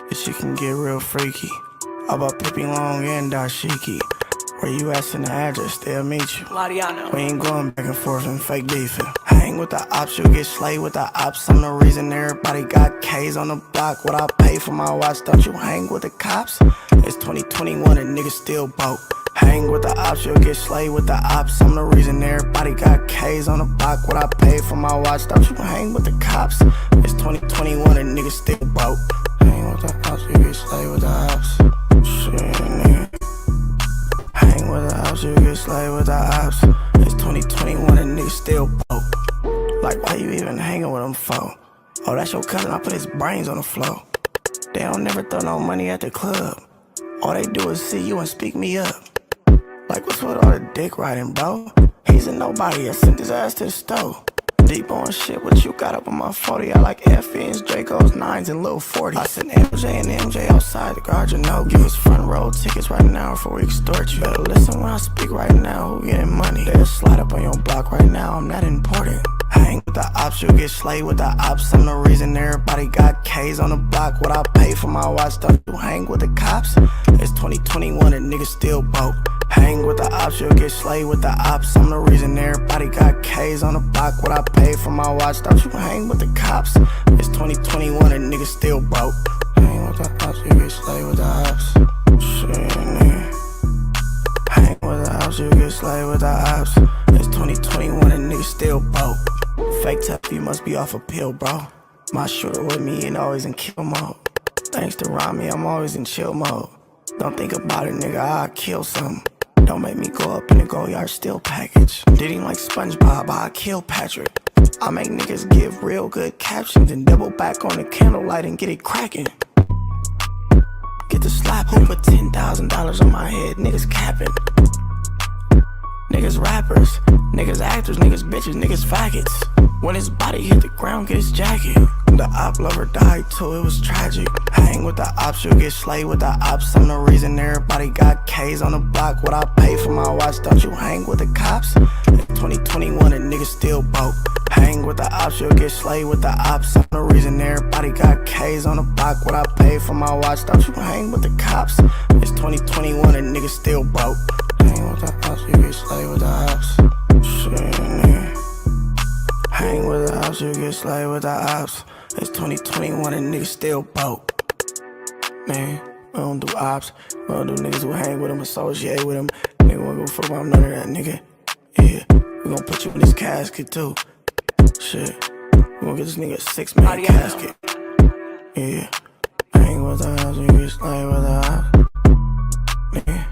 This shit can get real freaky. How about Pippi Long and Dashiki? Where you at, send the address, they'll meet you. Lariano. We ain't going back and forth and fake beefing. Hang with the ops, you get slayed with the ops. I'm the reason everybody got K's on the block. What I pay for my watch, don't you hang with the cops? It's 2021 and niggas still broke. Hang with the ops, you'll get slayed with the ops. I'm the reason everybody got K's on the block. What I pay for my watch, don't you hang with the cops? It's 2021 and niggas still broke. Hang with the ops, you get slayed with the ops. Shit, nigga. Hang with the ops, you get slayed with the ops. It's 2021 and niggas still broke. Like, why you even hanging with them for? Oh, that's your cousin, I put his brains on the floor. They don't never throw no money at the club. All they do is see you and speak me up. Like, what's with all the dick riding, bro? He's a nobody, I sent his ass to the stove. Deep on shit, what you got up on my 40? I like FNs, Dracos, 9s, and little 40s. I sent MJ and MJ outside the garage, you know. Give us front row tickets right now before we extort you. Better listen when I speak right now, who getting money? They'll slide up on your block right now, I'm not important. Hang with the ops, you get slayed with the ops. I'm the reason everybody got K's on the block. What I pay for my watch, don't you hang with the cops? It's 2021 and niggas still broke. Hang with the ops, you'll get slayed with the ops. I'm the reason everybody got K's on the block. What I pay for my watch, don't you hang with the cops? It's 2021 and niggas still broke. Hang with the ops, you get slayed with the ops. Shit, nigga. Hang with the ops, you get slayed with the ops. It's 2021 and niggas still broke. Fake tough, you must be off a pill, bro. My shooter with me ain't always in kill mode. Thanks to Rami, I'm always in chill mode. Don't think about it, nigga, I'll kill something. Don't make me go up in the go yard still package. Did him like SpongeBob, I'll kill Patrick. I make niggas give real good captions and double back on the candlelight and get it cracking. Get the slap, who put $10,000 on my head, niggas capping. Niggas rappers, niggas actors, niggas bitches, niggas faggots. When his body hit the ground, get his jacket. The op lover died too, it was tragic. Hang with the ops, you get slayed with the ops. I'm the reason everybody got K's on the block. What I pay for my watch, don't you hang with the cops? It's 2021 and niggas still broke. Hang with the ops, you'll get slayed with the ops. I'm the reason everybody got K's on the block. What I pay for my watch, don't you hang with the cops? It's 2021 and niggas still broke. Hang with the ops, you get slayed with the ops. Shit, nigga. Hang with the ops, you get slayed with the ops. It's 2021 and niggas still broke. Man, we don't do ops. We don't do niggas who hang with them, associate with them. Nigga, we gon' fuck about none of that, nigga. Yeah, we gon' put you in this casket too. Shit, we gon' get this nigga a 6-man casket. Yeah, hang with the ops, you get slayed with the ops. Yeah,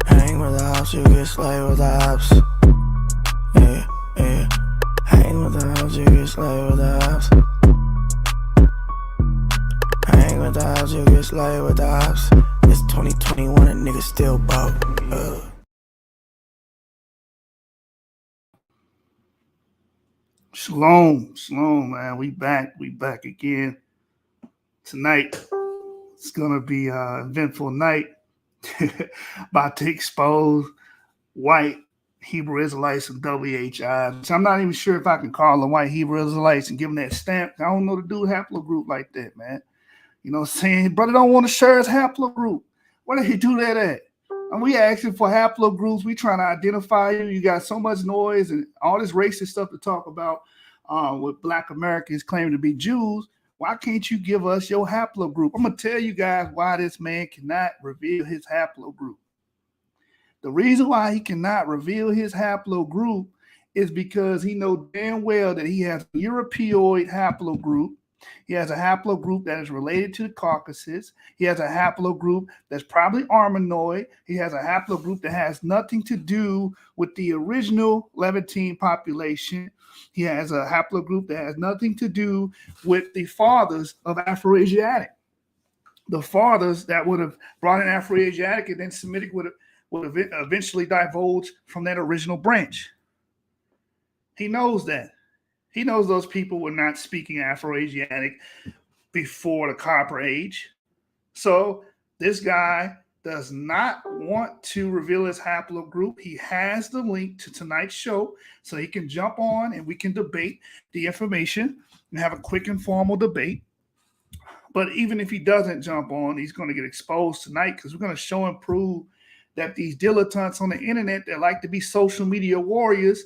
hang with the ops, you get slayed with the ops. Yeah, yeah, hang with the ops, you get slayed with the ops. Hang with the ops, you get slayed with the ops. It's 2021 and niggas still broke. Shalom, man. We back again. Tonight, it's gonna be an eventful night. About to expose white Hebrew Israelites and WHI. So I'm not even sure if I can call them white Hebrew Israelites and give them that stamp. I don't know the dude haplogroup like that, man. You know what I'm saying? Brother don't want to share his haplogroup. Where did he do that at? And we asking for haplogroups. We trying to identify you. You got so much noise and all this racist stuff to talk about with Black Americans claiming to be Jews. Why can't you give us your haplogroup? I'm going to tell you guys why this man cannot reveal his haplogroup. The reason why he cannot reveal his haplogroup is because he knows damn well that he has a Europeoid haplogroup. He has a haplogroup that is related to the Caucasus. He has a haplogroup that's probably Armenoid. He has a haplogroup that has nothing to do with the original Levantine population. He has a haplogroup that has nothing to do with the fathers of Afroasiatic. The fathers that would have brought in Afroasiatic and then Semitic would have eventually divulged from that original branch. He knows that. He knows those people were not speaking Afroasiatic before the Copper Age. So this guy does not want to reveal his haplogroup. He has the link to tonight's show so he can jump on and we can debate the information and have a quick informal debate. But even if he doesn't jump on, he's going to get exposed tonight because we're going to show and prove that these dilettantes on the internet that like to be social media warriors,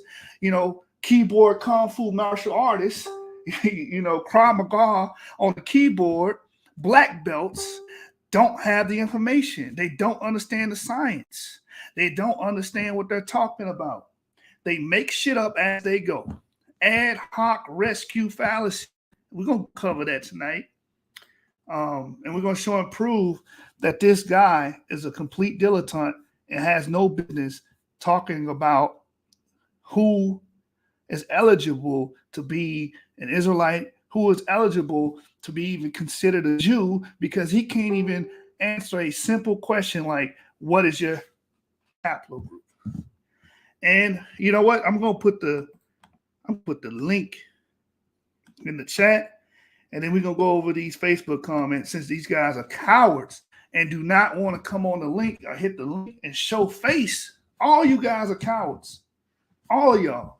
keyboard kung fu martial artists, Krav Maga on the keyboard, black belts, don't have the information. They don't understand the science. They don't understand what they're talking about. They make shit up as they go. Ad hoc rescue fallacy. We're going to cover that tonight. And we're going to show and prove that this guy is a complete dilettante and has no business talking about who is eligible to be an Israelite, who is eligible to be even considered a Jew, because he can't even answer a simple question like, what is your haplogroup? And you know what? I'm gonna put the link in the chat, and then we're gonna go over these Facebook comments, since these guys are cowards and do not want to come on the link or hit the link and show face. All you guys are cowards. All of y'all.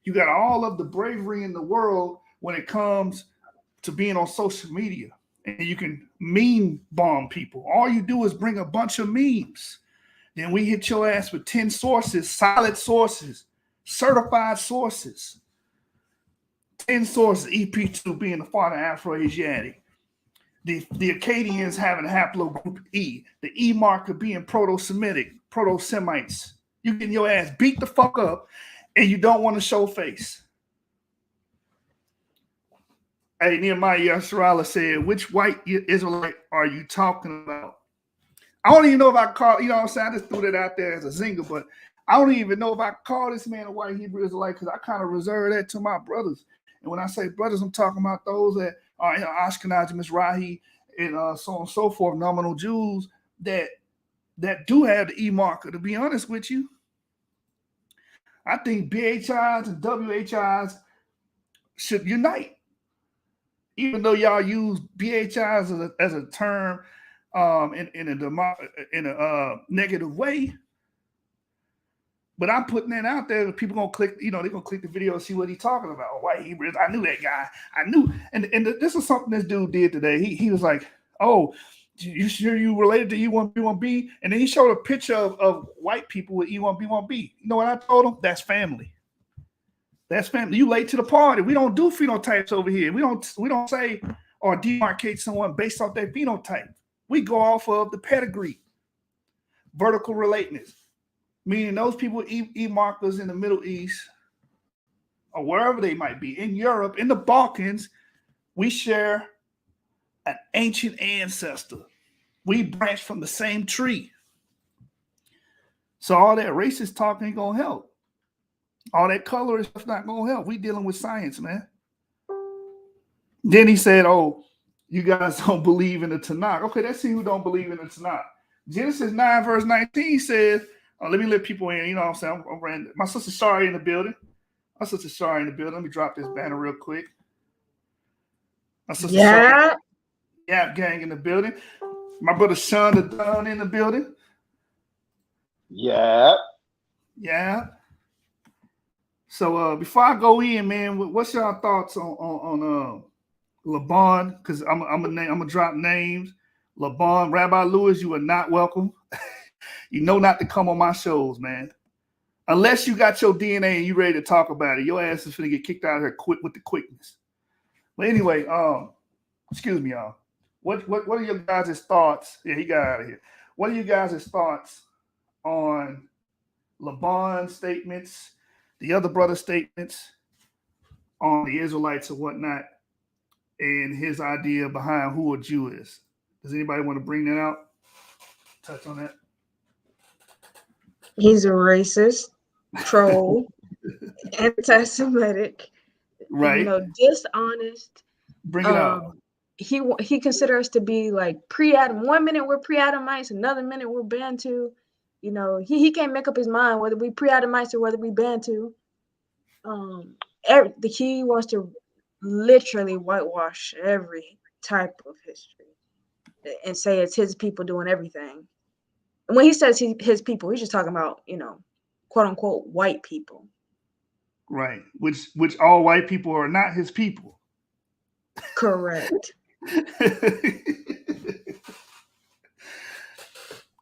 You got all of the bravery in the world when it comes to being on social media, and you can meme bomb people. All you do is bring a bunch of memes. Then we hit your ass with 10 sources, solid sources, certified sources. 10 sources, EP2 being the father Afro-Asiatic. The Akkadians having haplogroup E. The E marker being Proto-Semitic, Proto-Semites. You getting your ass beat the fuck up, and you don't want to show face. Hey, Nehemiah Yasharala said, which white Israelite are you talking about? I don't even know if I call, you know what I'm saying? I just threw that out there as a zinger, but I don't even know if I call this man a white Hebrew Israelite, because I kind of reserve that to my brothers. And when I say brothers, I'm talking about those that are Ashkenazi, Mizrahi, and so on and so forth, nominal Jews that do have the E marker. To be honest with you, I think BHIs and WHIs should unite. Even though y'all use BHIs as a term in a negative way, but I'm putting that out there. People gonna click, they're gonna click the video and see what he's talking about. White Hebrews. I knew that guy. I knew, and this is something this dude did today. He was like, "Oh, you sure you related to E1B1B?" And then he showed a picture of white people with E1B1B. You know what I told him? That's family. That's family. You late to the party. We don't do phenotypes over here. We don't say or demarcate someone based off their phenotype. We go off of the pedigree, vertical relatedness, meaning those people with E markers in the Middle East or wherever they might be, in Europe, in the Balkans, we share an ancient ancestor. We branch from the same tree. So all that racist talk ain't gonna help. All that color is not gonna help. We dealing with science, man. Then he said, "Oh, you guys don't believe in the Tanakh." Okay, let's see who don't believe in the Tanakh. Genesis 9 verse 19 says, let me let people in. You know what I'm saying? I'm random. My sister Shari in the building. Let me drop this banner real quick. My sister Shari, Yap Gang in the building. My brother Sean the Don in the building. Yeah. So before I go in, man, what's y'all thoughts on Laban? Because I'm gonna drop names. Laban, Rabbi Lewis, you are not welcome. You know not to come on my shows, man. Unless you got your DNA and you ready to talk about it, your ass is finna get kicked out of here quick with the quickness. But anyway, excuse me, y'all. What are your guys' thoughts? Yeah, he got out of here. What are you guys' thoughts on Laban's statements, the other brother's statements on the Israelites and whatnot, and his idea behind who a Jew is? Does anybody want to bring that out? Touch on that? He's a racist, troll, anti-Semitic, right? Dishonest. Bring it out. He considers us to be like pre-Adam. 1 minute we're pre-Adamites, another minute we're Bantu. He can't make up his mind whether we pre-Adamites or whether we Bantu. He wants to literally whitewash every type of history and say it's his people doing everything. And when he says his people, he's just talking about, quote unquote, white people. Right. Which all white people are not his people. Correct.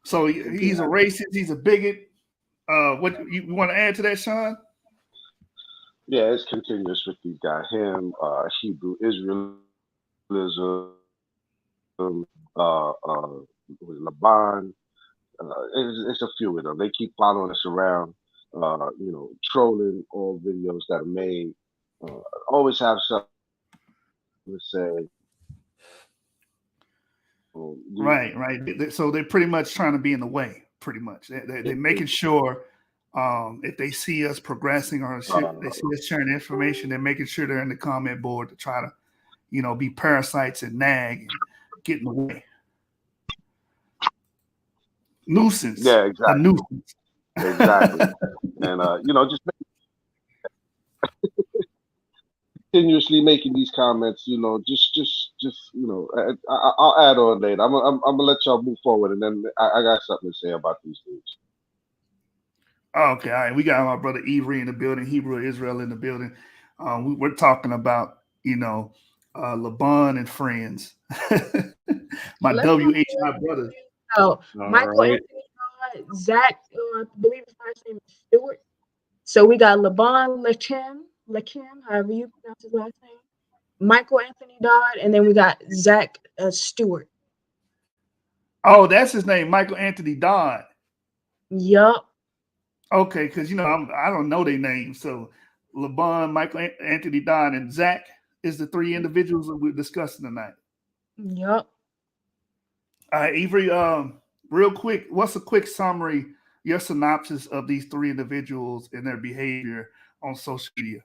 So he's a racist. He's a bigot. What you want to add to that, Sean? Yeah, it's continuous with these guys. Him, Hebrew Israelism, with Laban. It's a few of them. They keep following us around, trolling all videos that are made. Always have something to say. Right. So they're pretty much trying to be in the way. Pretty much, they're making sure if they see us progressing or they see us sharing information, they're making sure they're in the comment board to try to, be parasites and nag and get in the way. Nuisance. Yeah, exactly. A nuisance. Exactly. And just continuously making these comments. I'll add on later. I'm gonna let y'all move forward, and then I got something to say about these things. Okay, all right. We got my brother Avery in the building, Hebrew Israel in the building. We're talking about, Laban and friends. My WHI brother. Oh, Michael right. Anthony, Zach, I believe his last name is Stewart. So we got Laban Lakim, however you pronounce his last name. Michael Anthony Dodd, and then we got Zach Stewart. Oh, that's his name, Michael Anthony Dodd. Yup. Okay, because I don't know their names. So Laban, Michael Anthony Dodd, and Zach is the three individuals that we're discussing tonight. Yup. All right, Avery, real quick, what's a quick summary, your synopsis of these three individuals and their behavior on social media?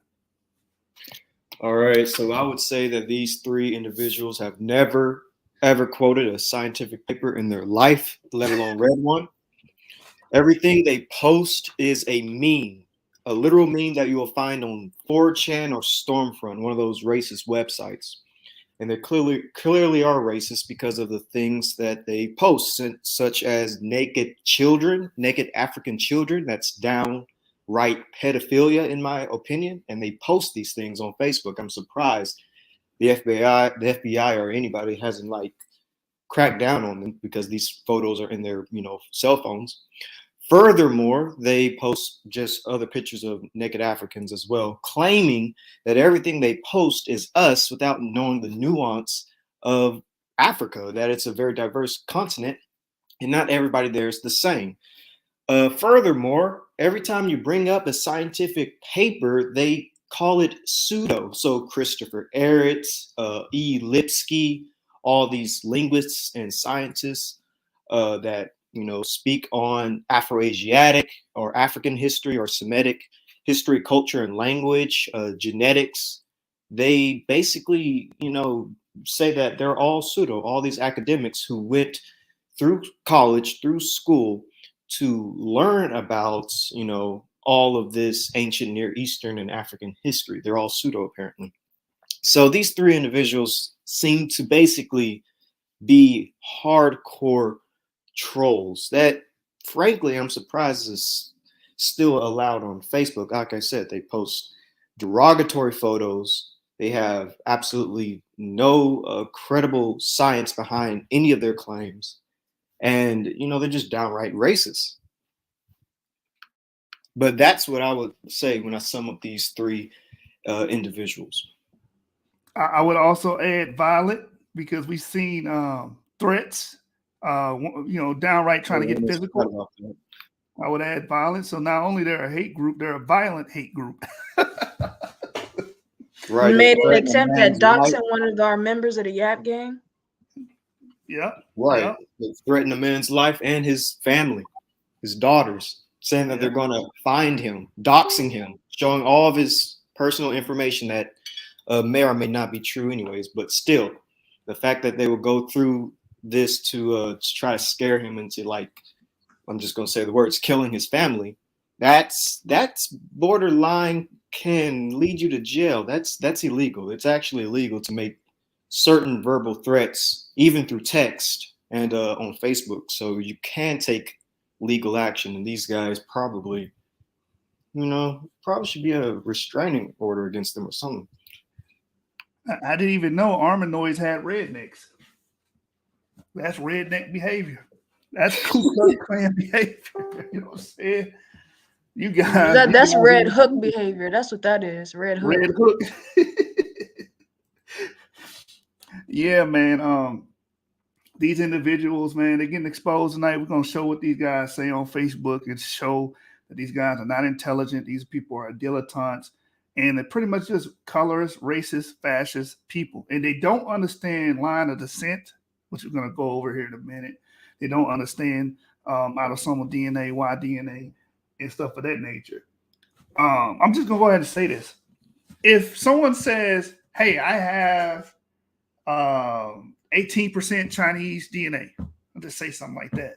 All right, so I would say that these three individuals have never, ever quoted a scientific paper in their life, let alone read one. Everything they post is a meme, a literal meme that you will find on 4chan or Stormfront, one of those racist websites. And they clearly are racist because of the things that they post, such as naked African children. That's downright pedophilia, in my opinion. And they post these things on Facebook. I'm surprised the FBI or anybody hasn't cracked down on them, because these photos are in their cell phones. Furthermore, they post just other pictures of naked Africans as well, claiming that everything they post is us without knowing the nuance of Africa, that it's a very diverse continent and not everybody there is the same. Furthermore, every time you bring up a scientific paper, they call it pseudo. So Christopher Ehret, E. Lipsky, all these linguists and scientists that speak on Afro-Asiatic or African history or Semitic history, culture, and language, genetics. They basically, say that they're all pseudo, all these academics who went through college, through school to learn about, all of this ancient Near Eastern and African history. They're all pseudo, apparently. So these three individuals seem to basically be hardcore trolls that, frankly, I'm surprised is still allowed on Facebook. Like I said, they post derogatory photos. They have absolutely no credible science behind any of their claims. And, they're just downright racist. But that's what I would say when I sum up these three individuals. I would also add Violet, because we've seen threats, downright trying to get physical. I would add violence. So not only they're a hate group, they're a violent hate group. Right. Made an attempt at doxing one of our members of the Yap gang. Yeah. Right. Yeah. They threatened a man's life and his family, his daughters, saying that they're going to find him, doxing him, showing all of his personal information that may or may not be true anyways. But still, the fact that they will go through this to try to scare him into, I'm just going to say the words, killing his family, that's borderline, can lead you to jail. That's illegal. It's actually illegal to make certain verbal threats, even through text and on Facebook. So you can take legal action. And these guys probably should be a restraining order against them or something. I didn't even know Armanoids had rednecks. That's redneck behavior. That's Ku Klux Klan behavior. You know what I'm saying? You guys, That's Red Hook behavior. That's what that is. Red Hook. Red Hook. Yeah, man. These individuals, man, they're getting exposed tonight. We're gonna show what these guys say on Facebook and show that these guys are not intelligent. These people are dilettantes, and they're pretty much just colorist, racist, fascist people, and they don't understand line of descent, which we're gonna go over here in a minute. They don't understand autosomal DNA, Y DNA, and stuff of that nature. I'm just gonna go ahead and say this: if someone says, "Hey, I have 18% Chinese DNA," I'll just say something like that.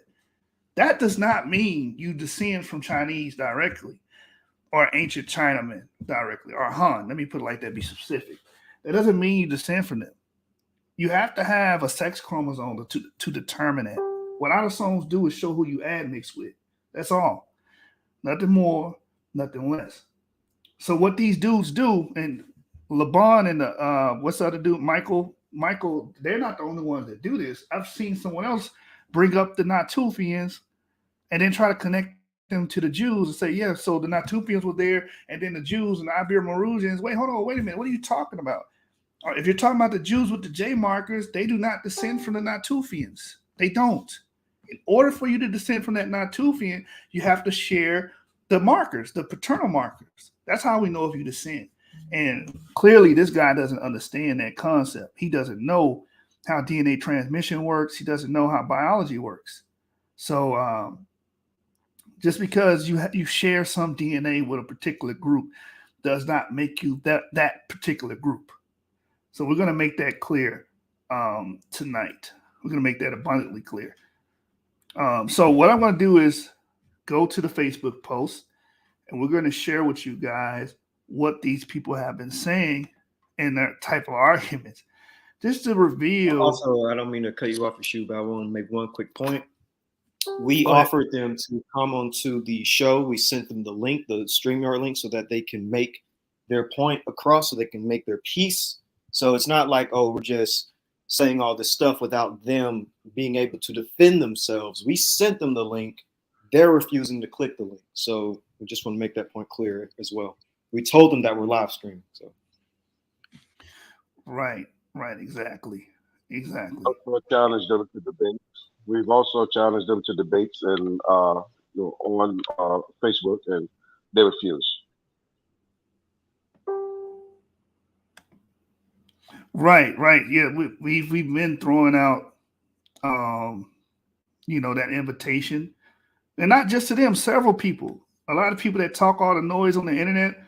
That does not mean you descend from Chinese directly, or ancient Chinamen directly, or Han. Let me put it like that, be specific. That doesn't mean you descend from them. You have to have a sex chromosome to determine that. What autosomes do is show who you admix with. That's all. Nothing more, nothing less. So what these dudes do, and LeBron and the what's the other dude, Michael, they're not the only ones that do this. I've seen someone else bring up the Natufians and then try to connect them to the Jews and say, yeah, so the Natufians were there, and then the Jews and the Ibero-Maurutians. Wait a minute. What are you talking about? If you're talking about the Jews with the J markers, they do not descend from the Natufians. They don't. In order for you to descend from that Natufian, you have to share the markers, the paternal markers. That's how we know if you descend. And clearly, this guy doesn't understand that concept. He doesn't know how DNA transmission works. He doesn't know how biology works. So just because you share some DNA with a particular group does not make you that particular group. So we're going to make that clear tonight. We're going to make that abundantly clear. So what I'm going to do is go to the Facebook post, and we're going to share with you guys what these people have been saying in their type of arguments, just to reveal. Also, I don't mean to cut you off, Shu, but I want to make one quick point. We offered them to come onto the show. We sent them the link, the StreamYard link, so that they can make their point across, so they can make their piece. So it's not like, oh, we're just saying all this stuff without them being able to defend themselves. We sent them the link. They're refusing to click the link. So we just want to make that point clear as well. We told them that we're live streaming. So right, exactly. Also challenged them to debates. We've also challenged them to debates and on Facebook, and they refuse. Right. Yeah, we've been throwing out, that invitation, and not just to them. Several people, a lot of people that talk all the noise on the internet,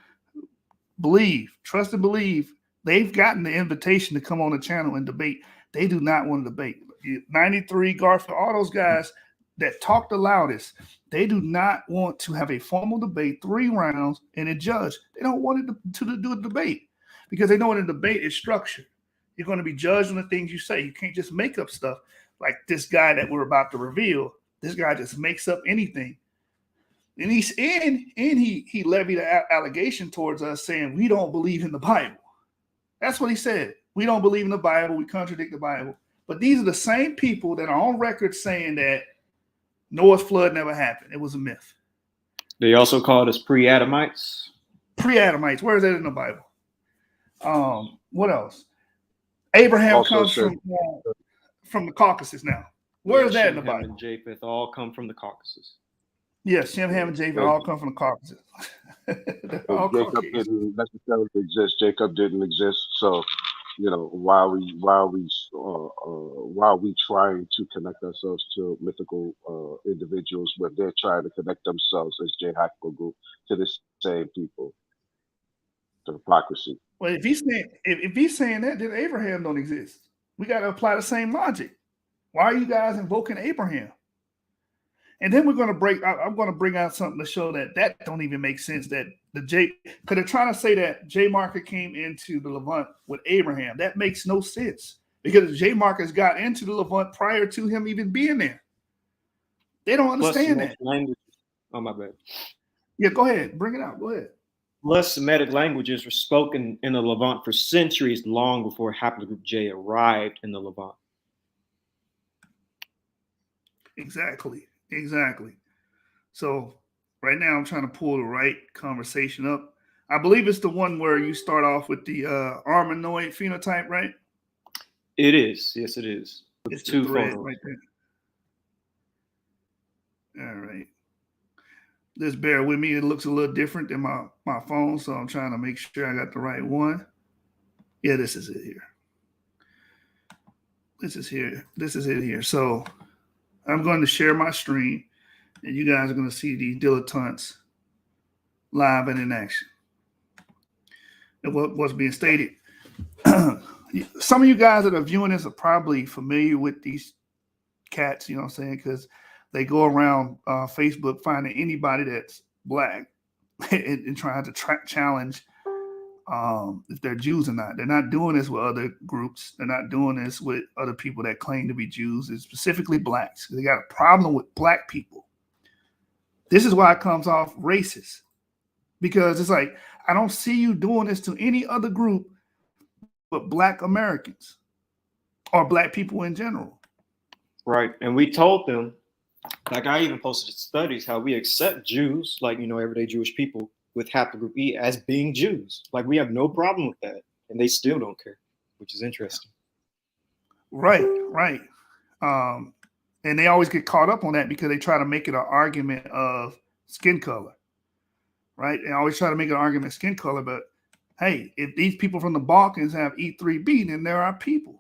trust and believe, they've gotten the invitation to come on the channel and debate. They do not want to debate. 93, Garfield, all those guys that talk the loudest, they do not want to have a formal debate, 3 rounds, and a judge. They don't want it to do a debate because they know in a debate is structured. You're going to be judged on the things you say. You can't just make up stuff like this guy that we're about to reveal. This guy just makes up anything. And he levied an allegation towards us saying we don't believe in the Bible. That's what he said. We don't believe in the Bible. We contradict the Bible. But these are the same people that are on record saying that Noah's flood never happened. It was a myth. they also called us pre-Adamites. Pre-Adamites. Where is that in the Bible? What else? Abraham Also comes said- from the Caucasus now. Where is that in the Shem, Ham, Bible? and Japheth all come from the Caucasus. Yes, Shem, Ham, and Japheth all come from the Caucasus. They're all Jacob Caucasian. didn't necessarily exist. Jacob didn't exist. So, why are we trying to connect ourselves to mythical individuals when they're trying to connect themselves as J-Hackle group to the same people? The hypocrisy. Well, if he's saying that, then Abraham don't exist. We got to apply the same logic. Why are you guys invoking Abraham? And then I'm going to bring out something to show that don't even make sense. That because they're trying to say that J marker came into the Levant with Abraham. That makes no sense because J markers got into the Levant prior to him even being there. They don't understand that. Language. Oh, my bad. Yeah, go ahead. Bring it out. Go ahead. Plus, Semitic languages were spoken in the Levant for centuries, long before haplogroup J arrived in the Levant. Exactly. So right now I'm trying to pull the right conversation up. I believe it's the one where you start off with the armanoid phenotype, right? It is. Yes, it is. With It's the two thread photos. right there. All right. Just bear with me. It looks a little different than my phone, so I'm trying to make sure I got the right one. Yeah, this is it here. This is it here. So I'm going to share my screen, and you guys are going to see these dilettantes live and in action. And what's being stated. Some of you guys that are viewing this are probably familiar with these cats, you know what I'm saying? Because they go around Facebook finding anybody that's black and trying to challenge if they're Jews or not. They're not doing this with other groups. They're not doing this with other people that claim to be Jews. It's specifically blacks. They got a problem with black people. This is why it comes off racist. Because it's like, I don't see you doing this to any other group but black Americans or black people in general. Right. And we told them, like I even posted studies, how we accept Jews, like, everyday Jewish people with haplogroup E as being Jews. Like, we have no problem with that. And they still don't care, which is interesting. Right. And they always get caught up on that because they try to make it an argument of skin color. Right? They always try to make an argument of skin color, but hey, if these people from the Balkans have E3B, then there are people.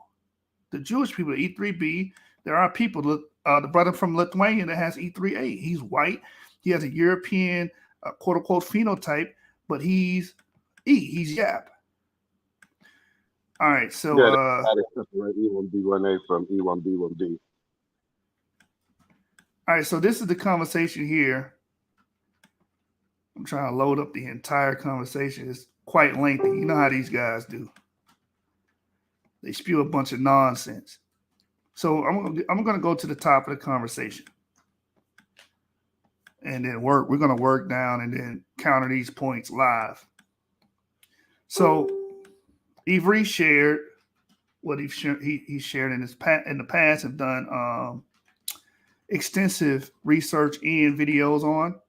The Jewish people, E3B, there are people. The brother from Lithuania that has E3A, he's white. He has a European, quote unquote, phenotype, but he's he's Yap. All right, so separate E1B1A from E1B1B. All right, so this is the conversation here. I'm trying to load up the entire conversation. It's quite lengthy. You know how these guys do. They spew a bunch of nonsense. So I'm going to go to the top of the conversation. And then we're going to work down and then counter these points live. So Ivry shared what he shared in the past and done extensive research and videos on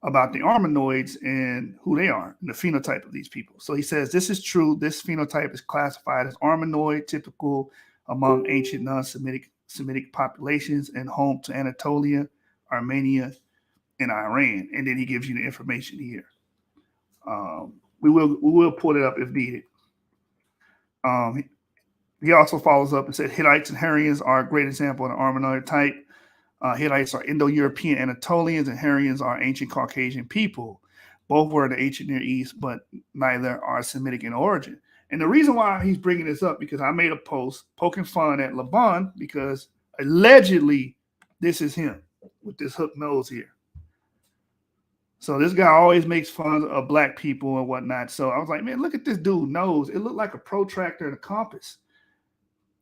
about the armanoids and who they are and the phenotype of these people. So he says, this is true. This phenotype is classified as armanoid, typical among ancient non-Semitic populations and home to Anatolia, Armenia, and Iran. And then he gives you the information here. We will pull it up if needed. He also follows up and said Hittites and Hurrians are a great example of the armanoid type. Hittites are Indo-European Anatolians, and Hurrians are ancient Caucasian people. Both were in the ancient Near East, but neither are Semitic in origin. And the reason why he's bringing this up, because I made a post poking fun at Laban, because allegedly this is him with this hook nose here. So this guy always makes fun of black people and whatnot. So I was like, man, look at this dude nose. It looked like a protractor and a compass.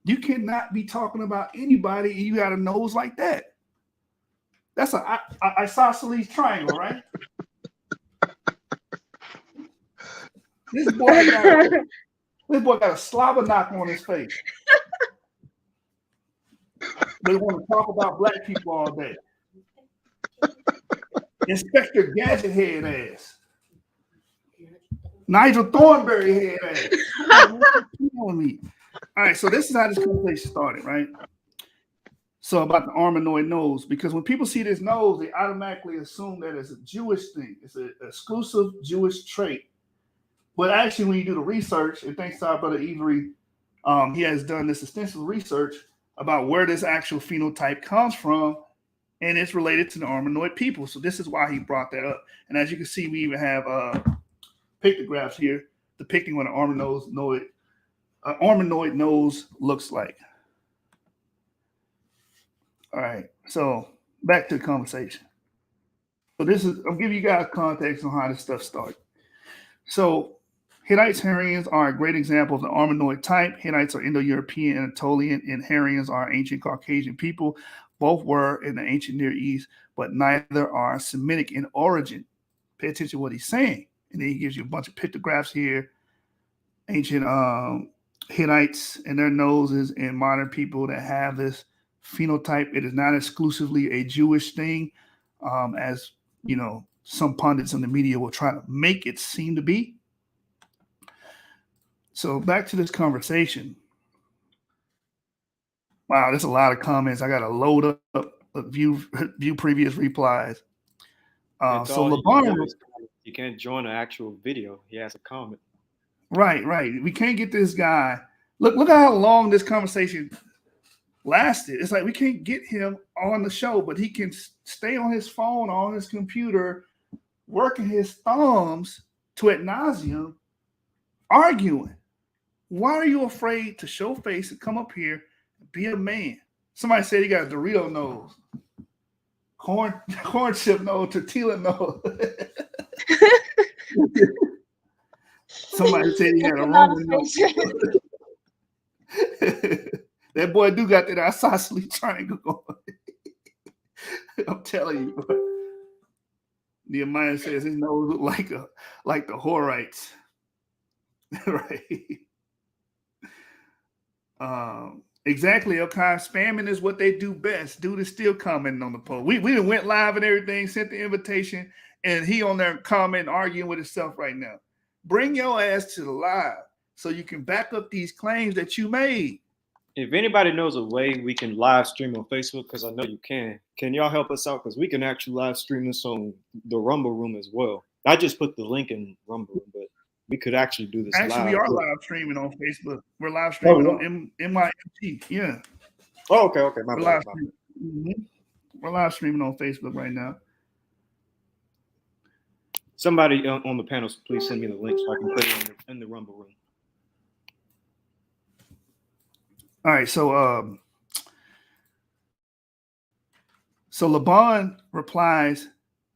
You cannot be talking about anybody and you got a nose like that. That's an isosceles triangle, right? This boy got a slobber knock on his face. They want to talk about black people all day. Inspector Gadget head ass. Nigel Thornberry head ass. All right, so this is how this conversation started, right? So about the armanoid nose, because when people see this nose, they automatically assume that it's a Jewish thing. It's an exclusive Jewish trait. But actually, when you do the research, and thanks to our brother Avery, he has done this extensive research about where this actual phenotype comes from, and it's related to the armanoid people. So this is why he brought that up. And as you can see, we even have pictographs here depicting what an armanoid nose looks like. All right, so back to the conversation. So I'm giving you guys context on how this stuff started. So Hittites, Hurrians are a great example of the armanoid type. Hittites are Indo-European, Anatolian, and Hurrians are ancient Caucasian people. Both were in the ancient Near East, but neither are Semitic in origin. Pay attention to what he's saying. And then he gives you a bunch of pictographs here, ancient Hittites and their noses, and modern people that have this phenotype. It is not exclusively a Jewish thing, as you know, some pundits in the media will try to make it seem to be. So back to this conversation. Wow, there's a lot of comments. I got to load up view previous replies. So LeBron, you can't join an actual video. He has a comment. Right. We can't get this guy. Look at how long this conversation lasted. It's like we can't get him on the show, but he can stay on his phone, on his computer, working his thumbs to ad nauseum, arguing. Why are you afraid to show face and come up here and be a man? Somebody said he got a Dorito nose, corn chip nose, tortilla nose. Somebody said he had a Roman nose. That boy do got that isosceles triangle going. I'm telling you. Nehemiah says his nose look like the Horites. Right. Exactly, okay. Spamming is what they do best. Dude is still commenting on the post. We done went live and everything, sent the invitation, and he on there commenting, arguing with himself right now. Bring your ass to the live so you can back up these claims that you made. If anybody knows a way we can live stream on Facebook, because I know you can y'all help us out? Because we can actually live stream this on the Rumble Room as well. I just put the link in Rumble, but we could actually do this live. Actually, we are live streaming on Facebook. We're live streaming on MYMT. Yeah. Oh, okay. My bad. We're live streaming on Facebook right now. Somebody on the panel, please send me the link so I can put it in the Rumble Room. All right, so Laban replies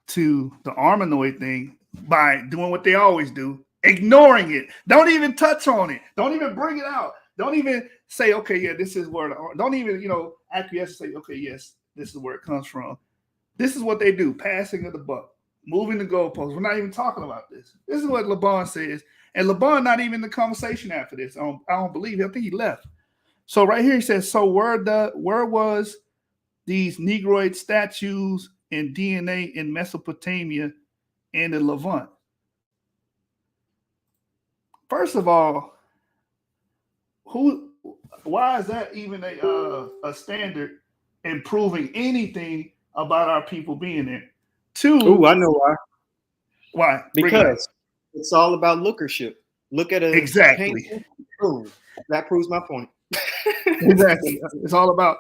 to the Armanoid thing by doing what they always do, ignoring it. Don't even touch on it. Don't even bring it out. Don't even say, okay, yeah, this is where don't even, acquiesce and say, okay, yes, this is where it comes from. This is what they do, passing of the buck, moving the goalposts. We're not even talking about this. This is what Laban says. And Laban not even in the conversation after this. I don't believe him. I think he left. So right here he says, so where was these Negroid statues and DNA in Mesopotamia and the Levant? First of all, why is that even a standard in proving anything about our people being there? Two, I know why. Why? Because it's all about lookership. Look at it. Exactly. Boom. That proves my point. Exactly. It's all about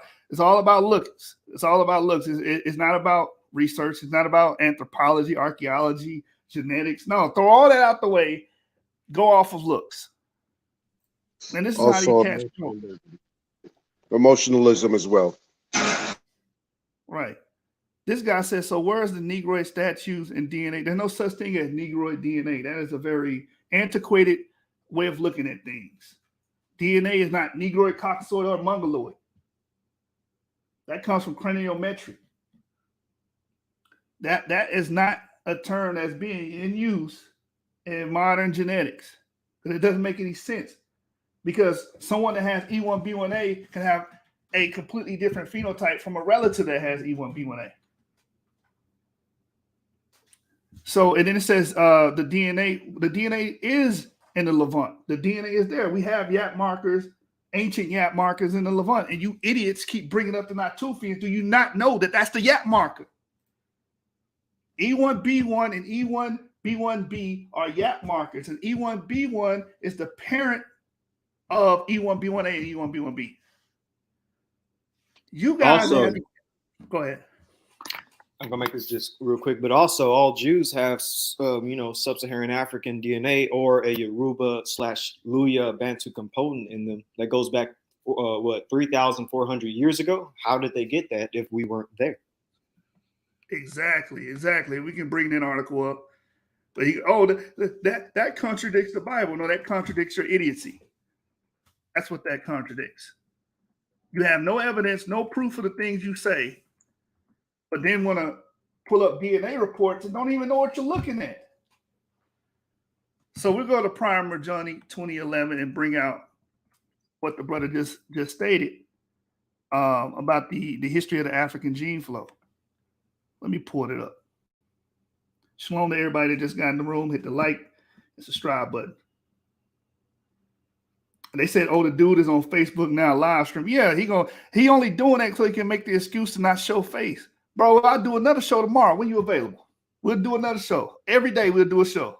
looks. It's all about looks. It's not about research. It's not about anthropology, archaeology, genetics. No, throw all that out the way. Go off of looks. And this is also how you catch emotionalism as well. Right. This guy says, so where's the Negroid statues and DNA? There's no such thing as Negroid DNA. That is a very antiquated way of looking at things. DNA is not Negroid, Caucasoid, or Mongoloid. That comes from craniometry. That is not a term that's being in use in modern genetics because it doesn't make any sense. Because someone that has E1B1A can have a completely different phenotype from a relative that has E1B1A. So, and then it says the DNA is in the Levant. The DNA is there. We have Yap markers, ancient Yap markers in the Levant. And you idiots keep bringing up the Natufians. Do you not know that that's the Yap marker? E1B1 and E1B1B are Yap markers. And E1B1 is the parent of E1B1A and E1B1B. You guys also, go ahead. I'm gonna make this just real quick, but also all Jews have, sub-Saharan African DNA or a Yoruba/Luyah Bantu component in them that goes back, 3,400 years ago. How did they get that if we weren't there? Exactly. We can bring that article up, but that contradicts the Bible. No, that contradicts your idiocy. That's what that contradicts. You have no evidence, no proof of the things you say, but then want to pull up DNA reports and don't even know what you're looking at. So we'll go to Primer Johnny 2011 and bring out what the brother just stated about the history of the African gene flow. Let me pull it up. Shalom to everybody that just got in the room. Hit the like and subscribe button. And they said, "Oh, the dude is on Facebook now, live stream." Yeah, he only doing that so he can make the excuse to not show face. Bro, I'll do another show tomorrow. When you available? We'll do another show. Every day we'll do a show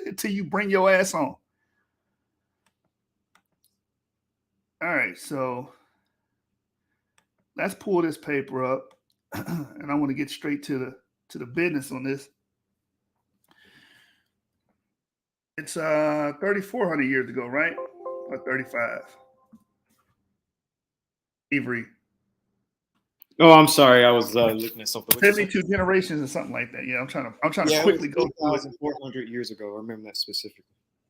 until you bring your ass on. All right, so let's pull this paper up, and I want to get straight to the business on this. It's 3,400 years ago, right? Or 35. Avery. Oh, I'm sorry. I was looking at something. 72 generations or something like that. Yeah, I'm trying to quickly go through it. 400 years ago. I remember that specifically.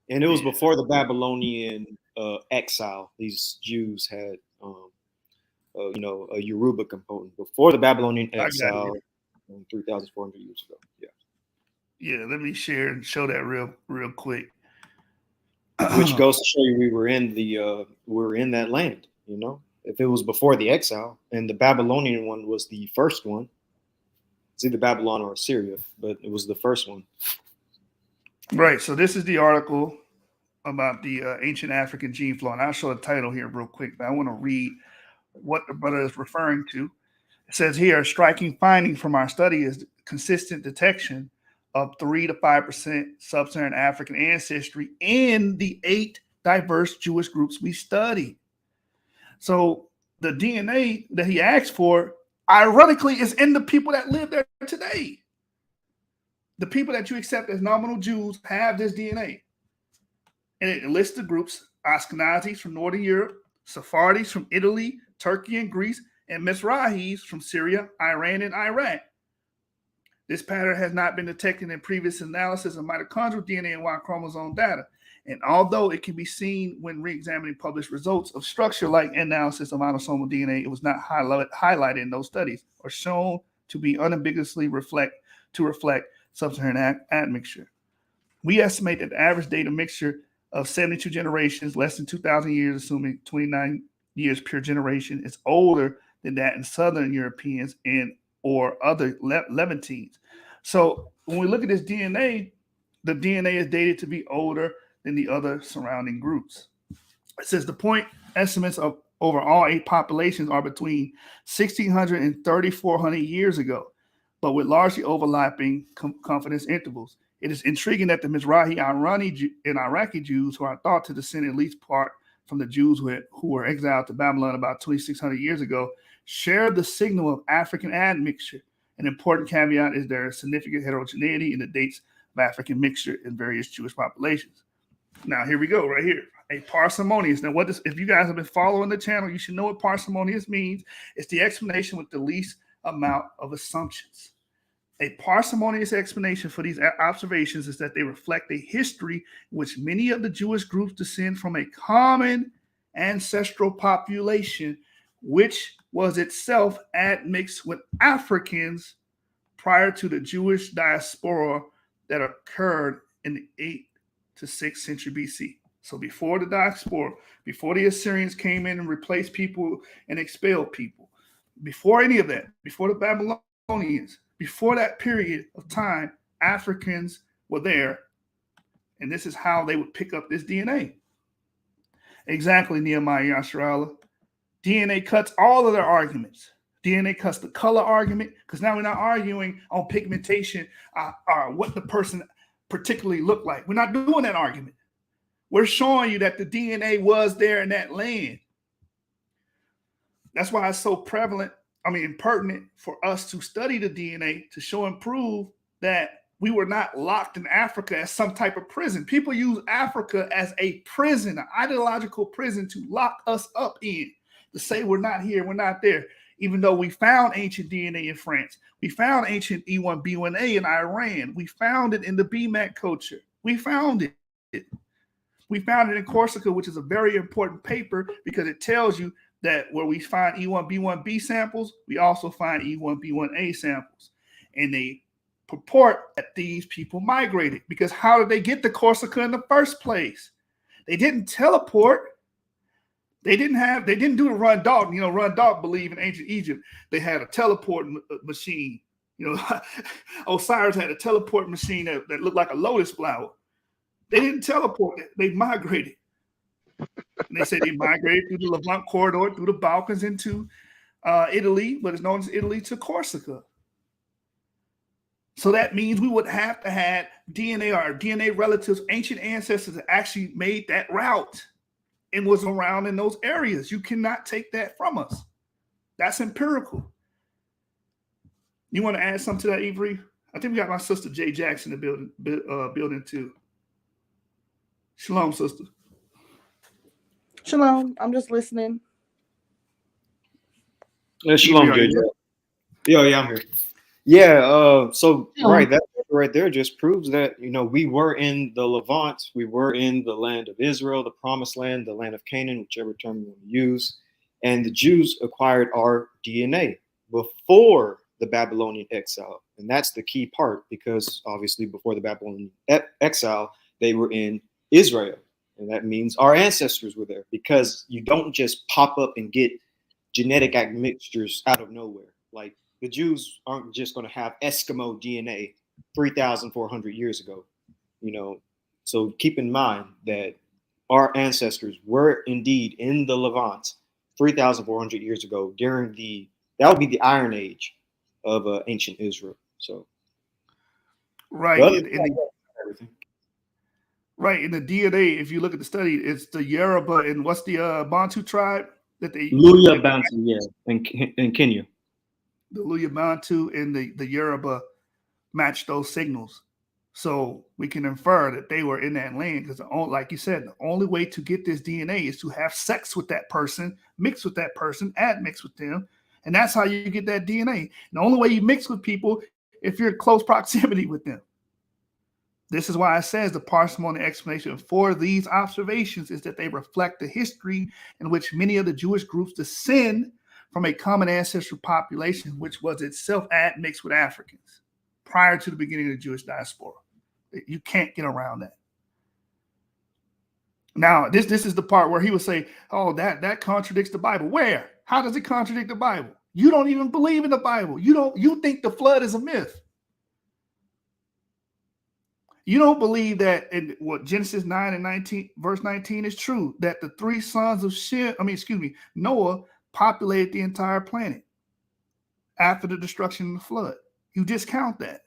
And it was before the Babylonian exile. These Jews had, a Yoruba component before the Babylonian exile 3,400 years ago. Yeah. Yeah, let me share and show that real quick. Which goes to show you we were in that land, you know. If it was before the exile, and the Babylonian one was the first one, it's either Babylon or Assyria, but it was the first one. Right. So this is the article about the ancient African gene flow, and I'll show the title here real quick. But I want to read what the brother is referring to. It says here, a striking finding from our study is consistent detection of 3 to 5% sub-Saharan African ancestry in the 8 diverse Jewish groups we studied. So the DNA that he asked for, ironically, is in the people that live there today. The people that you accept as nominal Jews have this DNA. And it lists the groups: Ashkenazis from Northern Europe, Sephardis from Italy, Turkey, and Greece, and Mizrahis from Syria, Iran, and Iraq. This pattern has not been detected in previous analysis of mitochondrial DNA and Y chromosome data. And although it can be seen when re-examining published results of structure-like analysis of autosomal DNA, it was not highlighted in those studies or shown to be unambiguously reflect sub-Saharan admixture. We estimate that the average data mixture of 72 generations, less than 2,000 years, assuming 29 years per generation, is older than that in Southern Europeans and or other Levantines. So when we look at this DNA, the DNA is dated to be older than the other surrounding groups. It says the point estimates of over all 8 populations are between 1,600 and 3,400 years ago, but with largely overlapping confidence intervals. It is intriguing that the Mizrahi, and Iraqi Jews, who are thought to descend at least part from the Jews who were exiled to Babylon about 2,600 years ago, share the signal of African admixture. An important caveat is there is significant heterogeneity in the dates of African mixture in various Jewish populations. Now, here we go, right here. A parsimonious. Now, if you guys have been following the channel, you should know what parsimonious means. It's the explanation with the least amount of assumptions. A parsimonious explanation for these observations is that they reflect a history in which many of the Jewish groups descend from a common ancestral population, which was itself admixed with Africans prior to the Jewish diaspora that occurred in the 8th to 6th century BC. So before the diaspora, before the Assyrians came in and replaced people and expelled people, before any of that, before the Babylonians, before that period of time, Africans were there, and this is how they would pick up this DNA. Exactly, Nehemiah Yasharallah. DNA cuts all of their arguments. DNA cuts the color argument, because now we're not arguing on pigmentation or what the person particularly looked like. We're not doing that argument. We're showing you that the DNA was there in that land. That's why it's so pertinent for us to study the DNA to show and prove that we were not locked in Africa as some type of prison. People use Africa as a prison, an ideological prison to lock us up in, to say we're not here, we're not there. Even though we found ancient DNA in France, we found ancient E1B1A in Iran, we found it in the BMAC culture. We found it. We found it in Corsica, which is a very important paper because it tells you that where we find E1B1B samples, we also find E1B1A samples. And they purport that these people migrated. Because how did they get to Corsica in the first place? They didn't teleport. They didn't do the Run Dalton. You know, Run Dalton believed in ancient Egypt. They had a teleport machine. You know, Osiris had a teleport machine that looked like a lotus flower. They didn't teleport. They migrated. And they say they migrated through the Levant corridor, through the Balkans into Italy, what is known as Italy, to Corsica. So that means we would have to have DNA or DNA relatives, ancient ancestors that actually made that route and was around in those areas. You cannot take that from us. That's empirical. You want to add something to that, Avery? I think we got my sister Jay Jackson in the building too. Shalom, sister. Shalom. I'm just listening. Shalom, JJ. Yeah, I'm here. Yeah, so right, that right there just proves that, you know, we were in the Levant, we were in the land of Israel, the promised land, the land of Canaan, whichever term you want to use, and the Jews acquired our DNA before the Babylonian exile. And that's the key part, because obviously before the Babylonian exile, they were in Israel. And that means our ancestors were there, because you don't just pop up and get genetic admixtures out of nowhere. Like, the Jews aren't just going to have Eskimo DNA 3,400 years ago, you know. So keep in mind that our ancestors were indeed in the Levant 3,400 years ago during that would be the Iron Age of ancient Israel. So, right, right, in the DNA, if you look at the study, it's the Yoruba and what's the Bantu tribe that they Luyah and Bantu, yeah, in Kenya. The Luyah and Bantu and the Yoruba match those signals. So we can infer that they were in that land, because, like you said, the only way to get this DNA is to have sex with that person, mix with that person, admix with them. And that's how you get that DNA. And the only way you mix with people if you're in close proximity with them. This is why it says the parsimony explanation for these observations is that they reflect the history in which many of the Jewish groups descend from a common ancestral population, which was itself admixed with Africans prior to the beginning of the Jewish diaspora. You can't get around that. Now, this is the part where he would say, oh, that contradicts the Bible. Where? How does it contradict the Bible? You don't even believe in the Bible. You think the flood is a myth. You don't believe that in what Genesis 9 and 19, verse 19 is true, that the three sons of Noah populated the entire planet after the destruction of the flood. You discount that.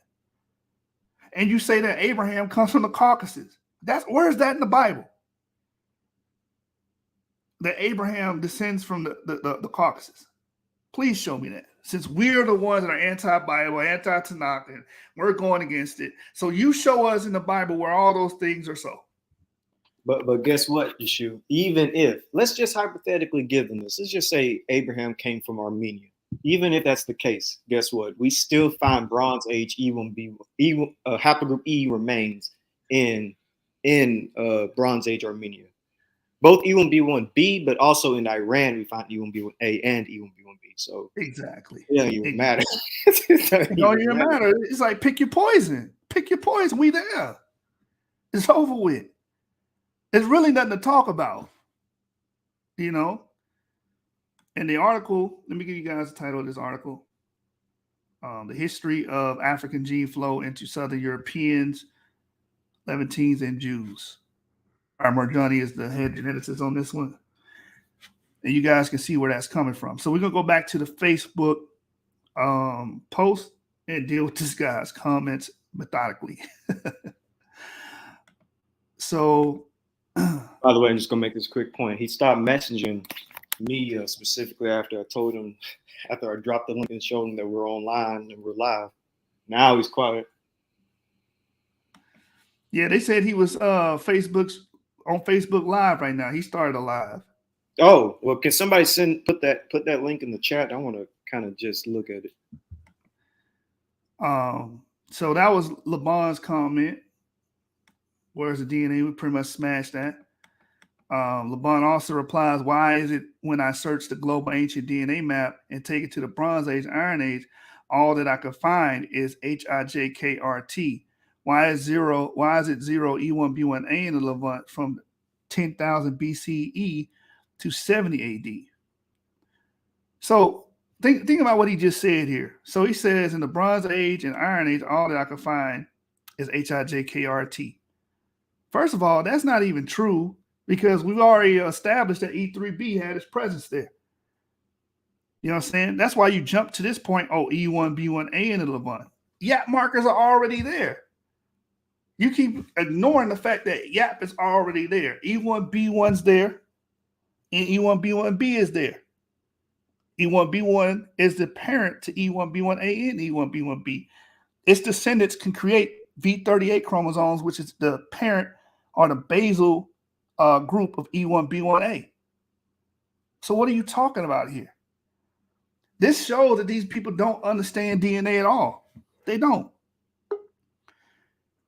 And you say that Abraham comes from the Caucasus. Where is that in the Bible? That Abraham descends from the Caucasus. Please show me that. Since we're the ones that are anti-Bible, anti-Tanakh, and we're going against it. So you show us in the Bible where all those things are so. But guess what, Yeshu? Even if, let's just hypothetically give them this. Let's just say Abraham came from Armenia. Even if that's the case, guess what? We still find Bronze Age haplogroup E remains in Bronze Age Armenia. Both E1B1B, but also in Iran, we find E1B1A and E1B1B. So exactly, it don't even matter. It don't even matter. It's like pick your poison. Pick your poison. We there. It's over with. There's really nothing to talk about, you know. In the article, let me give you guys the title of this article. The history of African gene flow into Southern Europeans, Levantines, and Jews. Marjani is the head geneticist on this one. And you guys can see where that's coming from. So we're going to go back to the Facebook post and deal with this guy's comments methodically. So, by the way, I'm just going to make this quick point. He stopped messaging me specifically after I told him, after I dropped the link and showed him that we're online and we're live. Now he's quiet. Yeah, they said he was on Facebook Live right now. He started a live. Oh, well, can somebody put that link in the chat? I want to kind of just look at it. So that was Laban's comment. Where's the DNA? We pretty much smashed that. Laban also replies, why is it when I search the global ancient DNA map and take it to the Bronze Age, Iron Age, all that I could find is Hijkrt. Why is it 0 E1B1A in the Levant from 10,000 BCE to 70 AD? So think about what he just said here. So he says in the Bronze Age and Iron Age, all that I could find is Hijkrt. First of all, that's not even true because we've already established that E3B had its presence there. You know what I'm saying? That's why you jump to this point. Oh, E1B1A in the Levant. Yap markers are already there. You keep ignoring the fact that Yap is already there. E1B1's there, and E1B1B is there. E1B1 is the parent to E1B1A and E1B1B. Its descendants can create V38 chromosomes, which is the parent or the basal group of E1B1A. So what are you talking about here? This shows that these people don't understand DNA at all. They don't.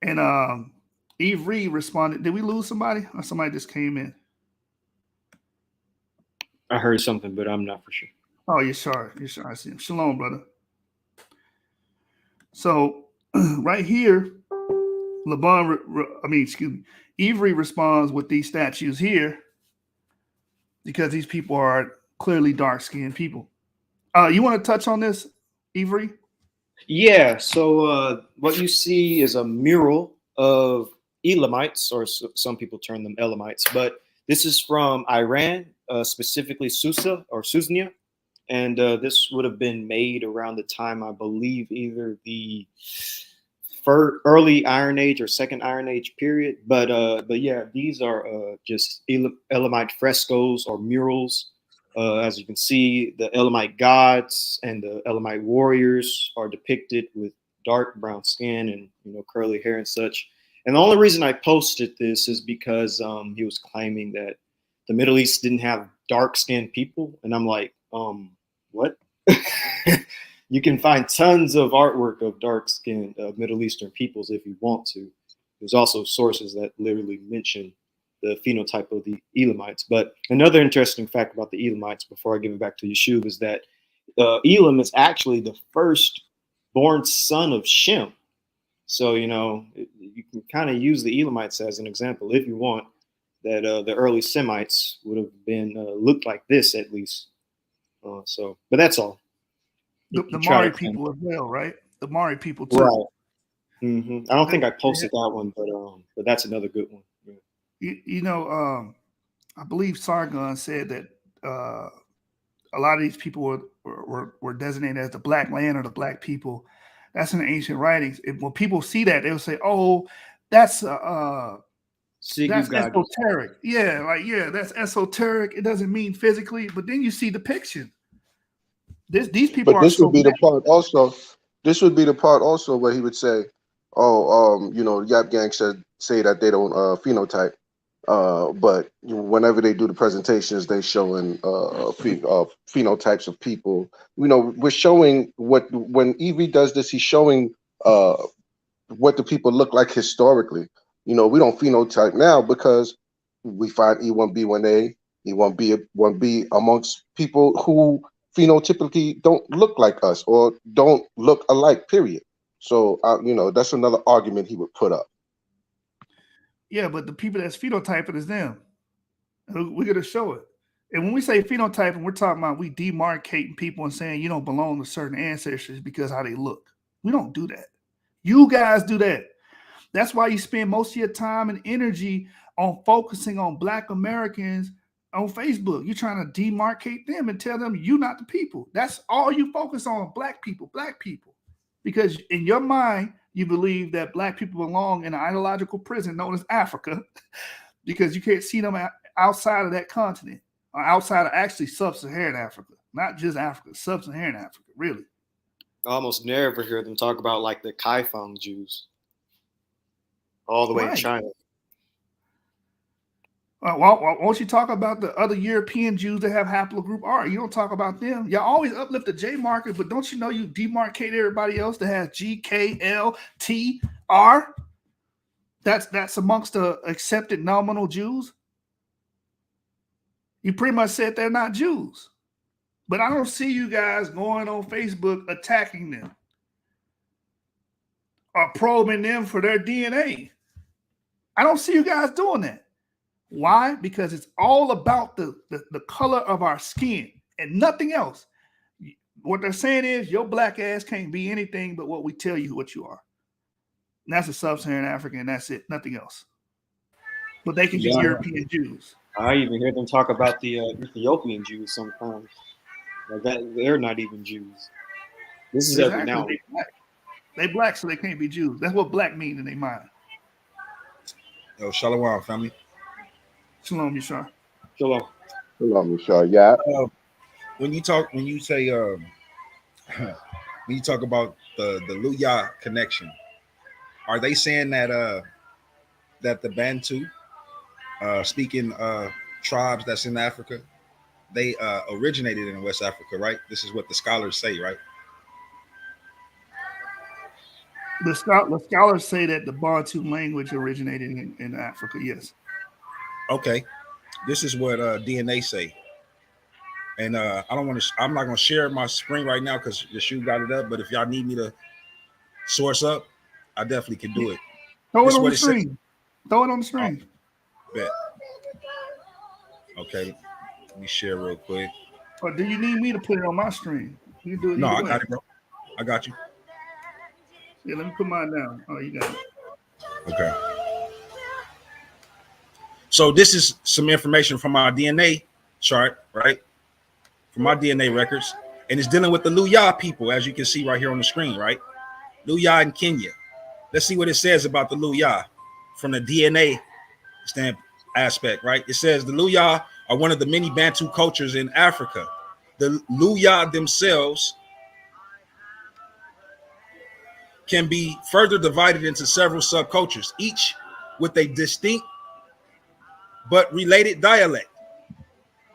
And Eve Reed responded, did we lose somebody? Or somebody just came in? I heard something, but I'm not for sure. Oh, you're sure. You're sure. I see him. Shalom, brother. So right here, Avery responds with these statues here because these people are clearly dark-skinned people. You want to touch on this, Avery? Yeah. So what you see is a mural of Elamites, or some people term them Elamites, but this is from Iran, specifically Susa or Susnia. And this would have been made around the time, I believe, either the early Iron Age or second Iron Age period. But yeah, these are just Elamite frescoes or murals. As you can see, the Elamite gods and the Elamite warriors are depicted with dark brown skin and curly hair and such. And the only reason I posted this is because he was claiming that the Middle East didn't have dark-skinned people, and I'm like, what? You can find tons of artwork of dark-skinned Middle Eastern peoples if you want to. There's also sources that literally mention the phenotype of the Elamites. But another interesting fact about the Elamites, before I give it back to Yeshua, is that Elam is actually the first born son of Shem. So, you can kind of use the Elamites as an example if you want, that the early Semites would have been looked like this at least. But that's all. The Mari people as well, right? The Mari people too. Right. Mm-hmm. I don't think I posted that one, but that's another good one. Yeah. I believe Sargon said that a lot of these people were designated as the black land or the black people. That's in the ancient writings. When people see that, they'll say, "Oh, that's esoteric." Yeah, that's esoteric. It doesn't mean physically, but then you see depiction. These people but are. This would be the part also. This would be the part also where he would say, "Oh, Yap Gang say that they don't phenotype, but whenever they do the presentations, they showing phenotypes of people. We're showing when Evie does this, he's showing what the people look like historically. We don't phenotype now because we find E1B1A, E1B1B amongst people who phenotypically don't look like us or don't look alike, period. So, that's another argument he would put up. Yeah, but the people that's phenotyping is them. We're going to show it. And when we say phenotyping, we're talking about we demarcating people and saying you don't belong to certain ancestors because how they look. We don't do that. You guys do that. That's why you spend most of your time and energy on focusing on Black Americans on Facebook. You're trying to demarcate them and tell them you're not the people. That's all you focus on, black people. Because in your mind, you believe that Black people belong in an ideological prison known as Africa because you can't see them outside of that continent or outside of actually sub-Saharan Africa. Not just Africa, sub-Saharan Africa, really. I almost never hear them talk about like the Kaifeng Jews all the way in China. Won't you talk about the other European Jews that have haplogroup R? You don't talk about them. Y'all always uplift the J marker, but don't you know you demarcate everybody else that has G, K, L, T, R? That's amongst the accepted nominal Jews. You pretty much said they're not Jews. But I don't see you guys going on Facebook attacking them or probing them for their DNA. I don't see you guys doing that. Why? Because it's all about the color of our skin and nothing else. What they're saying is your black ass can't be anything but what we tell you what you are. And that's a sub-Saharan African, and that's it, nothing else. But they can be European Jews. I even hear them talk about the Ethiopian Jews sometimes. Like that, they're not even Jews. This is every now and then. They black, so they can't be Jews. That's what black means in their mind. Yo, shalom, family. Shalom, Yashar. Shalom. Shalom, Yashar. Yeah. When you talk about the Luyah connection, are they saying that that the Bantu speaking tribes that's in Africa, they originated in West Africa, right? This is what the scholars say, right? The scholars say that the Bantu language originated in Africa. Yes. Okay. This is what DNA say. And I'm not going to share my screen right now because the shoe got it up. But if y'all need me to source up, I definitely can do it. Throw it on the screen. Throw it on the screen. Bet. Okay. Let me share real quick. Or do you need me to put it on my screen? You do it. No, I got it, bro. I got you. Yeah, let me put mine down. Oh, you got it. Okay. So this is some information from our DNA chart, right? From my DNA records. And it's dealing with the Luyah people, as you can see right here on the screen, right? Luyah in Kenya. Let's see what it says about the Luyah from the DNA aspect, right? It says the Luyah are one of the many Bantu cultures in Africa. The Luyah themselves can be further divided into several subcultures, each with a distinct but related dialect.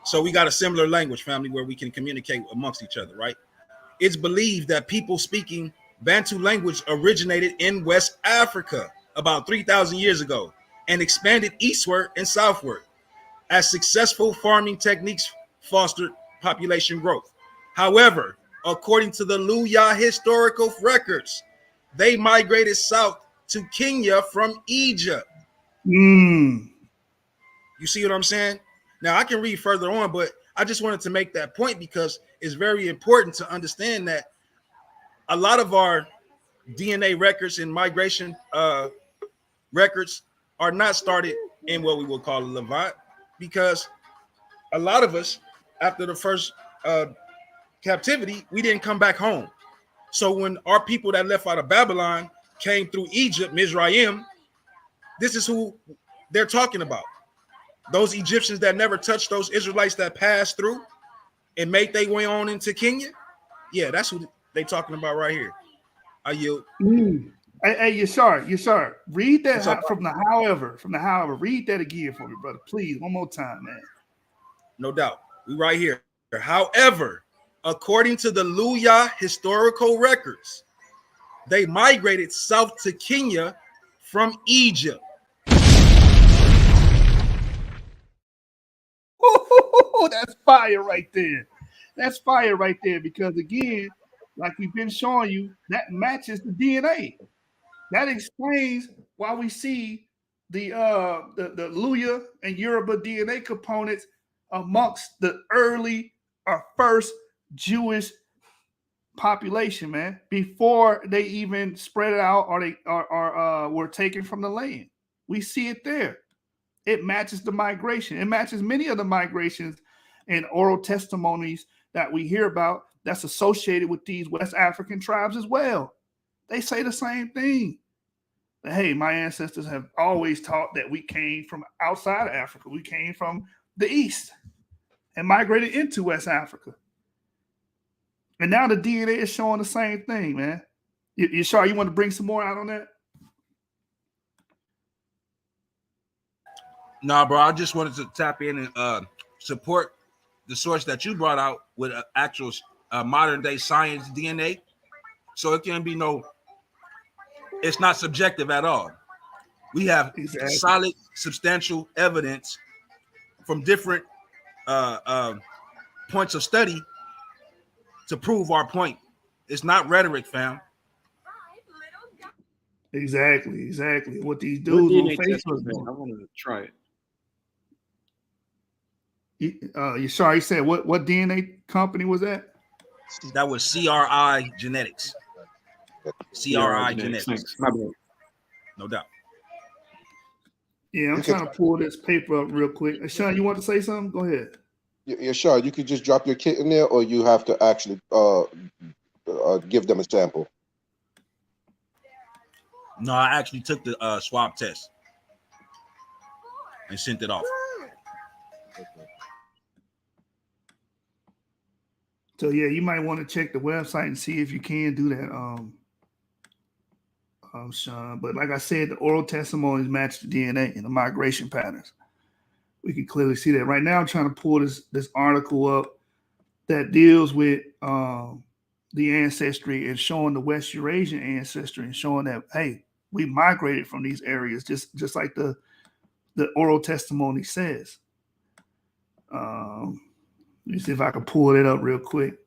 So we got a similar language, family, where we can communicate amongst each other, right? It's believed that people speaking Bantu language originated in West Africa about 3,000 years ago and expanded eastward and southward as successful farming techniques fostered population growth. However, according to the Luyah historical records, they migrated south to Kenya from Egypt. You see what I'm saying? Now, I can read further on, but I just wanted to make that point because it's very important to understand that a lot of our DNA records and migration records are not started in what we would call a Levant, because a lot of us, after the first captivity, we didn't come back home. So when our people that left out of Babylon came through Egypt, Mizraim, this is who they're talking about. Those Egyptians that never touched those Israelites that passed through and made their way on into Kenya. Yeah, that's who they're talking about right here. I yield. Hey, Yashar, read that from the however. Read that again for me, brother. Please, one more time, man. No doubt. We right here. However, according to the Luyah historical records, they migrated south to Kenya from Egypt. That's fire right there. That's fire right there because, again, like we've been showing you, that matches the DNA. That explains why we see the Luyah and Yoruba DNA components amongst the early or first Jewish population, man, before they even spread it out or they were taken from the land. We see it there. It matches the migration. It matches many of the migrations and oral testimonies that we hear about that's associated with these West African tribes as well. They say the same thing. That, hey, my ancestors have always taught that we came from outside of Africa. We came from the east and migrated into West Africa. And now the DNA is showing the same thing, man. You sure you want to bring some more out on that? Nah, bro, I just wanted to tap in and support the source that you brought out with actual modern day science DNA. So it can be it's not subjective at all. We have solid, substantial evidence from different points of study to prove our point. It's not rhetoric, fam. Exactly. What these What dudes on DNA test was Facebook that? doing. I want to try it. You sorry, you said what DNA company was that? That was CRI Genetics. CRI Genetics. Genetics. Thanks. My bad. No doubt. Yeah, I'm trying to pull this paper up real quick. Sean, you want to say something? Go ahead. Yeah, sure. You could just drop your kit in there, or you have to actually give them a sample. No, I actually took the swab test and sent it off. So yeah, you might want to check the website and see if you can do that, Sean. But like I said, the oral testimonies match the DNA and the migration patterns. We can clearly see that. Right now, I'm trying to pull this article up that deals with the ancestry and showing the West Eurasian ancestry and showing that, hey, we migrated from these areas, just like the oral testimony says. Let me see if I can pull it up real quick.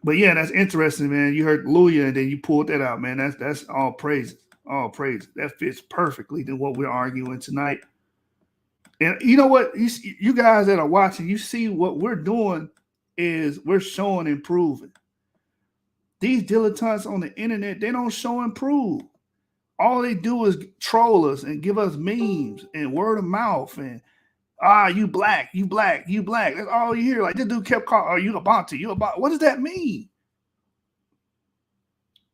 But yeah, that's interesting, man. You heard Luyah and then you pulled that out, man. That's all praises. All praises. That fits perfectly to what we're arguing tonight. And you know what? You guys that are watching, you see what we're doing is we're showing and proving. These dilettantes on the internet, they don't show and prove. All they do is troll us and give us memes and word of mouth and you black. That's all you hear. Like this dude kept calling, you a Bantu, you a Bantu. What does that mean?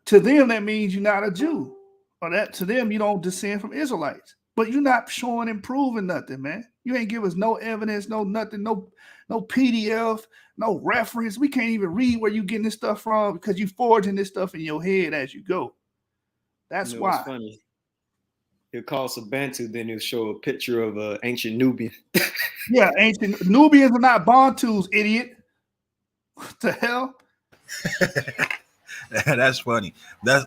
To them, that means you're not a Jew. Or that to them, you don't descend from Israelites. But you're not showing and proving nothing, man. You ain't give us no evidence, no nothing, no PDF, no reference. We can't even read where you getting this stuff from because you forging this stuff in your head as you go. That's why. It's funny. He'll call some Bantu, then he'll show a picture of an ancient Nubian. Yeah, ancient Nubians are not Bantus, idiot. What the hell? That's funny.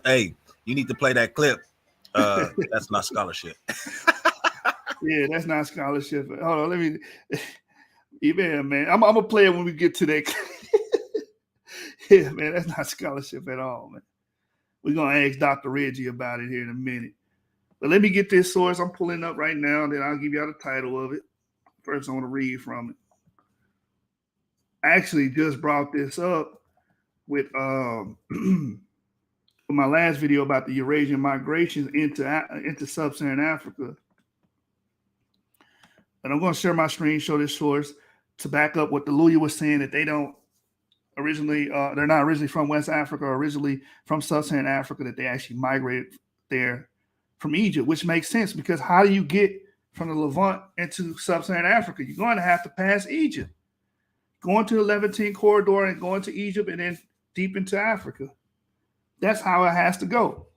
Hey, you need to play that clip. That's not scholarship. Yeah, that's not scholarship. Hold on, let me. Yeah, man. I'm gonna play it when we get to that. Yeah, man, that's not scholarship at all, man. We're gonna ask Dr. Reggie about it here in a minute. But let me get this source I'm pulling up right now, and then I'll give y'all the title of it. First, I want to read from it. I actually just brought this up with my last video about the Eurasian migrations into sub-Saharan Africa. And I'm going to share my screen, show this source to back up what the Luyah was saying, that they don't originally, they're not originally from West Africa or originally from sub-Saharan Africa, that they actually migrated there from Egypt, which makes sense because how do you get from the Levant into sub-Saharan Africa? You're going to have to pass Egypt, going to the Levantine corridor and going to Egypt and then deep into Africa. That's how it has to go,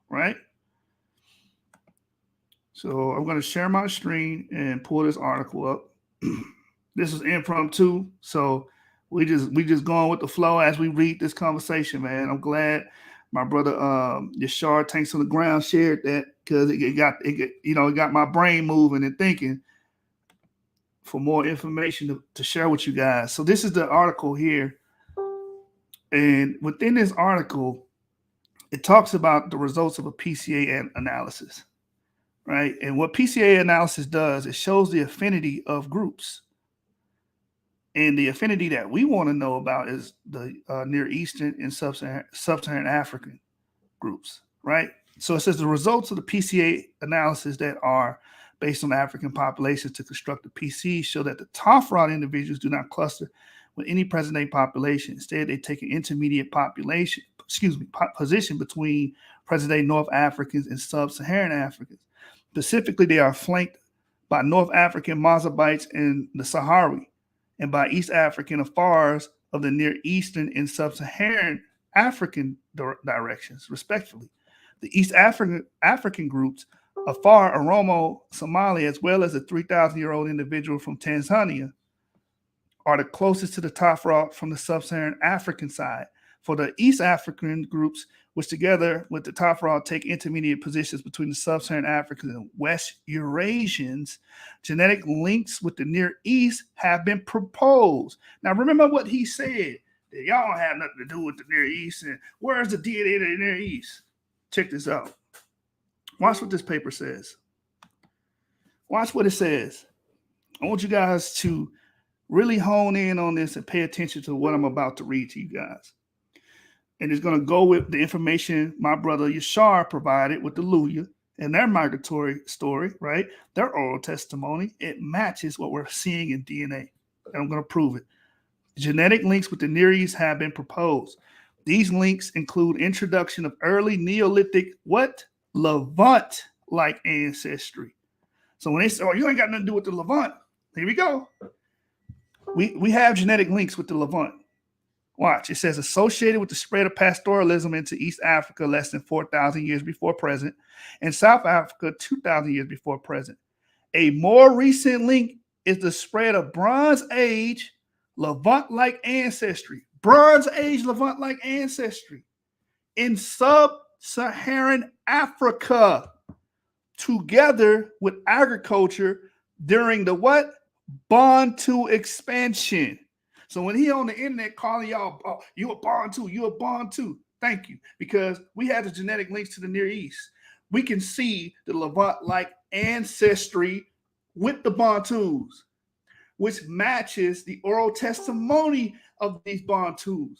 right? So I'm going to share my screen and pull this article up. This is impromptu, so we just going with the flow as we read this conversation, man. I'm glad my brother Yashar Tanks on the Ground shared that because it got my brain moving and thinking for more information to share with you guys. So this is the article here, and within this article, it talks about the results of a PCA analysis. Right. And what PCA analysis does, it shows the affinity of groups. And the affinity that we want to know about is the Near Eastern and Sub-Saharan African groups. Right. So it says the results of the PCA analysis that are based on African populations to construct the PC show that the Tafrod individuals do not cluster with any present-day population. Instead, they take an intermediate position between present-day North Africans and Sub-Saharan Africans. Specifically, they are flanked by North African Mozabites and the Sahrawi, and by East African Afars of the Near Eastern and Sub-Saharan African directions, respectively. The East African groups, Afar, Oromo, Somali, as well as a 3,000-year-old individual from Tanzania, are the closest to the Tafra from the Sub-Saharan African side. For the East African groups, which together with the Tafra take intermediate positions between the Sub-Saharan Africans and West Eurasians, genetic links with the Near East have been proposed. Now, remember what he said. that y'all don't have nothing to do with the Near East. And where's the DNA of the Near East? Check this out. Watch what this paper says. Watch what it says. I want you guys to really hone in on this and pay attention to what I'm about to read to you guys. And it's going to go with the information my brother Yashar provided with the Luyah and their migratory story, right? Their oral testimony. It matches what we're seeing in DNA. And I'm going to prove it. Genetic links with the Near East have been proposed. These links include introduction of early Neolithic, Levant-like ancestry. So when they say, oh, you ain't got nothing to do with the Levant, here we go. We have genetic links with the Levant. Watch, it says associated with the spread of pastoralism into East Africa less than 4,000 years before present, and South Africa 2,000 years before present. A more recent link is the spread of Bronze Age Levant-like ancestry. Bronze Age Levant-like ancestry in sub-Saharan Africa, together with agriculture during the what? Bantu expansion. So when he on the internet calling y'all, oh, you a Bantu, you a Bantu. Thank you. Because we have the genetic links to the Near East. We can see the Levant-like ancestry with the Bantus, which matches the oral testimony of these Bantus.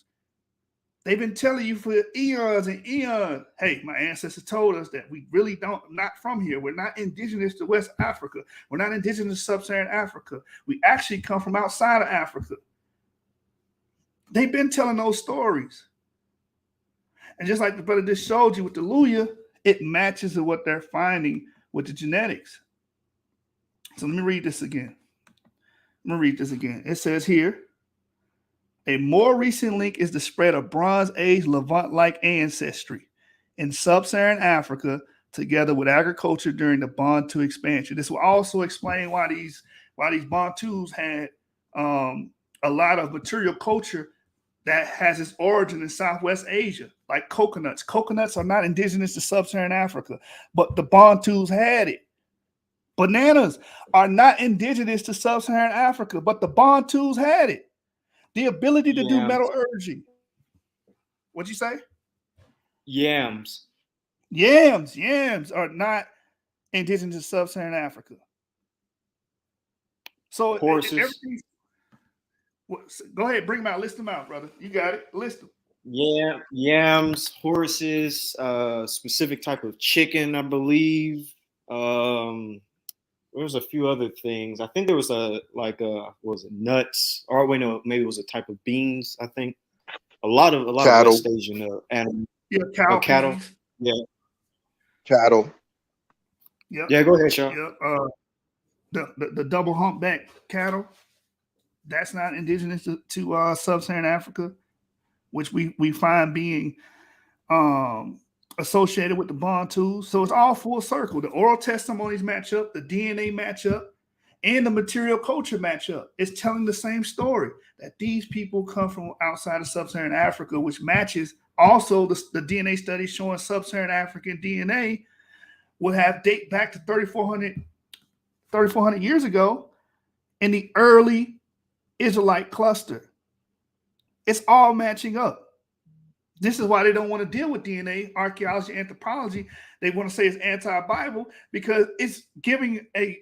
They've been telling you for eons and eons, hey, my ancestors told us that we really not from here. We're not indigenous to West Africa. We're not indigenous to Sub-Saharan Africa. We actually come from outside of Africa. They've been telling those stories. And just like the brother just showed you with the Luyah, it matches with what they're finding with the genetics. So let me read this again. It says here, a more recent link is the spread of Bronze Age Levant-like ancestry in Sub-Saharan Africa, together with agriculture during the Bantu expansion. This will also explain why these Bantus had a lot of material culture that has its origin in Southwest Asia, like coconuts. Coconuts are not indigenous to Sub-Saharan Africa, but the Bantus had it. Bananas are not indigenous to Sub-Saharan Africa, but the Bantus had it. The ability to do metallurgy. What'd you say? Yams. Yams are not indigenous to Sub-Saharan Africa. So horses. Go ahead, bring them out. List them out, brother. You got it. List them. Yeah, yams, horses, specific type of chicken, I believe. There was a few other things. I think there was nuts? Or wait, no, maybe it was a type of beans. I think a lot of West Asian animals. Yeah, cattle. Yeah, cattle. Yep. Yeah, go ahead, Sean. Yep. The double humpback cattle. That's not indigenous to Sub-Saharan Africa, which we find being associated with the Bantus. So it's all full circle. The oral testimonies match up, the DNA match up, and the material culture match up. It's telling the same story, that these people come from outside of Sub-Saharan Africa, which matches also the DNA studies showing Sub-Saharan African DNA will have date back to 3,400 years ago in the early Israelite cluster. It's all matching up. This is why they don't want to deal with DNA, archaeology, anthropology. They want to say it's anti-Bible because it's giving a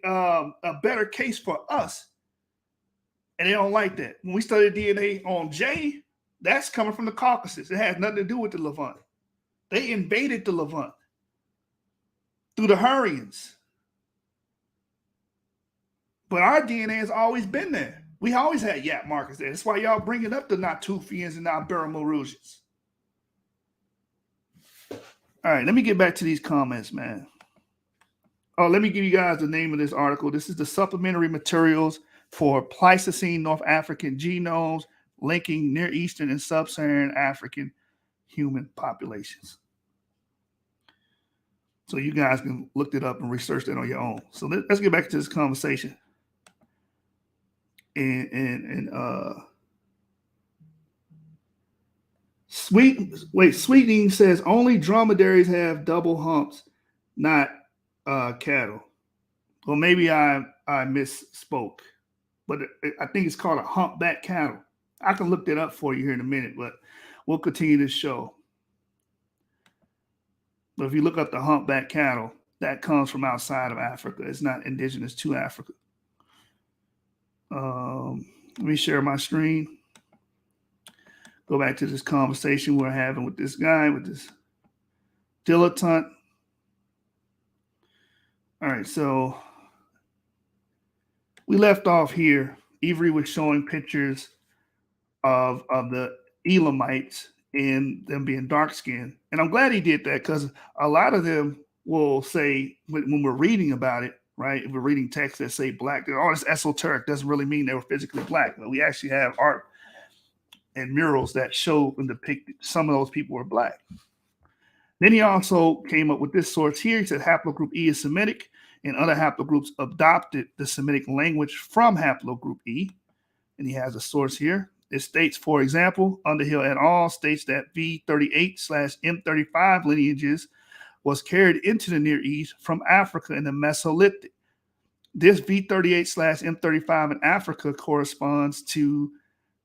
better case for us. And they don't like that. When we study DNA on J, that's coming from the Caucasus. It has nothing to do with the Levant. They invaded the Levant through the Hurrians. But our DNA has always been there. We always had Yap markers there. That's why y'all bringing up the Natufians and Ibero-Mauritians. All right, let me get back to these comments, man. Oh, let me give you guys the name of this article. This is the supplementary materials for Pleistocene North African genomes linking Near Eastern and Sub-Saharan African human populations. So you guys can look it up and research that on your own. So let's get back to this conversation. Sweetening says only dromedaries have double humps, not cattle. Well, maybe I misspoke, but I think it's called a humpback cattle. I can look that up for you here in a minute, but we'll continue this show. But if you look up the humpback cattle, that comes from outside of Africa. It's not indigenous to Africa. Let me share my screen. Go back to this conversation we're having with this guy, with this dilettante. All right, so we left off here. Avery was showing pictures of the Elamites and them being dark skinned. And I'm glad he did that because a lot of them will say, when we're reading about it, right? If we're reading texts that say black, all this esoteric doesn't really mean they were physically black. But we actually have art and murals that show and depict some of those people were black. Then he also came up with this source here. He said haplogroup E is Semitic, and other haplogroups adopted the Semitic language from haplogroup E. And he has a source here. It states, for example, Underhill et al. States that V38/M35 lineages was carried into the Near East from Africa in the Mesolithic. This V38/M35 in Africa corresponds to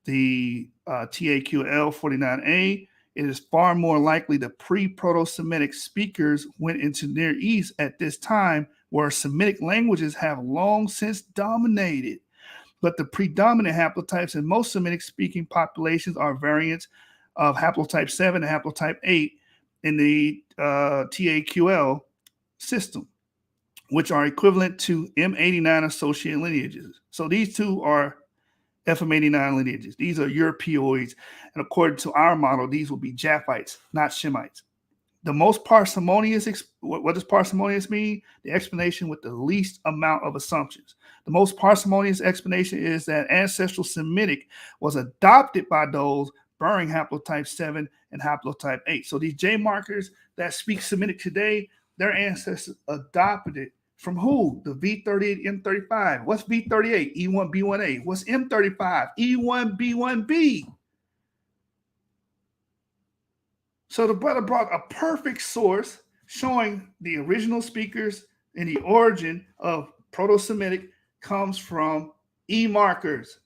the TAQL 49A. It is far more likely the pre-Proto-Semitic speakers went into Near East at this time, where Semitic languages have long since dominated. But the predominant haplotypes in most Semitic-speaking populations are variants of haplotype 7 and haplotype 8 in the TAQL system, which are equivalent to M89 associated lineages. So these two are FM89 lineages. These are Europeoids. And according to our model, these will be Japhites, not Shemites. The most parsimonious, what does parsimonious mean? The explanation with the least amount of assumptions. The most parsimonious explanation is that ancestral Semitic was adopted by those bearing haplotype 7 and haplotype 8. So these J markers that speak Semitic today, their ancestors adopted it from who? The V38, M35. What's V38? E1B1A. What's M35? E1B1B. So the brother brought a perfect source showing the original speakers and the origin of Proto-Semitic comes from E markers,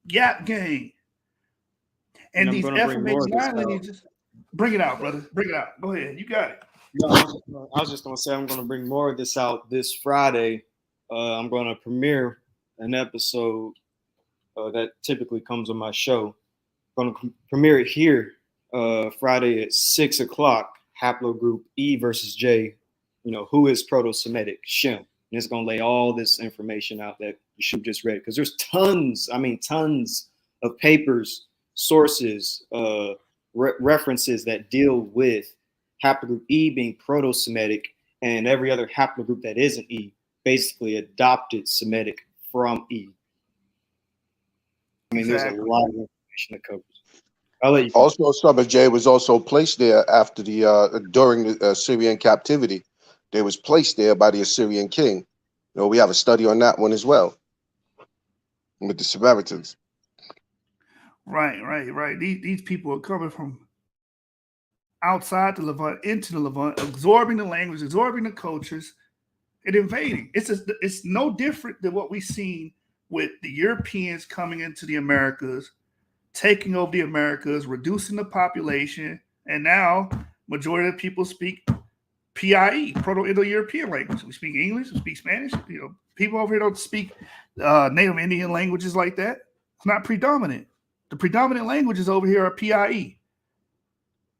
Gap Gang. And these FM89 lineages. Bring it out, brother. Bring it out. Go ahead. You got it. No, I was just going to say I'm going to bring more of this out this Friday. I'm going to premiere an episode that typically comes on my show. I'm going to premiere it here Friday at 6 o'clock. Haplogroup E versus J. You know, who is Proto-Semitic? Shem. And it's going to lay all this information out that you should just read, because there's tons of papers, sources, references that deal with haplogroup E being Proto-Semitic, and every other haplogroup that isn't E basically adopted Semitic from E. I mean, There's a lot of information that covers. I'll let you. Also, some of J was also placed there after during the Assyrian captivity. They was placed there by the Assyrian king. You know, we have a study on that one as well with the Samaritans. Right. These people are coming from outside the Levant into the Levant, absorbing the language, absorbing the cultures, and invading. It's no different than what we've seen with the Europeans coming into the Americas, taking over the Americas, reducing the population, and now majority of people speak PIE, Proto-Indo-European language. We speak English, we speak Spanish. You know, people over here don't speak Native Indian languages like that. It's not predominant. The predominant languages over here are PIE.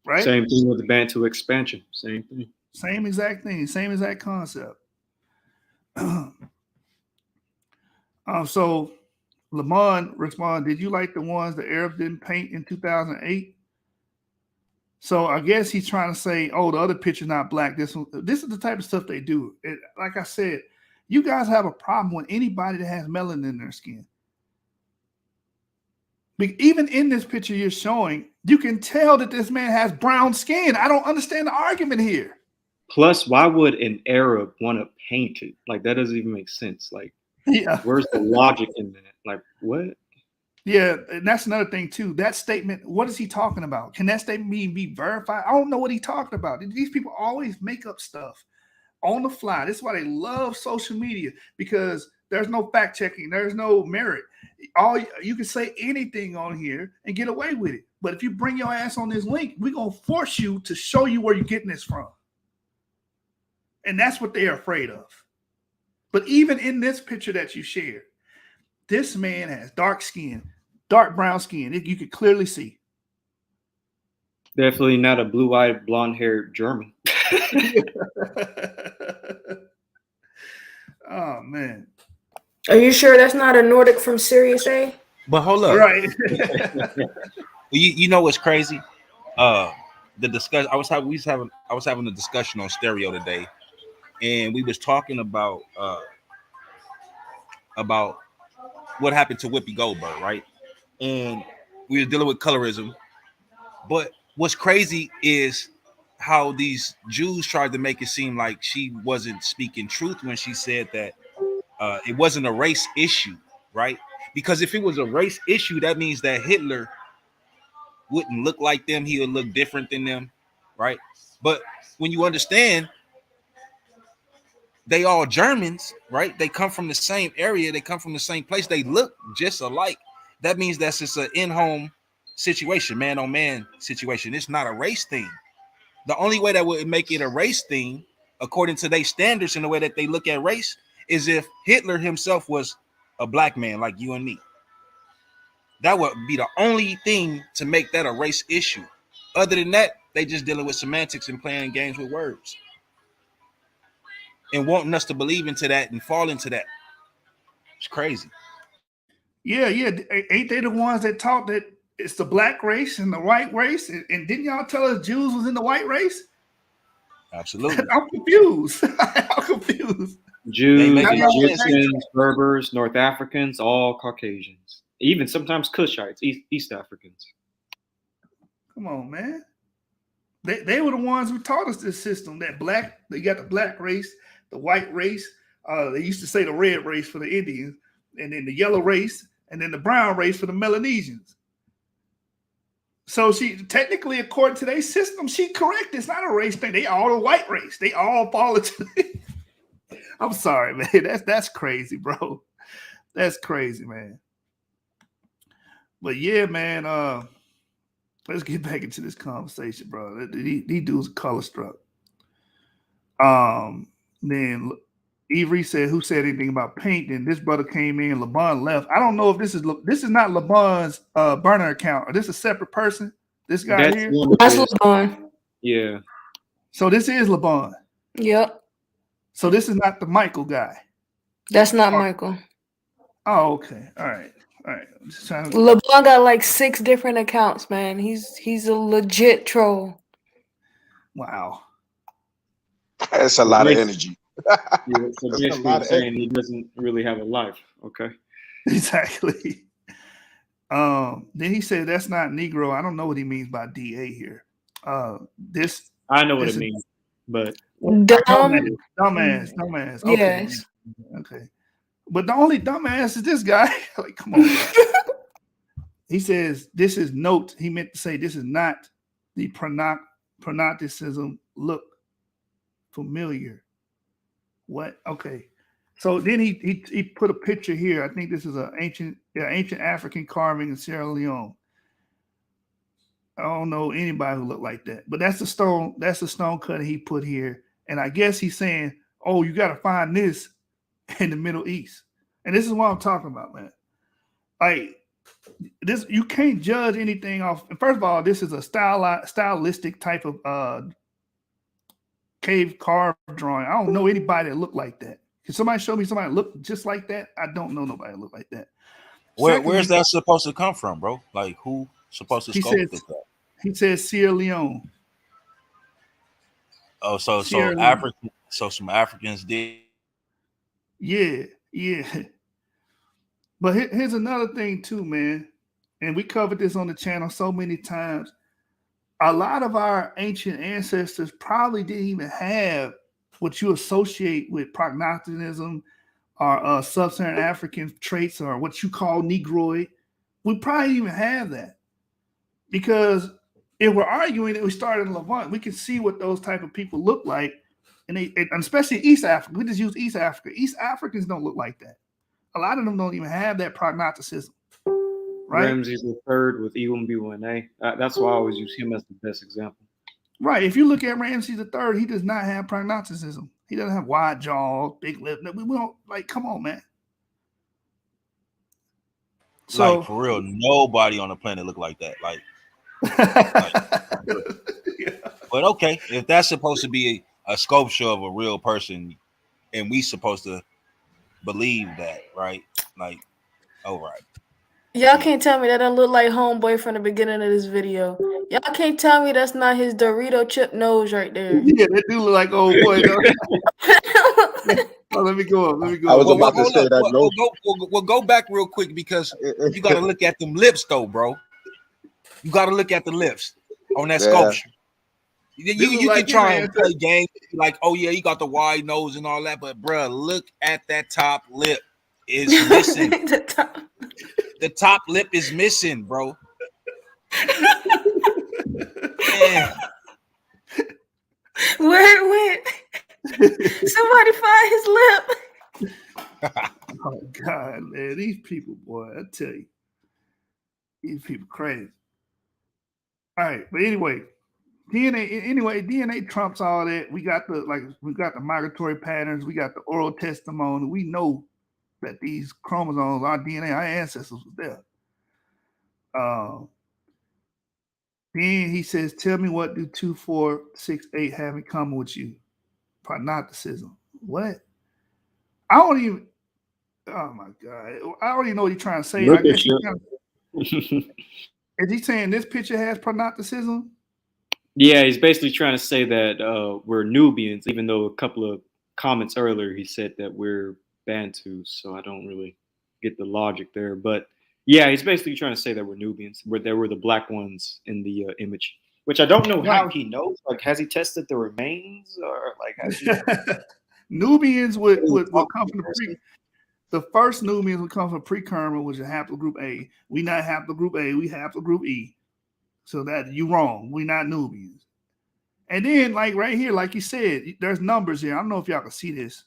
Right? Same thing with the Bantu expansion. Same thing. Same exact thing. Same exact concept. So Lamont responded, did you like the ones the Arabs didn't paint in 2008? So I guess he's trying to say, oh, the other picture's not black. This is the type of stuff they do. Like I said, you guys have a problem with anybody that has melanin in their skin. Even in this picture you're showing, you can tell that this man has brown skin. I don't understand the argument here. Plus, why would an Arab want to paint it? Like, that doesn't even make sense. Like, yeah, where's the logic in that? Like, what? Yeah, and that's another thing too. That statement, what is he talking about? Can that statement be verified? I don't know what he's talking about. These people always make up stuff on the fly. That's why they love social media, because There's no fact checking. There's no merit. All you can say anything on here and get away with it. But if you bring your ass on this link, we're gonna force you to show you where you're getting this from. And that's what they're afraid of. But even in this picture that you shared, this man has dark skin, dark brown skin. You could clearly see. Definitely not a blue-eyed, blonde-haired German. Oh man. Are you sure that's not a Nordic from Sirius A? But hold up. Right. You know what's crazy? The discussion I was having a discussion on stereo today, and we was talking about what happened to Whoopi Goldberg, right? And we were dealing with colorism. But what's crazy is how these Jews tried to make it seem like she wasn't speaking truth when she said that it wasn't a race issue, right? Because if it was a race issue, that means that Hitler wouldn't look like them. He would look different than them, right? But when you understand, they all Germans, right? They come from the same area. They come from the same place. They look just alike. That means that's just an in-home situation, man-on-man situation. It's not a race thing. The only way that would make it a race thing, according to their standards and the way that they look at race, is if Hitler himself was a black man like you and me. That would be the only thing to make that a race issue. Other than that, they just dealing with semantics and playing games with words and wanting us to believe into that and fall into that. It's crazy. Yeah. Ain't they the ones that taught that it's the black race and the white race? And didn't y'all tell us Jews was in the white race? Absolutely. I'm confused. I'm confused. Jews, Egyptians, Berbers, North Africans, all Caucasians. Even sometimes Cushites, East Africans. Come on, man. They were the ones who taught us this system. That black, they got the black race, the white race. They used to say the red race for the Indians, and then the yellow race, and then the brown race for the Melanesians. So she technically, according to their system, she correct. It's not a race thing. They all a white race. They all fall into. I'm sorry, man. That's crazy, bro. That's crazy, man. But yeah, man. Let's get back into this conversation, bro. These dudes are color struck. Then Avery said, "Who said anything about paint?" Then this brother came in. LeBron left. I don't know if this is not LeBron's burner account, or this is a separate person. This guy here. That's LeBron. Yeah. So this is LeBron. Yep. So this is not the Michael guy. That's not Michael. Oh, okay. All right. I'm just trying to... LeBron got like 6 different accounts, man. He's a legit troll. Wow. That's a lot of energy. Yeah, so basically saying he doesn't really have a life. Okay. Exactly. Then he said that's not Negro. I don't know what he means by DA here. This I know what it means, but dumbass. Okay. Yes. Okay. But the only dumbass is this guy. Like, come on. He says this is note. He meant to say this is not the pronosticism. Look familiar. What? Okay. So then he put a picture here. I think this is an ancient African carving in Sierra Leone. I don't know anybody who looked like that, but that's the stone. That's the stone cut he put here. And I guess he's saying, "Oh, you got to find this in the Middle East." And this is what I'm talking about, man. Like this, you can't judge anything off. First of all, this is a stylistic type of cave carved drawing. I don't know anybody that looked like that. Can somebody show me somebody that looked just like that? I don't know nobody that looked like that. Where's that supposed to come from, bro? Like who supposed to sculpt that? He says Sierra Leone. Oh, so Sierra African. So some Africans did. Yeah. But here's another thing too, man. And we covered this on the channel so many times. A lot of our ancient ancestors probably didn't even have what you associate with prognosticism or sub-Saharan African traits or what you call Negroid. We probably didn't even have that. Because if we're arguing that we started in Levant, we can see what those type of people look like. And especially East Africa. We just use East Africa. East Africans don't look like that. a lot of them don't even have that prognosticism. Right? Ramses the third with E1B1A. That's why I always use him as the best example. Right. If you look at Ramses III, he does not have prognosticism. He doesn't have wide jaws, big lip. We don't like. Come on, man. So like for real, nobody on the planet look like that. Like yeah. But okay, if that's supposed to be a sculpture of a real person, and we supposed to believe that, right? Like, all right. Y'all can't tell me that don't look like Homeboy from the beginning of this video. Y'all can't tell me that's not his Dorito chip nose right there. Yeah, that do look like old boy. Oh, let me go up. Let me go. I was up. about to say that. We'll go back real quick because you got to look at them lips, though, bro. You got to look at the lips on that sculpture. You can try and play games like, oh yeah, you got the wide nose and all that, but bro, look at that top lip. Is missing. The top lip is missing, bro. Man. Where it went? Somebody find his lip. Oh God, man, these people, boy, I tell you, these people crazy. All right, but anyway, DNA trumps all that. We got the migratory patterns, we got the oral testimony. We know that these chromosomes, our DNA, our ancestors was there. Then he says, tell me, what do 2, 4, 6, 8 have in common with you? Prognosticism. What? I don't even. Oh my God! I already know what he's trying to say. I guess is he saying this picture has prognosticism? Yeah, he's basically trying to say that we're Nubians, even though a couple of comments earlier he said that we're Bantu. So I don't really get the logic there, but yeah, he's basically trying to say that we're Nubians, where there were the black ones in the image, which I don't know how he knows. Like, has he tested the remains, or like has he... Nubians would come from the first Nubians would come from pre-Kerma, which is haplogroup A. We not haplogroup A, we haplogroup E. So that you wrong. We not Nubians. And then, like right here, like you said, there's numbers here. I don't know if y'all can see this,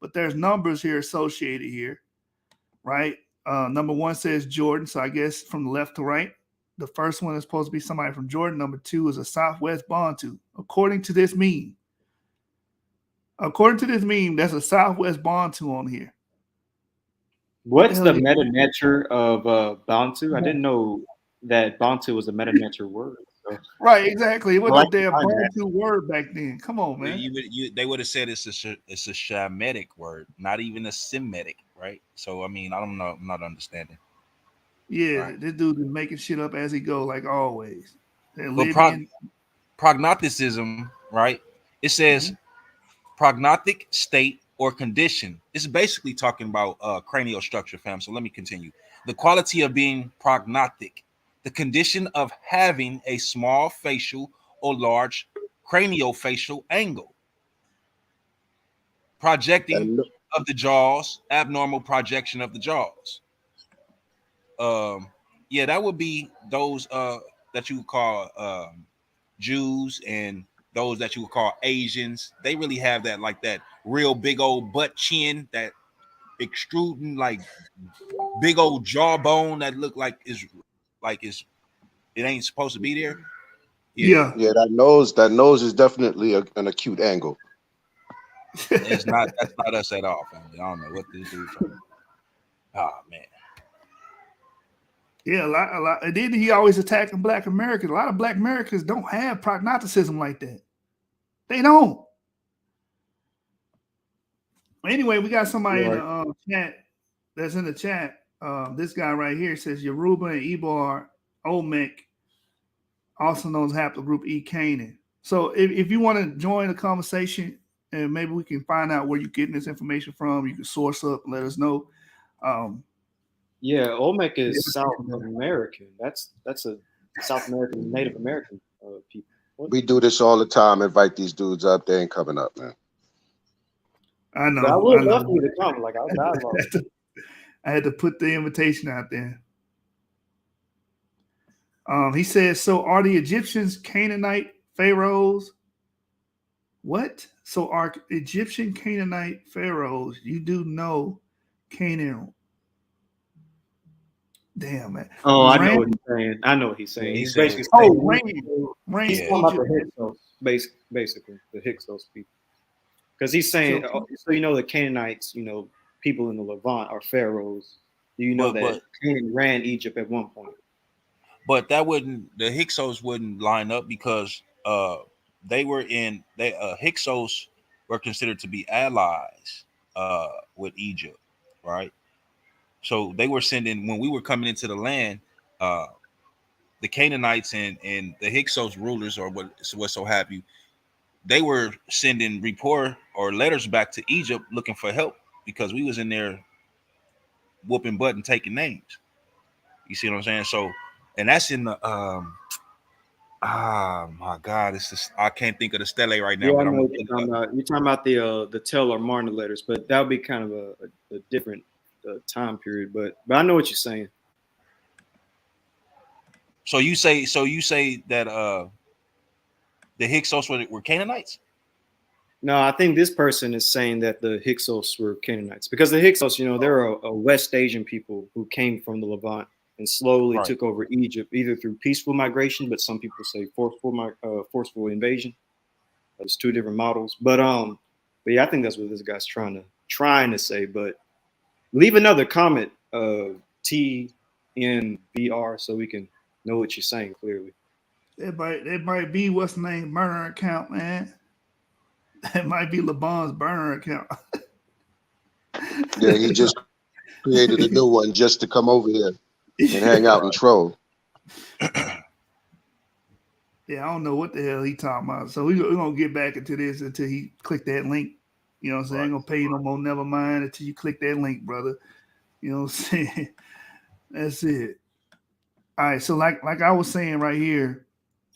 but there's numbers here associated here, right? Number 1 says Jordan, so I guess from the left to right. The first one is supposed to be somebody from Jordan. Number 2 is a Southwest Bantu, according to this meme. According to this meme, there's a Southwest Bantu on here. What's the meta nature of Bantu? I didn't know that Bantu was a meta nature word. So. Right, exactly. It wasn't a damn Bantu word back then. Come on, man. They would have said it's a Shemitic word, not even a Semitic, right? So I mean, I don't know. I'm not understanding. Yeah, right. This dude is making shit up as he go, like always. But prognosticism, right? It says prognostic state or condition. It's basically talking about cranial structure, fam. So let me continue. The quality of being prognostic, the condition of having a small facial or large craniofacial angle, projecting of the jaws, abnormal projection of the jaws. Yeah, that would be those that you would call Jews, and those that you would call Asians. They really have that, like that real big old butt chin, that extruding like big old jawbone that look like it ain't supposed to be there. Yeah. That nose is definitely an acute angle. That's not us at all, family. I don't know what this dude from. Oh man. Yeah, a lot. And then he always attacking Black Americans. A lot of Black Americans don't have prognosticism like that. They don't. Anyway, we got somebody in the chat that's in the chat. This guy right here says Yoruba and Igbo are Olmec, also known as haplogroup E Canaan. So if you want to join the conversation, and maybe we can find out where you're getting this information from, you can source up and let us know. Yeah, Olmec is South American. That's a South American, Native American people. What? We do this all the time. Invite these dudes up. They ain't coming up, man. I know. I would love you to come. Like I had to put the invitation out there. He says, so are the Egyptians Canaanite pharaohs? What? So are Egyptian Canaanite pharaohs? You do know Canaan Damn, man. Oh, I know Ram? what he's saying. I know what he's saying. Yeah, he He's said- basically Oh, saying Ram. he's Yeah. talking about Egypt. the Hyksos, basically the Hyksos people. Because he's saying, so you know, the Canaanites, you know, people in the Levant are pharaohs. Do you know that Canaan ran Egypt at one point? But that wouldn't, the Hyksos wouldn't line up because Hyksos were considered to be allies with Egypt, right? So they were sending, when we were coming into the land, the Canaanites and the Hyksos rulers, or what so have you, they were sending report or letters back to Egypt looking for help because we was in there whooping butt and taking names. You see what I'm saying? So, and that's in the my God, it's just, I can't think of the stele right now, Yeah, but I I'm know gonna what look you're it talking up. about. You're talking about the Tel or Marna letters, but that would be kind of a different time period. But I know what you're saying. So you say that the Hyksos were Canaanites? No, I think this person is saying that the Hyksos were Canaanites because the Hyksos, you know, they're a West Asian people who came from the Levant and slowly Right. took over Egypt, either through peaceful migration, but some people say forceful invasion. There's two different models, but yeah, I think that's what this guy's trying to say. But leave another comment, TNBR, so we can know what you're saying clearly. It might be what's the name burner account, man. It might be LeBron's burner account. Yeah, he just created a new one just to come over here and hang out and troll. Yeah, I don't know what the hell he talking about. So we're gonna get back into this until he click that link. You know what I'm saying? I ain't gonna pay you no more, never mind, until you click that link, brother. You know what I'm saying? That's it. All right, so like I was saying right here,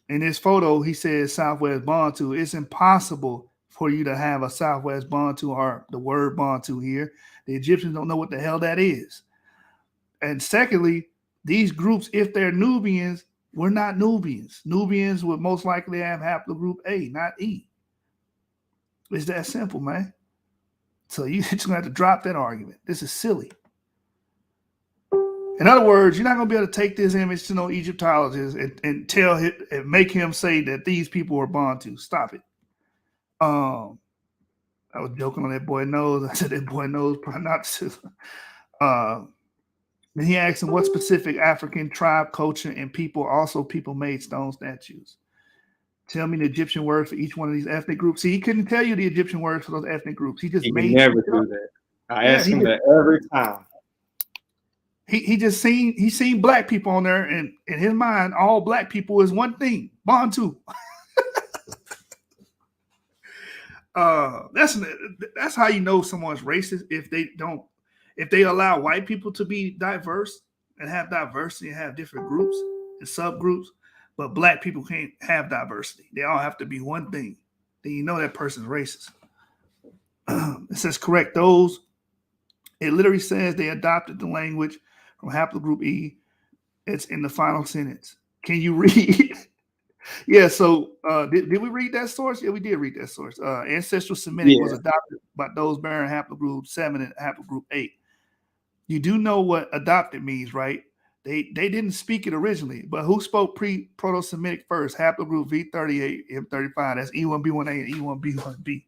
in this photo, he says Southwest Bantu. It's impossible for you to have a Southwest Bantu or the word Bantu here. The Egyptians don't know what the hell that is. And secondly, these groups, if they're Nubians, we're not Nubians. Nubians would most likely have haplogroup A, not E. It's that simple, man. So you just gonna have to drop that argument. This is silly. In other words, you're not gonna be able to take this image to no Egyptologist and tell him and make him say that these people are Bantu. Stop it. I was joking on that boy nose. I said that boy knows probably not to. And he asked him what specific African tribe, culture, and people also people made stone statues. Tell me the Egyptian words for each one of these ethnic groups. See, he couldn't tell you the Egyptian words for those ethnic groups. He just He made can never do that. I ask him that every time. He just seen black people on there, and in his mind, all black people is one thing: Bantu. That's how you know someone's racist if they allow white people to be diverse and have diversity and have different groups and subgroups, but black people can't have diversity. They all have to be one thing. Then you know that person's racist. It says correct those. It literally says they adopted the language from haplogroup E. It's in the final sentence. Can you read? Yeah, so did we read that source? Yeah, we did read that source. Ancestral Semitic was adopted by those bearing haplogroup 7 and haplogroup 8. You do know what adopted means, right? They didn't speak it originally, but who spoke Proto-Semitic first? Haplogroup V38, M35. That's E1B1A and E1B1B.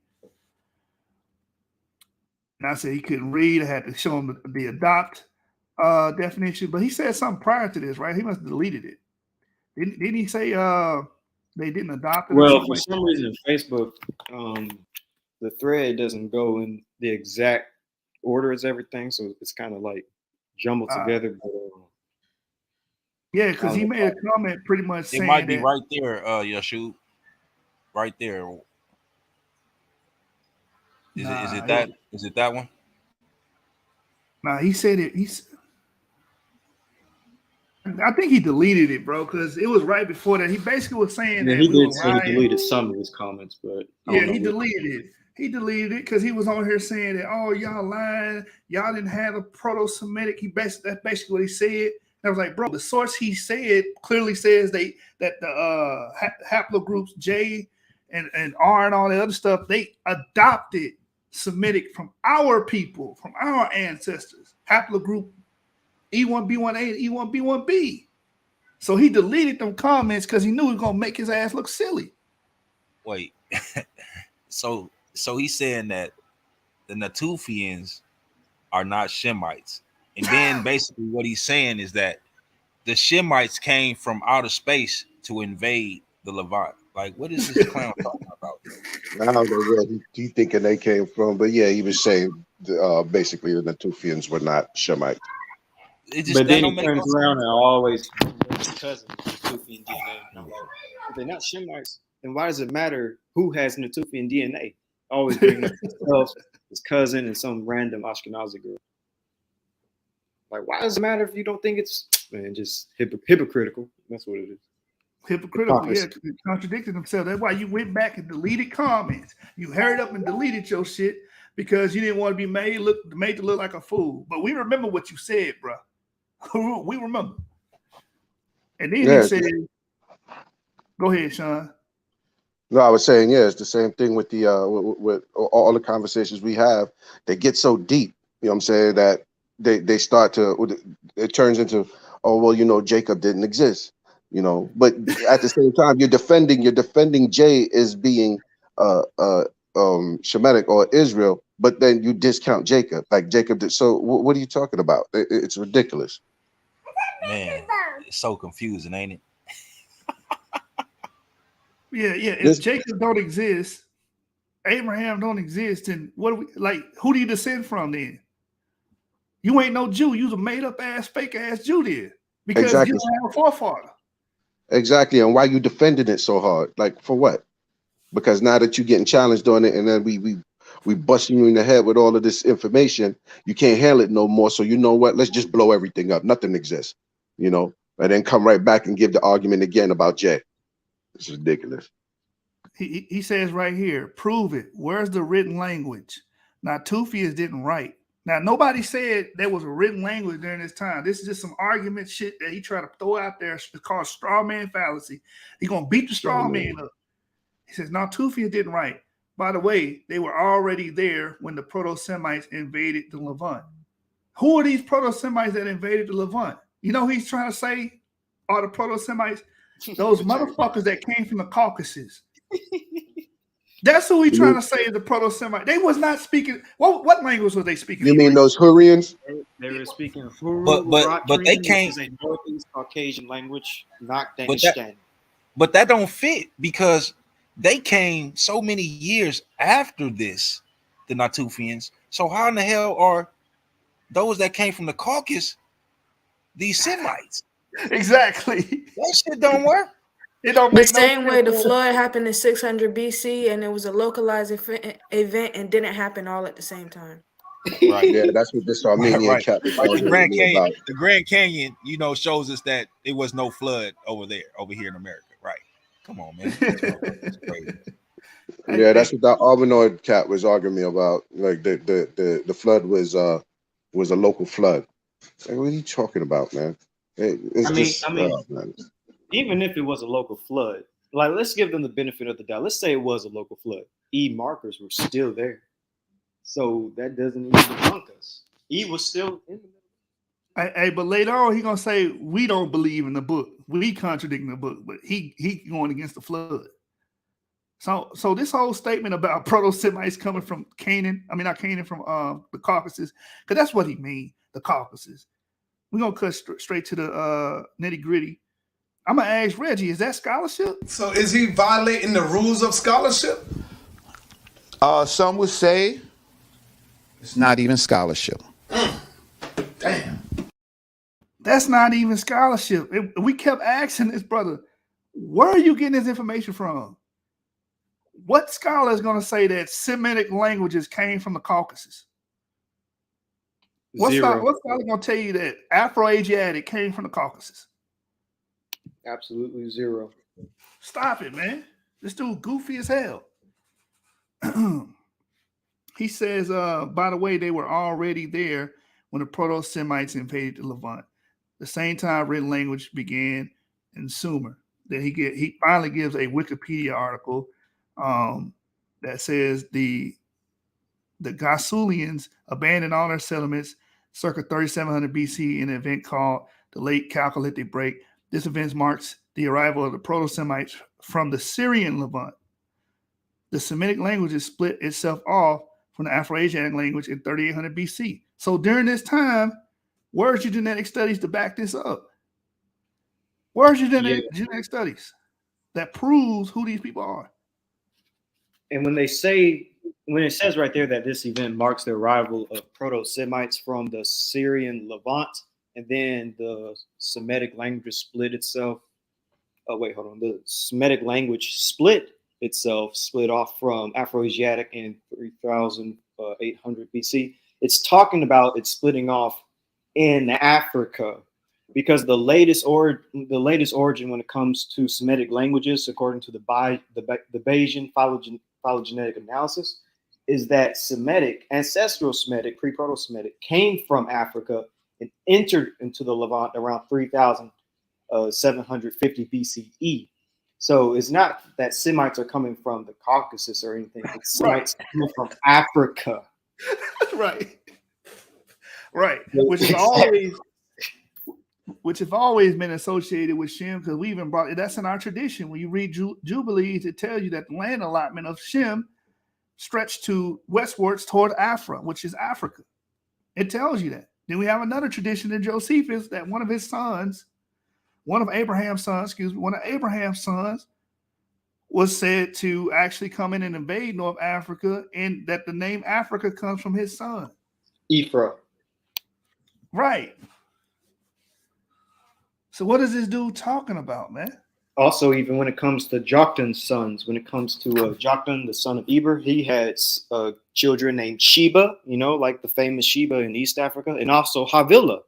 And I said he couldn't read. I had to show him the adopt definition, but he said something prior to this, right? He must have deleted it. Didn't he say they didn't adopt it or Well, something for like some reason, Facebook, the thread doesn't go in the exact order as everything, so it's kind of like jumbled together. But, yeah, because he made a comment pretty much It saying might be that right there, Yashub. Right there. Is it that one? Nah, he said it. I think he deleted it, bro, because it was right before that. He basically was saying that he we were did say lying. he deleted some of his comments, but yeah, he deleted it. He deleted it because he was on here saying that, oh, y'all lying. Y'all didn't have a Proto-Semitic. That's basically what he said. And I was like, bro, the source he said clearly says that the haplogroups J and R and all the other stuff, they adopted Semitic from our people, from our ancestors. Haplogroup E1B1A and E1B1B. So he deleted them comments because he knew he was gonna make his ass look silly. Wait. so he's saying that the Natufians are not Shemites. And then basically what he's saying is that the Shemites came from outer space to invade the Levant. Like, what is this clown talking about? I don't know where he thinking they came from, but yeah, he was saying basically the Natufians were not Shemites. It just, But that then don't he make turns no around sense. and always cousin Natufian DNA. And I'm like, if they're not Shemites, then why does it matter who has Natufian DNA? Always bring up himself, his cousin, and some random Ashkenazi girl. Like, why does it matter if you don't think it's just hypocritical? That's what it is. Hypocritical, yeah, contradicting themselves. That's why you went back and deleted comments. You hurried up and deleted your shit because you didn't want to be made to look like a fool. But we remember what you said, bro. We remember. And then he said, "Go ahead, Sean." No, I was saying, yeah, it's the same thing with the with all the conversations we have. They get so deep, you know what I'm saying, that they start to, it turns into, oh, well, you know, Jacob didn't exist, you know. But at the same time, you're defending Jay as being Shemitic or Israel, but then you discount Jacob, like Jacob did. So what are you talking about? It's ridiculous. Man, it's so confusing, ain't it? Yeah. If Jacob don't exist, Abraham don't exist, then what do we like? Who do you descend from then? You ain't no Jew. You's a made up ass, fake ass Jew then, because Exactly. you don't have a forefather. Exactly, and why you defending it so hard? Like, for what? Because now that you're getting challenged on it, and then we busting you in the head with all of this information, you can't handle it no more. So you know what? Let's just blow everything up. Nothing exists, you know, and then come right back and give the argument again about Jay. It's ridiculous. He says right here, prove it. Where's the written language? Now, Tufians didn't write. Now, nobody said there was a written language during this time. This is just some argument shit that he tried to throw out there. It's called straw man fallacy. He's going to beat the straw man up. He says, now, Tufians didn't write. By the way, they were already there when the Proto-Semites invaded the Levant. Who are these Proto-Semites that invaded the Levant? You know who he's trying to say are the Proto-Semites? Those motherfuckers that came from the Caucasus. That's who we trying to say is the Proto-Semite. They was not speaking. What language was they speaking? You mean those Hurrians? They were speaking Hurru, but they can't. which is a Northeast Caucasian language, not Danish. But that don't fit because they came so many years after this, the Natufians. So how in the hell are those that came from the Caucasus these Semites? Exactly. That shit don't work. It don't The make same no way the sense. flood happened in 600 BC and it was a localized event and didn't happen all at the same time. Right. Yeah, that's what this Armenian cat was Like arguing about. The Grand Canyon, you know, shows us that it was no flood over here in America. Right. Come on, man. That's crazy. Yeah, that's what that Armenoid cat was arguing about. Like the flood was a local flood. Like, what are you talking about, man? I mean, man. Even if it was a local flood, like, let's give them the benefit of the doubt. Let's say it was a local flood. E markers were still there. So that doesn't even debunk us. E was still in the middle. Hey, but later on, he's gonna say we don't believe in the book. We contradicting the book, but he going against the flood. So this whole statement about Proto-Semites coming from Canaan, I mean not Canaan, from the Caucasus, because that's what he mean, the Caucasus. We're gonna cut straight to the nitty-gritty. I'm gonna ask Reggie, is that scholarship? So is he violating the rules of scholarship? Some would say it's not even scholarship. Damn. That's not even scholarship. We kept asking this brother, where are you getting this information from? What scholar is going to say that Semitic languages came from the Caucasus? What scholar going to tell you that Afro-Asiatic came from the Caucasus? Absolutely zero. Stop it, man. This dude goofy as hell. He says, by the way, they were already there when the Proto-Semites invaded the Levant. The same time written language began in Sumer. Then he finally gives a Wikipedia article that says the Gasulians abandoned all their settlements circa 3700 BC in an event called the Late Chalcolithic Break. This event marks the arrival of the Proto-Semites from the Syrian Levant. The Semitic languages split itself off from the Afro-Asiatic language in 3800 BC. So during this time, where's your genetic studies to back this up? Where's your genetic studies that proves who these people are? And when it says right there that this event marks the arrival of Proto-Semites from the Syrian Levant, and then the Semitic language split itself. Oh, wait, hold on. The Semitic language split off from Afro-Asiatic in 3800 BC. It's talking about it splitting off in Africa, because the latest origin when it comes to Semitic languages, according to the Bayesian phylogenetic analysis, is that ancestral Semitic, pre-Proto-Semitic, came from Africa and entered into the Levant around 3750 BCE. So it's not that Semites are coming from the Caucasus or anything. It's Semites coming from Africa. Right. Which have always been associated with Shem, because we even brought it. That's in our tradition. When you read Jubilees, it tells you that the land allotment of Shem stretched to westwards toward Afra, which is Africa. It tells you that. Then we have another tradition in Josephus that one of Abraham's sons was said to actually come in and invade North Africa, and that the name Africa comes from his son. Ephra. Right. So what is this dude talking about, man? Also, even when it comes to Joktan's sons, when it comes to Joktan, the son of Eber, he had children named Sheba, like the famous Sheba in East Africa, and also Havilah.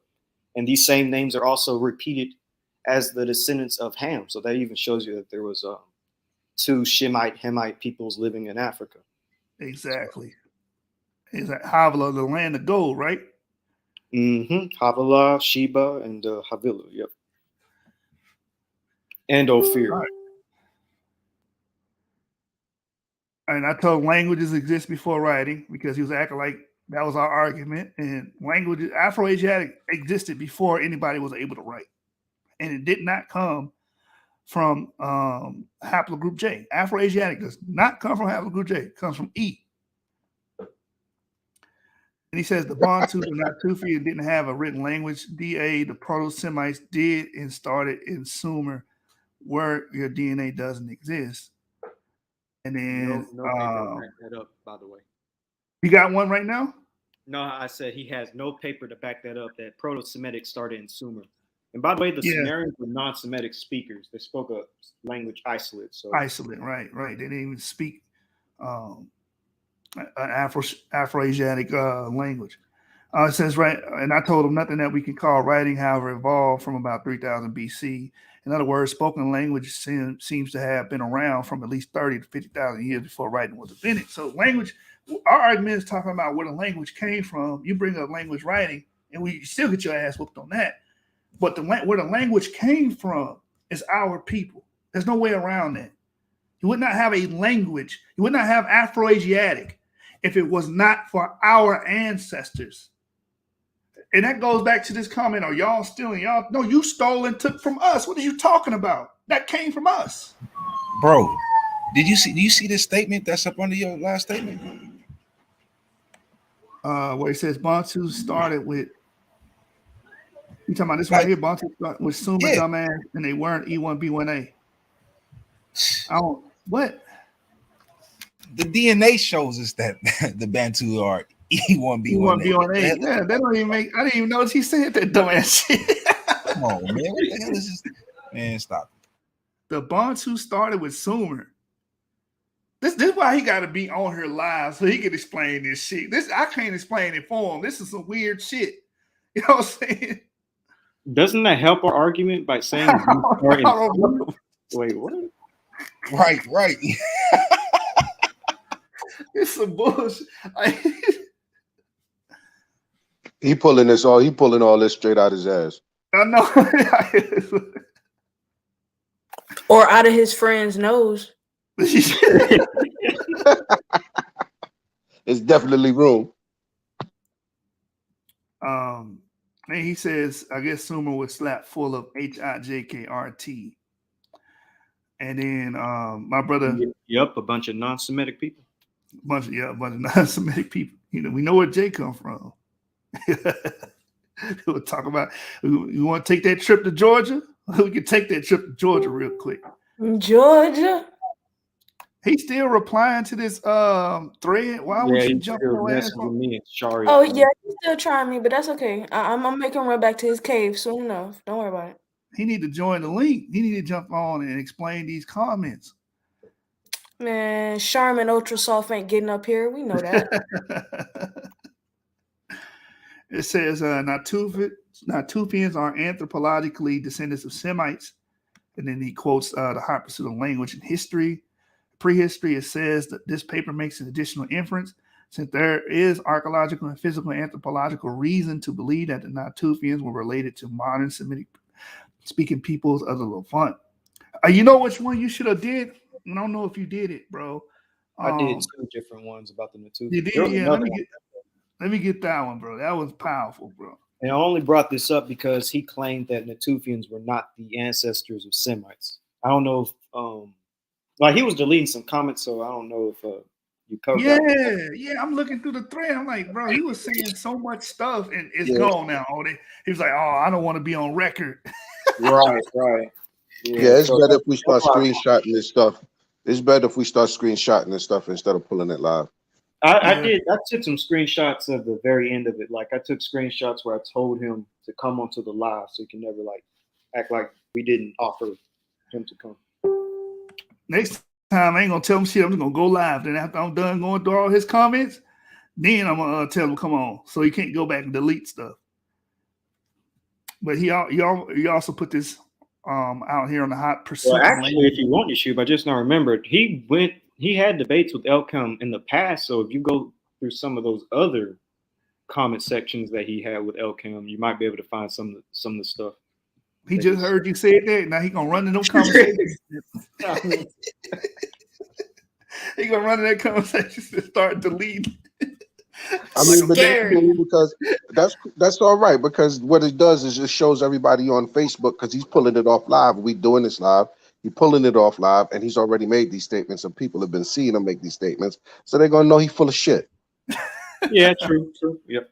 And these same names are also repeated as the descendants of Ham. So that even shows you that there was two Shemite, Hamite peoples living in Africa. Exactly. Is that Havilah, the land of gold, right? Mm-hmm. Havilah, Sheba, and Havilah. Yep. And Ophir. Right. And I told languages exist before writing, because he was acting like that was our argument. And languages, Afro-Asiatic existed before anybody was able to write. And it did not come from haplogroup J. Afro-Asiatic does not come from haplogroup J. It comes from E. And he says the Bantu and Natufi didn't have a written language. DA, the Proto-Semites did and started in Sumer, where your DNA doesn't exist. And then no paper to back that up, by the way. You got one right now? No, I said he has no paper to back that up, that Proto-Semitic started in Sumer. And by the way, the Sumerians were non-Semitic speakers. They spoke a language isolate. Isolate, right. They didn't even speak an Afro-Asiatic language. It says, right, and I told him nothing that we can call writing, however, evolved from about 3000 BC. In other words, spoken language seems to have been around from at least 30 to 50,000 years before writing was invented. So language, our argument is talking about where the language came from. You bring up language writing, and we still get your ass whooped on that. But where the language came from is our people. There's no way around that. You would not have a language. You would not have Afro-Asiatic if it was not for our ancestors. And that goes back to this comment, are y'all stealing? No, you stole and took from us. What are you talking about? That came from us. Bro, do you see this statement that's up under your last statement? Where it says Bantu started with, you talking about this right here? Bantu started with Sumer, dumbass, and they weren't E1B1A. What? The DNA shows us that the Bantu are E1B1A. Yeah, they don't even make. I didn't even notice he said that dumbass shit. Come on, man. What the hell is this? Man, stop. The Bantu started with Sumer. This is why he got to be on here live so he can explain this shit. I can't explain it for him. This is some weird shit. You know what I'm saying? Doesn't that help our argument by saying wait, what? Right. It's some bullshit. He pulling all this straight out his ass. I know. Or out of his friend's nose. It's definitely room. And he says, I guess Sumer was slapped full of HIJKRT. And then my brother, Yep, a bunch of non-Semitic people. a bunch of non-Semitic people. You know, we know where Jay come from. We'll talk about. You want to take that trip to Georgia? We can take that trip to Georgia real quick. Georgia. He's still replying to this thread. Why would you jump on your ass? Me and Shari. Oh yeah, he's still trying me, but that's okay. I'm making him run back to his cave soon enough. Don't worry about it. He need to join the link. He need to jump on and explain these comments. Man, Charmin Ultra Soft ain't getting up here. We know that. It says Natufians are anthropologically descendants of Semites. And then he quotes the Hot Pursuit of Language and History. Prehistory, it says that this paper makes an additional inference since there is archaeological and physical and anthropological reason to believe that the Natufians were related to modern Semitic speaking peoples of the Levant. You know which one you should have did? I don't know if you did it, bro. I did two different ones about the Natufians. You did? Yeah, let me get that one, bro. That was powerful, bro. And I only brought this up because he claimed that Natufians were not the ancestors of Semites. I don't know if like he was deleting some comments, so I don't know if you covered. Yeah. I'm looking through the thread. I'm like, bro, he was saying so much stuff, and it's gone now. He was like, oh, I don't want to be on record. Right. Yeah, it's better if we start screenshotting this stuff. It's better if we start screenshotting this stuff instead of pulling it live. I took some screenshots of the very end of it. Like I took screenshots where I told him to come onto the live, so he can never like act like we didn't offer him to come. Next time, I ain't gonna tell him shit. I'm just gonna go live. Then after I'm done going through all his comments, then I'm gonna tell him come on, so he can't go back and delete stuff. But he also put this out here on the Hot Pursuit. Well, actually, if you want to shoot, I just now remembered he had debates with Elkham in the past. So if you go through some of those other comment sections that he had with Elkham, you might be able to find some of the stuff. He just heard you say that. Now he gonna run in those conversations. He gonna run in that conversation and start deleting. I mean, but that's cool because that's all right, because what it does is it shows everybody on Facebook, because he's pulling it off live. We doing this live. He's pulling it off live, and he's already made these statements, and people have been seeing him make these statements, so they're gonna know he's full of shit. Yeah, true. Yep.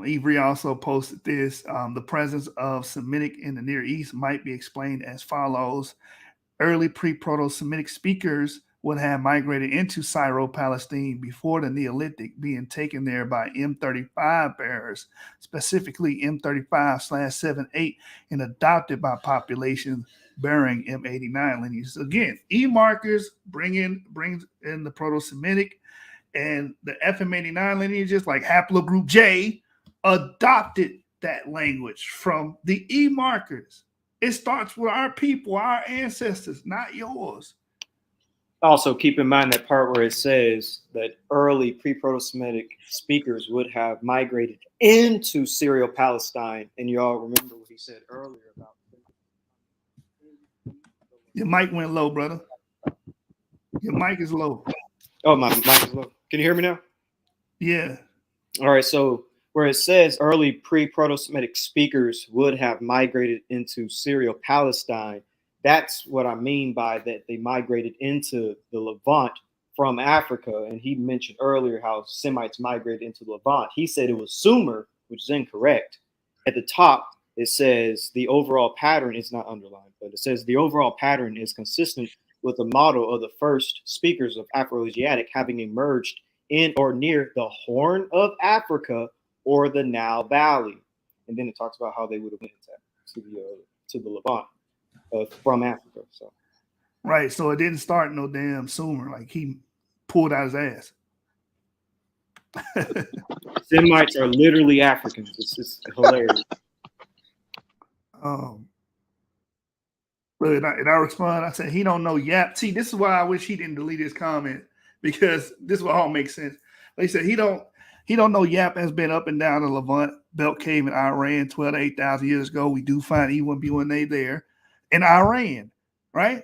Avery also posted this. The presence of Semitic in the Near East might be explained as follows. Early pre-Proto-Semitic speakers would have migrated into Syro-Palestine before the Neolithic, being taken there by M35 bearers, specifically M35/78, and adopted by populations bearing M89 lineages. Again, E markers brings in the Proto-Semitic, and the FM89 lineages like haplogroup J adopted that language from the E markers. It starts with our people, our ancestors, not yours. Also, keep in mind that part where it says that early pre-Proto-Semitic speakers would have migrated into Syro-Palestine, and you all remember what he said earlier about. Your mic went low, brother. Your mic is low. Oh, my mic is low. Can you hear me now? Yeah. All right. So where it says early pre-Proto-Semitic speakers would have migrated into Syro-Palestine, that's what I mean by that they migrated into the Levant from Africa. And he mentioned earlier how Semites migrated into the Levant. He said it was Sumer, which is incorrect. At the top, it says the overall pattern is not underlined, but it says the overall pattern is consistent with the model of the first speakers of Afro-Asiatic having emerged in or near the Horn of Africa or the Nile Valley. And then it talks about how they would have went to the Levant from Africa. So right. So it didn't start no damn Sumer. Like he pulled out his ass. Semites are literally Africans. It's just hilarious. And I respond, I said, he don't know Yap. See, this is why I wish he didn't delete his comment, because this will all make sense. They said he don't know Yap has been up and down the Levant Belt Cave in Iran 12 to 8,000 years ago. We do find E1B1A there in Iran, right?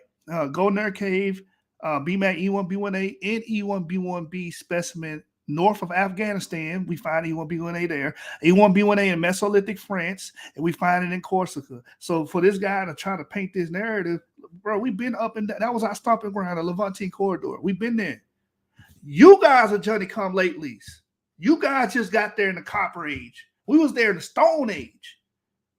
Golden Ear Cave, BMAC E1B1A and E1B1B specimen north of Afghanistan. We find E1B1A there. E1B1A in Mesolithic France, and we find it in Corsica. So for this guy to try to paint this narrative, bro, we've been up and down. That was our stomping ground, the Levantine corridor. We've been there. You guys are Johnny come latelys. You guys just got there in the Copper Age. We was there in the Stone Age.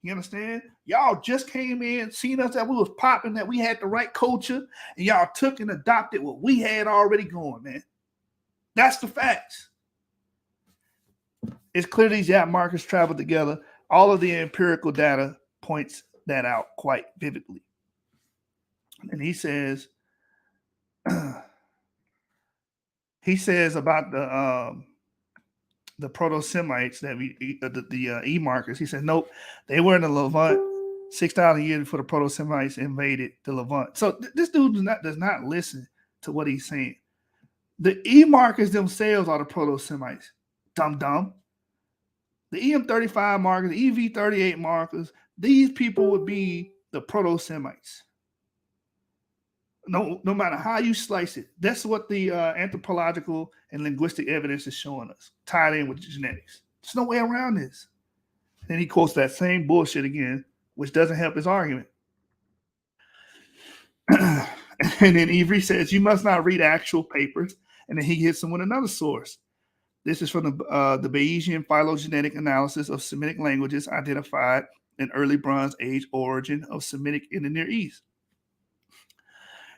You understand? Y'all just came in, seen us that we was popping, that we had the right culture, and y'all took and adopted what we had already going, man. That's the facts. It's clear these Yap markers traveled together. All of the empirical data points that out quite vividly. And he says about the proto-Semites that the E markers. He said, nope, they were in the Levant 6,000 years before the proto-Semites invaded the Levant. So this dude does not listen to what he's saying. The E markers themselves are the proto-Semites. Dumb. The EM35 markers, the EV38 markers, these people would be the proto-Semites. No matter how you slice it, that's what the anthropological and linguistic evidence is showing us, tied in with genetics. There's no way around this. Then he quotes that same bullshit again, which doesn't help his argument. And then Avery says, you must not read actual papers. And then he hits him with another source. This is from the Bayesian phylogenetic analysis of Semitic languages identified in early Bronze Age origin of Semitic in the Near East.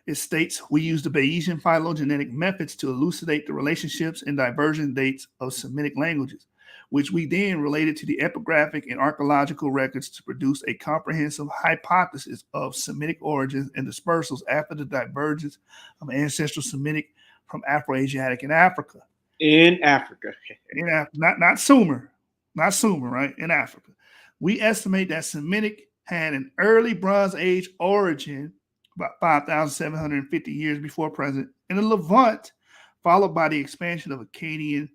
It states, we use the Bayesian phylogenetic methods to elucidate the relationships and divergent dates of Semitic languages, which we then related to the epigraphic and archaeological records to produce a comprehensive hypothesis of Semitic origins and dispersals after the divergence of ancestral Semitic from Afro-Asiatic in Africa. In Africa. Not Sumer, right? In Africa. We estimate that Semitic had an early Bronze Age origin about 5,750 years before present in the Levant, followed by the expansion of Akkadian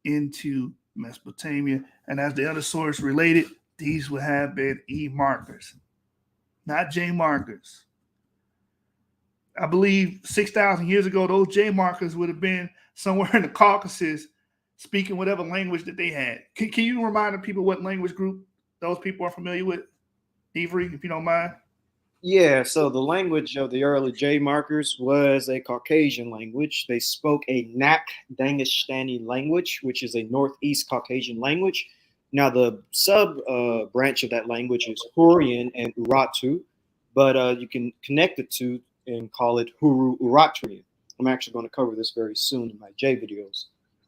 into Mesopotamia. And as the other source related, these would have been E markers, not J markers. I believe 6,000 years ago, those J markers would have been somewhere in the Caucasus speaking whatever language that they had. Can you remind the people what language group those people are familiar with, Avery, if you don't mind? Yeah, so the language of the early J markers was a Caucasian language. They spoke a Nak Dangestani language, which is a Northeast Caucasian language. Now, the sub branch of that language is Hurrian and Urartu, but you can connect the two and call it Huru Uratrian. I'm actually going to cover this very soon in my J videos.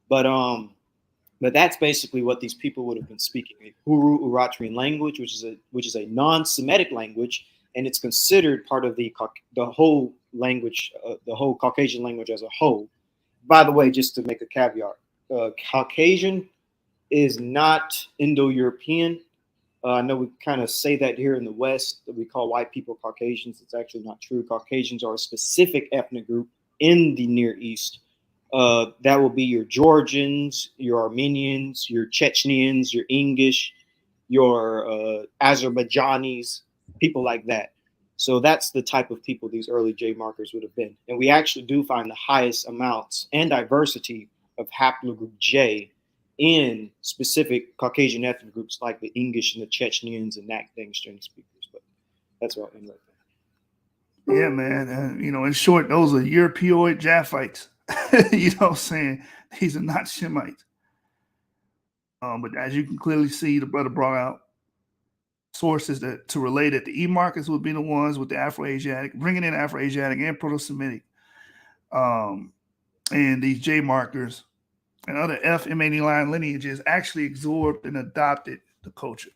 But that's basically what these people would have been speaking, a Huru Uratrian language, which is a non-Semitic language, and it's considered part of the whole language, the whole Caucasian language as a whole. By the way, just to make a caveat, Caucasian is not Indo-European. I know we kind of say that here in the West, that we call white people Caucasians. It's actually not true. Caucasians are a specific ethnic group in the Near East. That will be your Georgians, your Armenians, your Chechens, your English, your Azerbaijanis, people like that. So that's the type of people these early J markers would have been. And we actually do find the highest amounts and diversity of haplogroup J in specific Caucasian ethnic groups like the English and the Chechens and Nak Dangestani speakers. But that's what I mean right there. Yeah, man. In short, those are Europeoid Japhites. You know what I'm saying? These are not Shemites. But as you can clearly see, the brother brought out sources that to relate it. The E markers would be the ones with the Afro-Asiatic, bringing in Afro-Asiatic and Proto-Semitic. And these J markers and other FMAD line lineages actually absorbed and adopted the culture.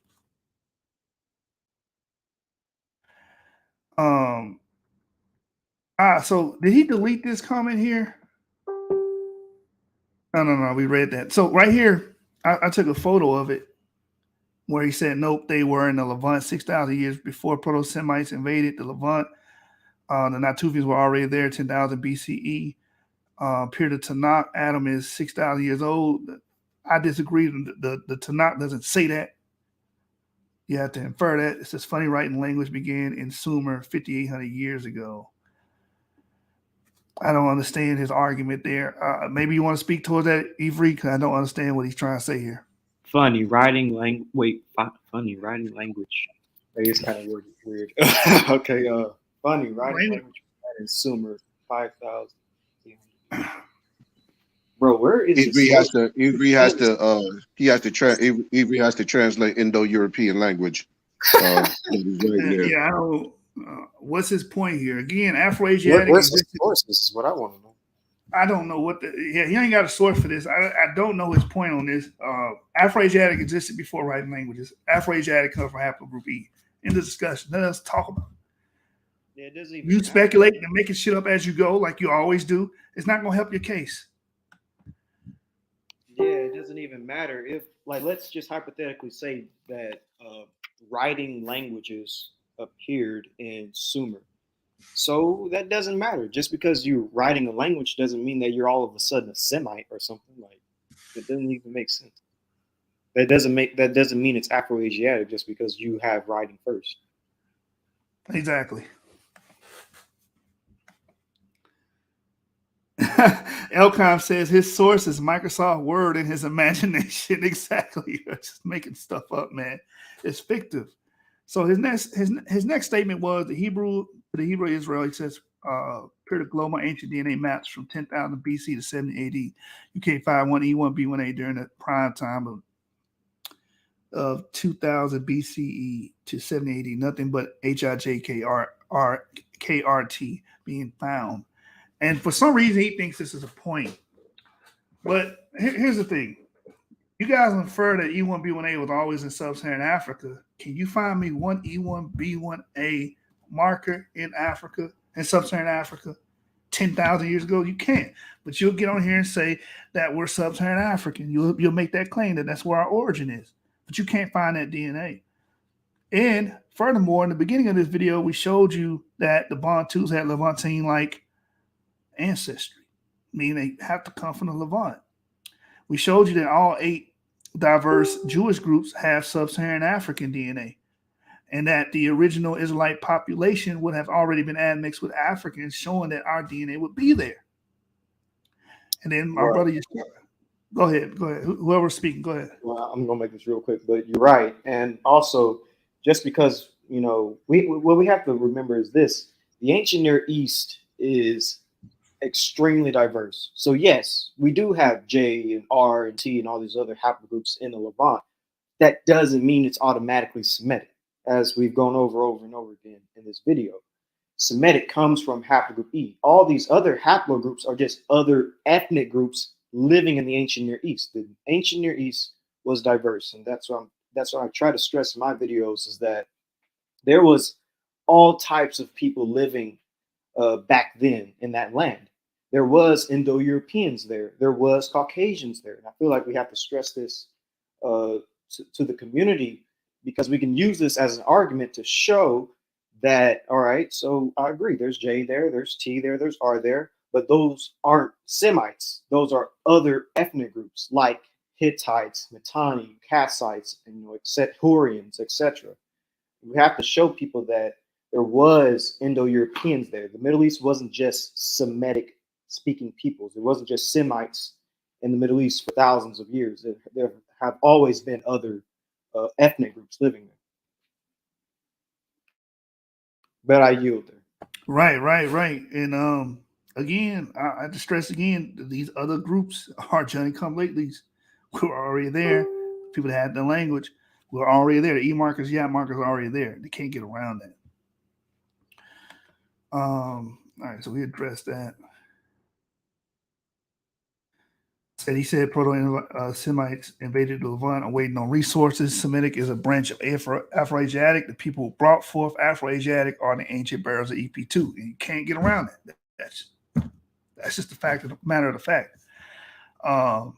So did he delete this comment here? No, we read that. So right here, I took a photo of it where he said, nope, they were in the Levant 6,000 years before Proto-Semites invaded the Levant. The Natufians were already there, 10,000 BCE. Period of Tanakh, Adam is 6,000 years old. I disagree. The Tanakh doesn't say that. You have to infer that. It says funny writing language began in Sumer 5,800 years ago. I don't understand his argument there. Maybe you want to speak towards that, Ivri, because I don't understand what he's trying to say here. Funny writing language. Wait, funny writing language. That is kind of weird. Okay, funny writing language in Sumer 5,000. Bro, where is Avery it? has to translate Indo-European language. That is right there. Yeah, I don't. What's his point here? Again, Afro-Asiatic. Where's the source? This is what I want to know. I don't know what the. Yeah, he ain't got a source for this. I don't know his point on this. Afro-Asiatic existed before writing languages. Afro-Asiatic comes from haplogroup E. In the discussion, let us talk about it. Yeah, it doesn't even you speculate and making shit up as you go, like you always do. It's not going to help your case. Yeah, it doesn't even matter if, like, let's just hypothetically say that writing languages appeared in Sumer. So that doesn't matter. Just because you're writing a language doesn't mean that you're all of a sudden a Semite or something. Like, it doesn't even make sense. That doesn't mean it's Afro-Asiatic just because you have writing first. Exactly. Elcom says his source is Microsoft Word in his imagination. Exactly. You're just making stuff up, man. It's fictive. So his next statement was the Hebrew Israel. He says, period of global ancient DNA maps from 10,000 BC to 70 AD. You can't find one E1 B1A during the prime time of 2000 BCE to 70 AD. Nothing but HIJKRT being found. And for some reason, he thinks this is a point. But here's the thing. You guys infer that E1, B1A was always in sub-Saharan Africa. Can you find me one E1, B1A marker in Africa, in sub-Saharan Africa, 10,000 years ago? You can't. But you'll get on here and say that we're sub-Saharan African. You'll make that claim that that's where our origin is. But you can't find that DNA. And furthermore, in the beginning of this video, we showed you that the Bantus had Levantine-like ancestry, meaning they have to come from the Levant. We showed you that all 8 diverse Jewish groups have sub-Saharan African DNA, and that the original Israelite population would have already been admixed with Africans, showing that our DNA would be there. And then my brother, go ahead. Whoever's speaking, go ahead. Well, I'm gonna make this real quick, but you're right. And also, just because what we have to remember is this: the ancient Near East is extremely diverse. So yes, we do have J and R and T and all these other haplogroups in the Levant. That doesn't mean it's automatically Semitic, as we've gone over and over again in this video. Semitic comes from haplogroup E. All these other haplogroups are just other ethnic groups living in the ancient Near East. The ancient Near East was diverse, and that's what I try to stress in my videos, is that there was all types of people living back then in that land. There was Indo-Europeans there. There was Caucasians there. And I feel like we have to stress this to the community, because we can use this as an argument to show that, all right, so I agree. There's J there, there's T there, there's R there, but those aren't Semites. Those are other ethnic groups like Hittites, Mitanni, Kassites, and Hurrians, etc. We have to show people that there was Indo-Europeans there. The Middle East wasn't just Semitic speaking peoples. It wasn't just Semites in the Middle East for thousands of years. There have always been other ethnic groups living there. But I yield there. Right. And again, I have to stress again, these other groups are Johnny come latelys who are already there. People that had the language who are already there. The E markers, yeah, markers are already there. They can't get around that. All right, so we addressed that. He said Proto-Semites invaded the Levant and waiting on resources. Semitic is a branch of Afro-Asiatic. The people who brought forth Afro-Asiatic are the ancient bearers of EP2. And you can't get around it. That's just the fact of the matter of the fact. I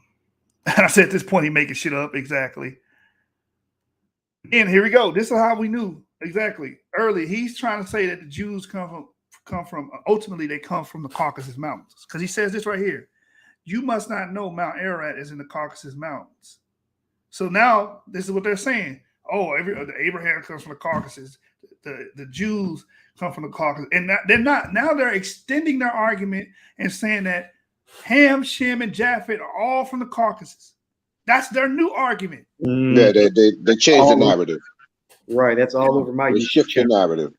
said at this point, he's making shit up. Exactly. And here we go. This is how we knew exactly early. He's trying to say that the Jews come from ultimately they come from the Caucasus Mountains, because he says this right here. You must not know Mount Ararat is in the Caucasus Mountains. So now this is what they're saying. oh, the Abraham comes from the Caucasus, the Jews come from the Caucasus, and they're not. Now they're extending their argument and saying that Ham, Shem, and Japheth are all from the Caucasus. That's their new argument. Yeah, they changed the narrative. Right, that's all over my They YouTube shift the channel. narrative.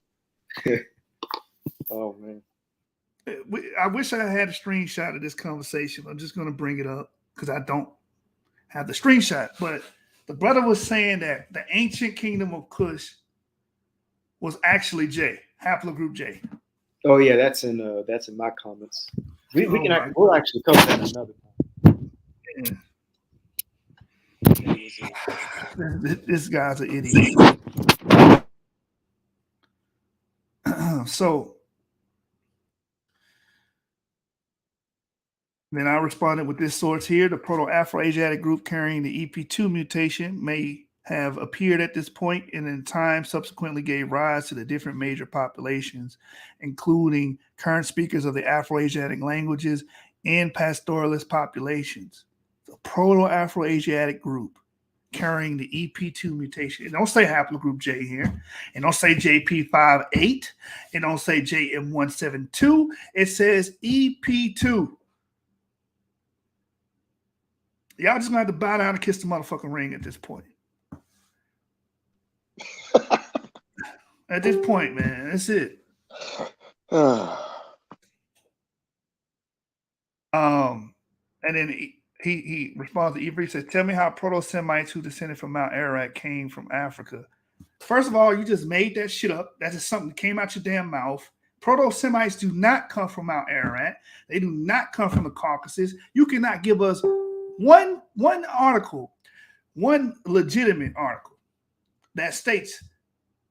Oh man. I wish I had a screenshot of this conversation. I'm just going to bring it up because I don't have the screenshot. But the brother was saying that the ancient kingdom of Cush was actually J, haplogroup J. Oh yeah, that's in my comments. We'll actually cover that another time. Yeah. This guy's an idiot. So then I responded with this source here. The Proto-Afro-Asiatic group carrying the EP2 mutation may have appeared at this point and in time subsequently gave rise to the different major populations, including current speakers of the Afro-Asiatic languages and pastoralist populations. The Proto-Afro-Asiatic group carrying the EP2 mutation. It don't say haplogroup J here. It don't say JP58. It don't say JM172. It says EP2. Y'all just gonna have to bow down and kiss the motherfucking ring at this point. At this point, man, that's it. And then he responds to Ivri, says, tell me how Proto-Semites who descended from Mount Ararat came from Africa. First of all, you just made that shit up. That's just something that came out your damn mouth. Proto-Semites do not come from Mount Ararat. They do not come from the Caucasus. You cannot give us one article, one legitimate article that states,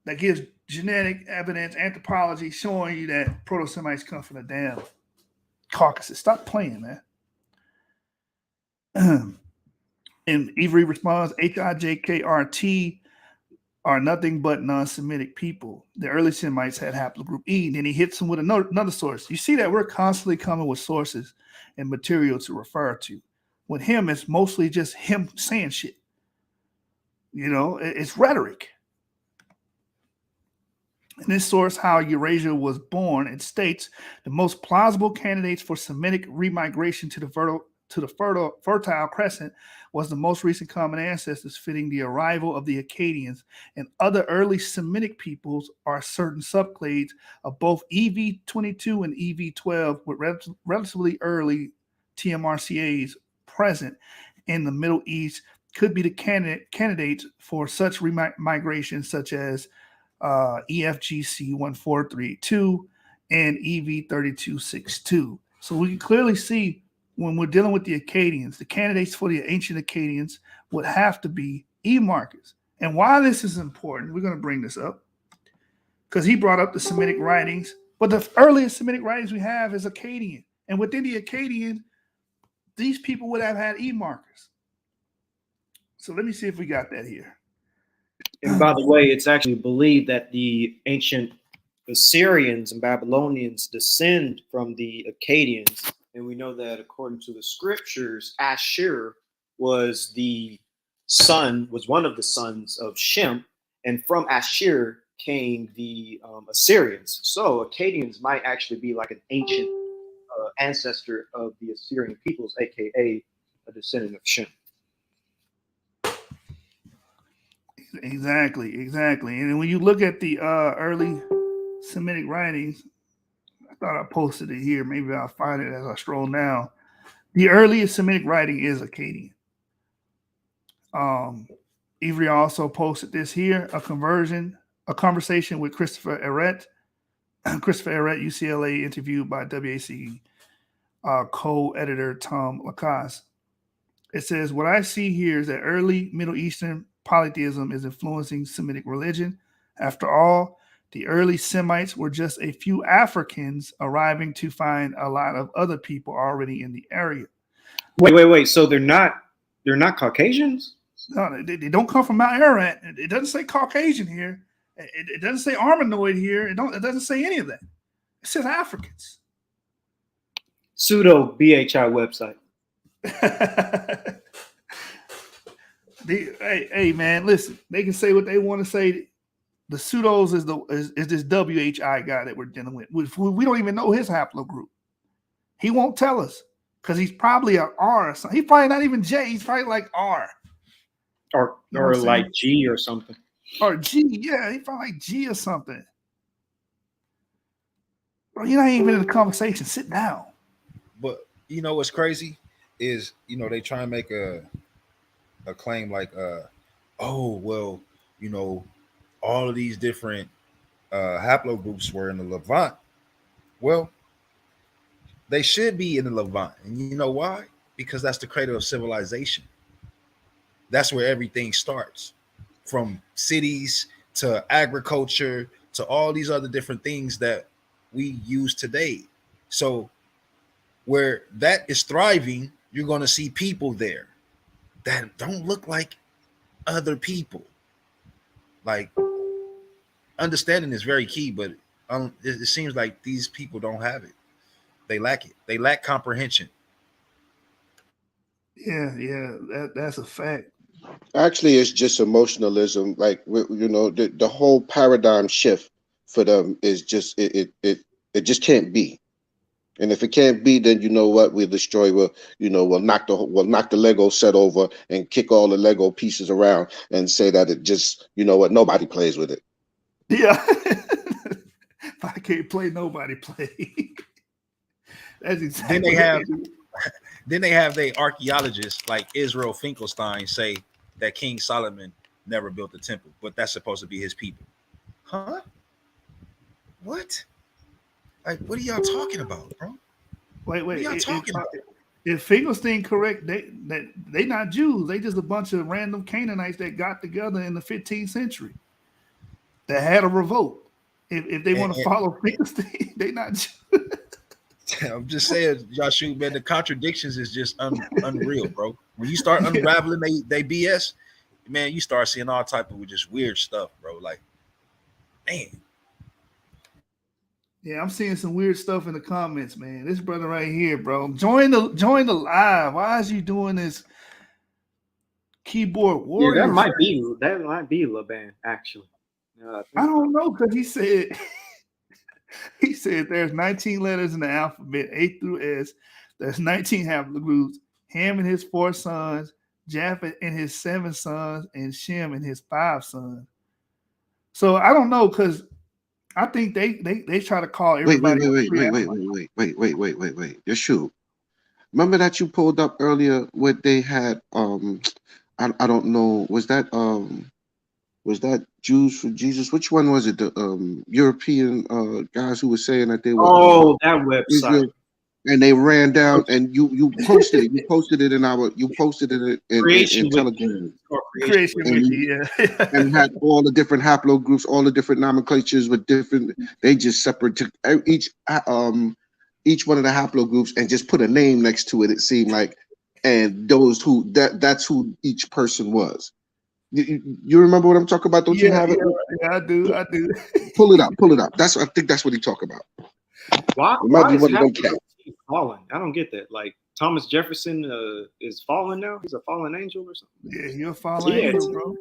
that gives genetic evidence, anthropology, showing you that Proto-Semites come from the damn Caucasus. Stop playing, man. And Ivri responds, HIJKRT are nothing but non-Semitic people. The early Semites had haplogroup E. Then he hits them with another source. You see that we're constantly coming with sources and material to refer to. With him, it's mostly just him saying shit. You know, it's rhetoric. In this source, How Eurasia Was Born, it states the most plausible candidates for Semitic remigration to the Fertile Crescent was the most recent common ancestors fitting the arrival of the Akkadians, and other early Semitic peoples are certain subclades of both EV22 and EV12 with relatively early TMRCAs present in the Middle East could be the candidates for such remigration, such as EFGC 1432 and EV 3262. So we can clearly see when we're dealing with the Akkadians, the candidates for the ancient Akkadians would have to be E markers. And why this is important, we're going to bring this up because he brought up the Semitic writings, but the earliest Semitic writings we have is Akkadian. And within the Akkadian, these people would have had E markers. So let me see if we got that here. And by the way, it's actually believed that the ancient Assyrians and Babylonians descend from the Akkadians. And we know that according to the scriptures, Ashur was one of the sons of Shem. And from Ashur came the Assyrians. So Akkadians might actually be like an ancient ancestor of the Assyrian peoples, aka a descendant of Shem. Exactly. And when you look at the early Semitic writings, I thought I posted it here. Maybe I'll find it as I stroll down. The earliest Semitic writing is Akkadian. Ivri also posted this here, a conversation with Christopher Eret. Christopher Eret, UCLA, interviewed by WAC co-editor Tom Lacasse. It says, what I see here is that early Middle Eastern polytheism is influencing Semitic religion. After all, the early Semites were just a few Africans arriving to find a lot of other people already in the area. Wait. So they're not Caucasians? No, they don't come from Mount Ararat. It doesn't say Caucasian here. It doesn't say Armenoid here. It doesn't say any of that. It says Africans. Pseudo BHI website. Hey, man, listen. They can say what they want to say. The pseudos is this WHI guy that we're dealing with. We don't even know his haplogroup. He won't tell us because he's probably an R or something. He's probably not even J. He's probably like R. Or like G or something. Or G, yeah. He's probably like G or something. Bro, you're not even in the conversation. Sit down. But you know what's crazy is, you know, they try and make a claim like, oh well, you know, all of these different haplogroups were in the Levant. Well, they should be in the Levant, and you know why? Because that's the cradle of civilization. That's where everything starts, from cities to agriculture to all these other different things that we use today. So where that is thriving, you're going to see people there that don't look like other people. Like, understanding is very key, but it seems like these people don't have it. They lack it. They lack comprehension. Yeah, that's a fact. Actually, it's just emotionalism. Like, you know, the whole paradigm shift for them is just it just can't be. And if it can't be, then you know what? We'll destroy. We'll knock the Lego set over and kick all the Lego pieces around and say that it just, you know what? Nobody plays with it. Yeah. If I can't play, nobody play. That's exactly. Then they have their archaeologists like Israel Finkelstein say that King Solomon never built the temple, but that's supposed to be his people. Huh? What? Like, what are y'all talking about, bro? Wait. What are y'all talking about? If Finkelstein correct, they not Jews. They just a bunch of random Canaanites that got together in the 15th century that had a revolt. If they want to follow Finkelstein, they not Jews. I'm just saying, Joshua, man, the contradictions is just unreal, bro. When you start unraveling they BS, man, you start seeing all type of just weird stuff, bro. Like, man. Yeah, I'm seeing some weird stuff in the comments, man. This brother right here, bro. Join the live. Why is you doing this keyboard warrior? Yeah, that might be Laban, actually. I don't know, because he said there's 19 letters in the alphabet, A through S. There's 19 haplogroups. Ham and his 4 sons, Japheth and his 7 sons, and Shem and his 5 sons. So I don't know, because I think they try to call everybody. Wait. Your shoe. Remember that you pulled up earlier where they had I don't know, was that Jews for Jesus? Which one was it? The European guys who were saying that they were that website. Israel, and they ran down, and you posted it. You posted it in Telegram. Creation Wiki, yeah. And had all the different haplogroups, all the different nomenclatures with different. They just separated each one of the haplogroups and just put a name next to it. It seemed like, and that's who each person was. You remember what I'm talking about? Don't you have it? Yeah, I do. Pull it up. I think that's what he talking about. Why is fallen? I don't get that. Like, Thomas Jefferson is fallen now. He's a fallen angel or something. Yeah, he's a fallen angel, bro.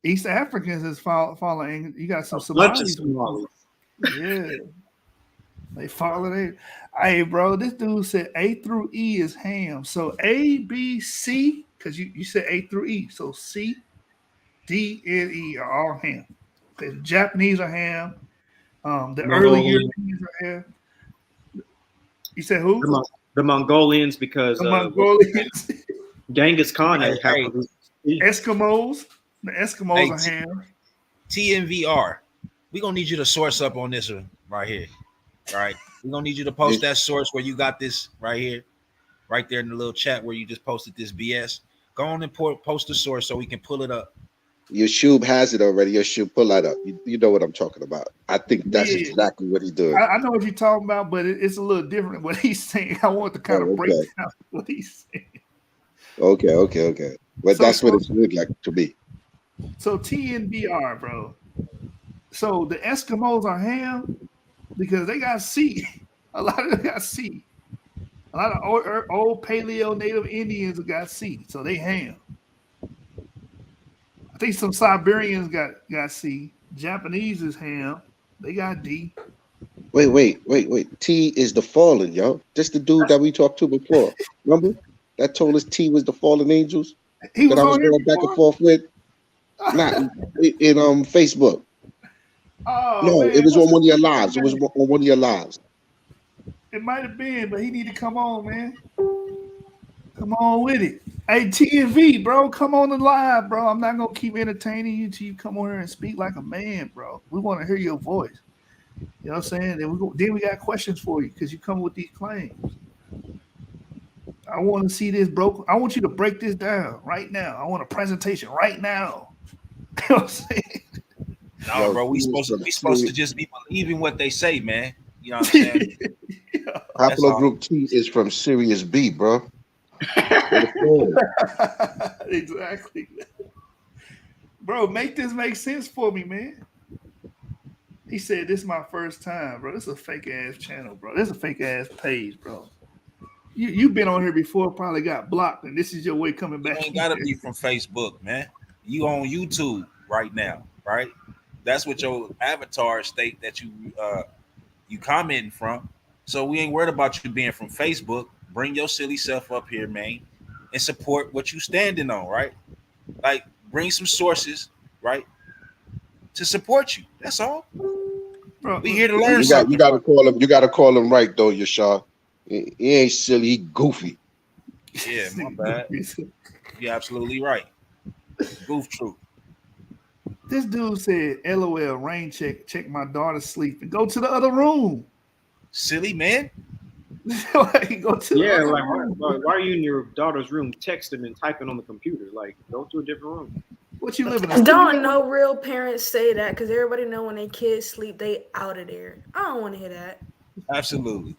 East Africans is fallen angel. You got some Somalis. Yeah, they fallen. Hey, bro, this dude said A through E is Ham. So A, B, C, because you said A through E. So C, D, and E are all Ham. Okay, the Japanese are Ham. The early Europeans are Ham. You said who? The Mongolians, because the Mongolians. Genghis Khan. Eskimos. The Eskimos are Ham. TNVR. We're gonna need you to source up on this one right here. All right. We're gonna need you to post that source where you got this right here, right there in the little chat where you just posted this BS. Go on and post the source so we can pull it up. Your Shub has it already. Your Shub, pull that up. You know what I'm talking about. I think that's exactly what he's doing. I know what you're talking about, but it's a little different what he's saying. I want to kind of break down what he's saying. Okay. But that's what it looked like to me. So TNBR, bro. So the Eskimos are Ham because they got C. A lot of them got C. A lot of old Paleo Native Indians got C, so they Ham. think some Siberians got C. Japanese is ham. They got D. Wait. T is the fallen, yo. This the dude that we talked to before. Remember? That told us T was the fallen angels He that was I was on here going back and before. forth with. Not in Facebook. Oh No, man, it was what's on his one of your name? lives. It was on one of your lives. It might have been, but he need to come on, man. Come on with it. Hey, T and V, bro, come on the live, bro. I'm not gonna keep entertaining you till you come on here and speak like a man, bro. We want to hear your voice. You know what I'm saying? Then we got questions for you because you come with these claims. I want to see this broke. I want you to break this down right now. I want a presentation right now. You know what I'm saying? No, Yo, bro, we T is supposed to just be believing what they say, man. You know what I'm saying? That's all. Haplogroup T is from Sirius B, bro. They're the fallen. Exactly. Bro, make this make sense for me, man. He said, this is my first time, bro. This is a fake ass channel, bro. This is a fake ass page, bro. You've been on here before, probably got blocked, and this is your way coming You back. ain't gotta be from Facebook, man. You on YouTube right now, right? That's what your avatar state that you commenting from. So we ain't worried about you being from Facebook. Bring your silly self up here, man, and support what you standing on, right? Like bring some sources, right, to support you. That's all. Bro, We here to learn You something. got to call him. You got to call him right though, Yashar. He ain't silly. He goofy. Yeah, my bad. You're absolutely right. Goof truth. This dude said, LOL, rain check my daughter's sleep and go to the other room. Silly man. Like, go to the other like room. why are you in your daughter's room texting and typing on the computer? Like, go to a different room. What you live in? Don't no real parents say that because everybody know when their kids sleep, they out of there. I don't want to hear that. Absolutely.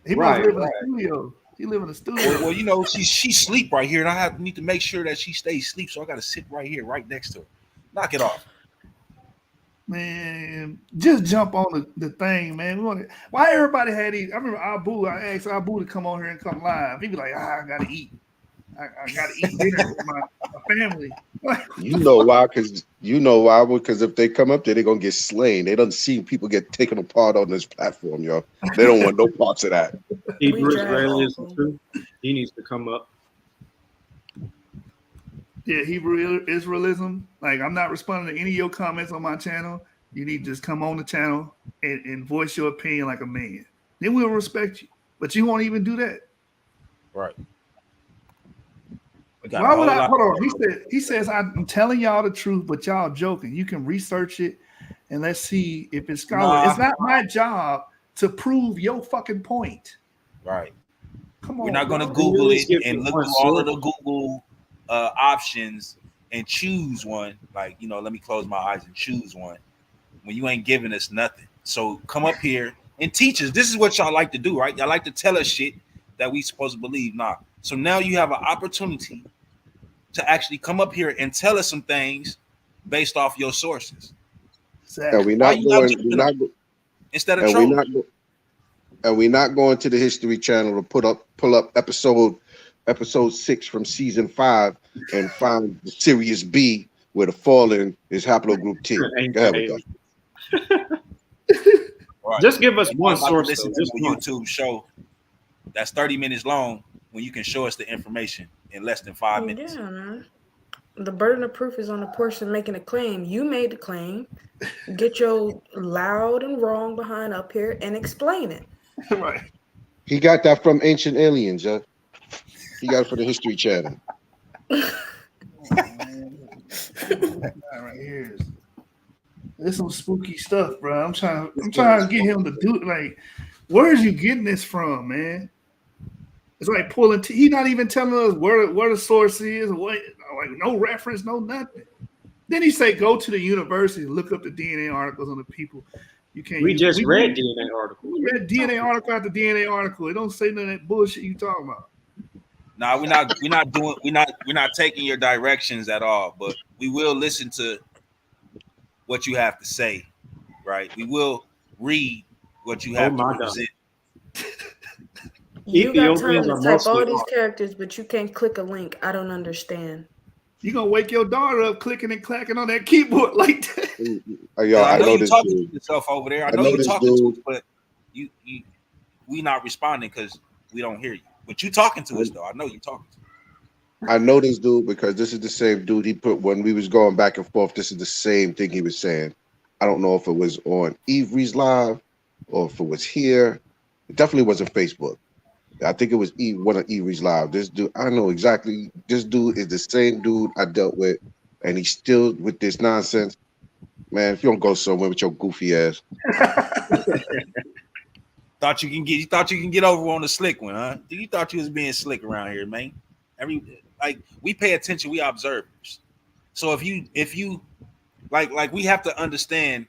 He must live in a studio. He live in a studio. Well, you know, she sleep right here, and I need to make sure that she stays asleep. So I got to sit right here, right next to her. Knock it off. Man, just jump on the thing, man. Why everybody had these? I remember Abu. I asked Abu to come on here and come live. He be like, I gotta eat. I gotta eat dinner with my family. You know why? Because if they come up there, they're gonna get slain. They don't see people get taken apart on this platform, yo. They don't want no parts of that. Hebrew Israelism too. He needs to come up. Yeah, Hebrew Israelism. Like, I'm not responding to any of your comments on my channel. You need to just come on the channel and voice your opinion like a man. Then we'll respect you. But you won't even do that. Right. Why would I? Hold on. He says, I'm telling y'all the truth, but y'all joking. You can research it and let's see if it's scholarly. It's not my job to prove your fucking point. Right. Come on. We're not going to Google it and look through all of the Google options and choose one. Like, you know, let me close my eyes and choose one when you ain't giving us nothing. So come up here and teach us. This is what y'all like to do, right? Y'all like to tell us shit that we supposed to believe. Nah. So now you have an opportunity to actually come up here and tell us some things based off your sources. And we're not instead of trolling. And we're not going to the History Channel to pull up episode 6 from season 5 and find the Sirius B where the fallen is haplogroup T. There we go. Right. Just give us one source. Listen to a YouTube show that's 30 minutes long when you can show us the information in less than 5 minutes. Yeah, man. The burden of proof is on the person making a claim. You made the claim. Get your loud and wrong behind up here and explain it. Right. He got that from Ancient Aliens, yeah. He got it from the History Channel. Right here. There's some spooky stuff, bro. I'm trying to get him to do it. Like, where is you getting this from, man? It's like pulling. He's not even telling us where the source is. What, like, no reference, no nothing. Then he say, go to the university, look up the DNA articles on the people. You can't. We just read DNA articles. We read DNA article after DNA article. It don't say none of that bullshit you talking about. Nah, we're not taking your directions at all, but we will listen to what you have to say, right? We will read what you have to present. You got time to type all these characters, but you can't click a link. I don't understand. You gonna wake your daughter up clicking and clacking on that keyboard like that? Yo, I know you this talking dude. to yourself over there. I I know know you this talking to dude. us, but we not responding because we don't hear you. But you talking to us though. I know you talking to us. I know this dude because this is the same dude he put when we was going back and forth. This is the same thing he was saying. I don't know if it was on Avery's live or if it was here. It definitely wasn't Facebook. I think it was one of Avery's live. This dude, I know exactly. This dude is the same dude I dealt with, and he's still with this nonsense. Man, if you don't go somewhere with your goofy ass. Thought you can get over on the slick one, huh? You thought you was being slick around here, man. We pay attention, we observers. So if you like we have to understand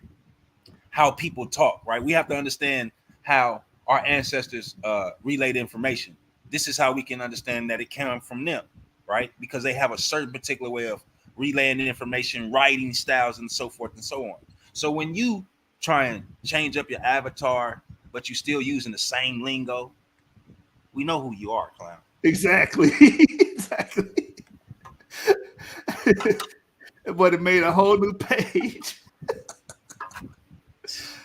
how people talk, right? We have to understand how our ancestors relayed information. This is how we can understand that it came from them, right? Because they have a certain particular way of relaying the information, writing styles, and so forth and so on. So when you try and change up your avatar, but you still using the same lingo, we know who you are, clown. Exactly. Exactly. But it made a whole new page.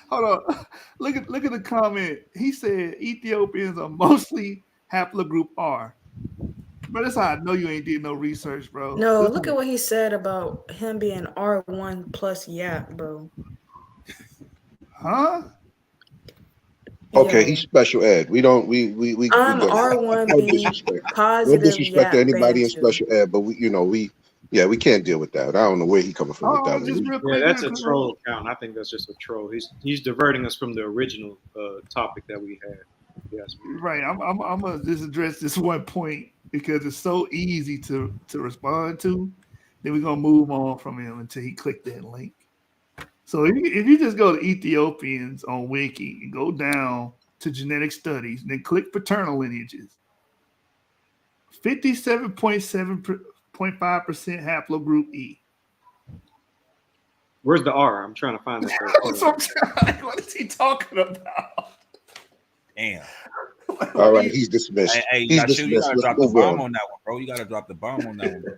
Hold on. Look at the comment. He said Ethiopians are mostly haplogroup R. But that's how I know you ain't did no research, bro. No, look at what he said about him being R1 plus Yap, bro. Huh? Okay, Yo. he's special ed. We I'm good. R1B positive No disrespect to Yap anybody in Bantu. special ed, but we can't deal with that. I don't know where he coming from with that just one. real quick. Yeah, that's a troll account. I think that's just a troll. He's diverting us from the original topic that we had. Yes. Right. I'm gonna just address this one point because it's so easy to respond to. Then we're gonna move on from him until he clicked that link. So if you just go to Ethiopians on Wiki and go down to genetic studies, and then click paternal lineages, 57.5% haplogroup E. Where's the R? I'm trying to find that. What is he talking about? Damn. All right, he's dismissed. Hey, he's you dismissed. gotta Let's drop the move bomb on. on that one, bro. You gotta drop the bomb on that one, bro.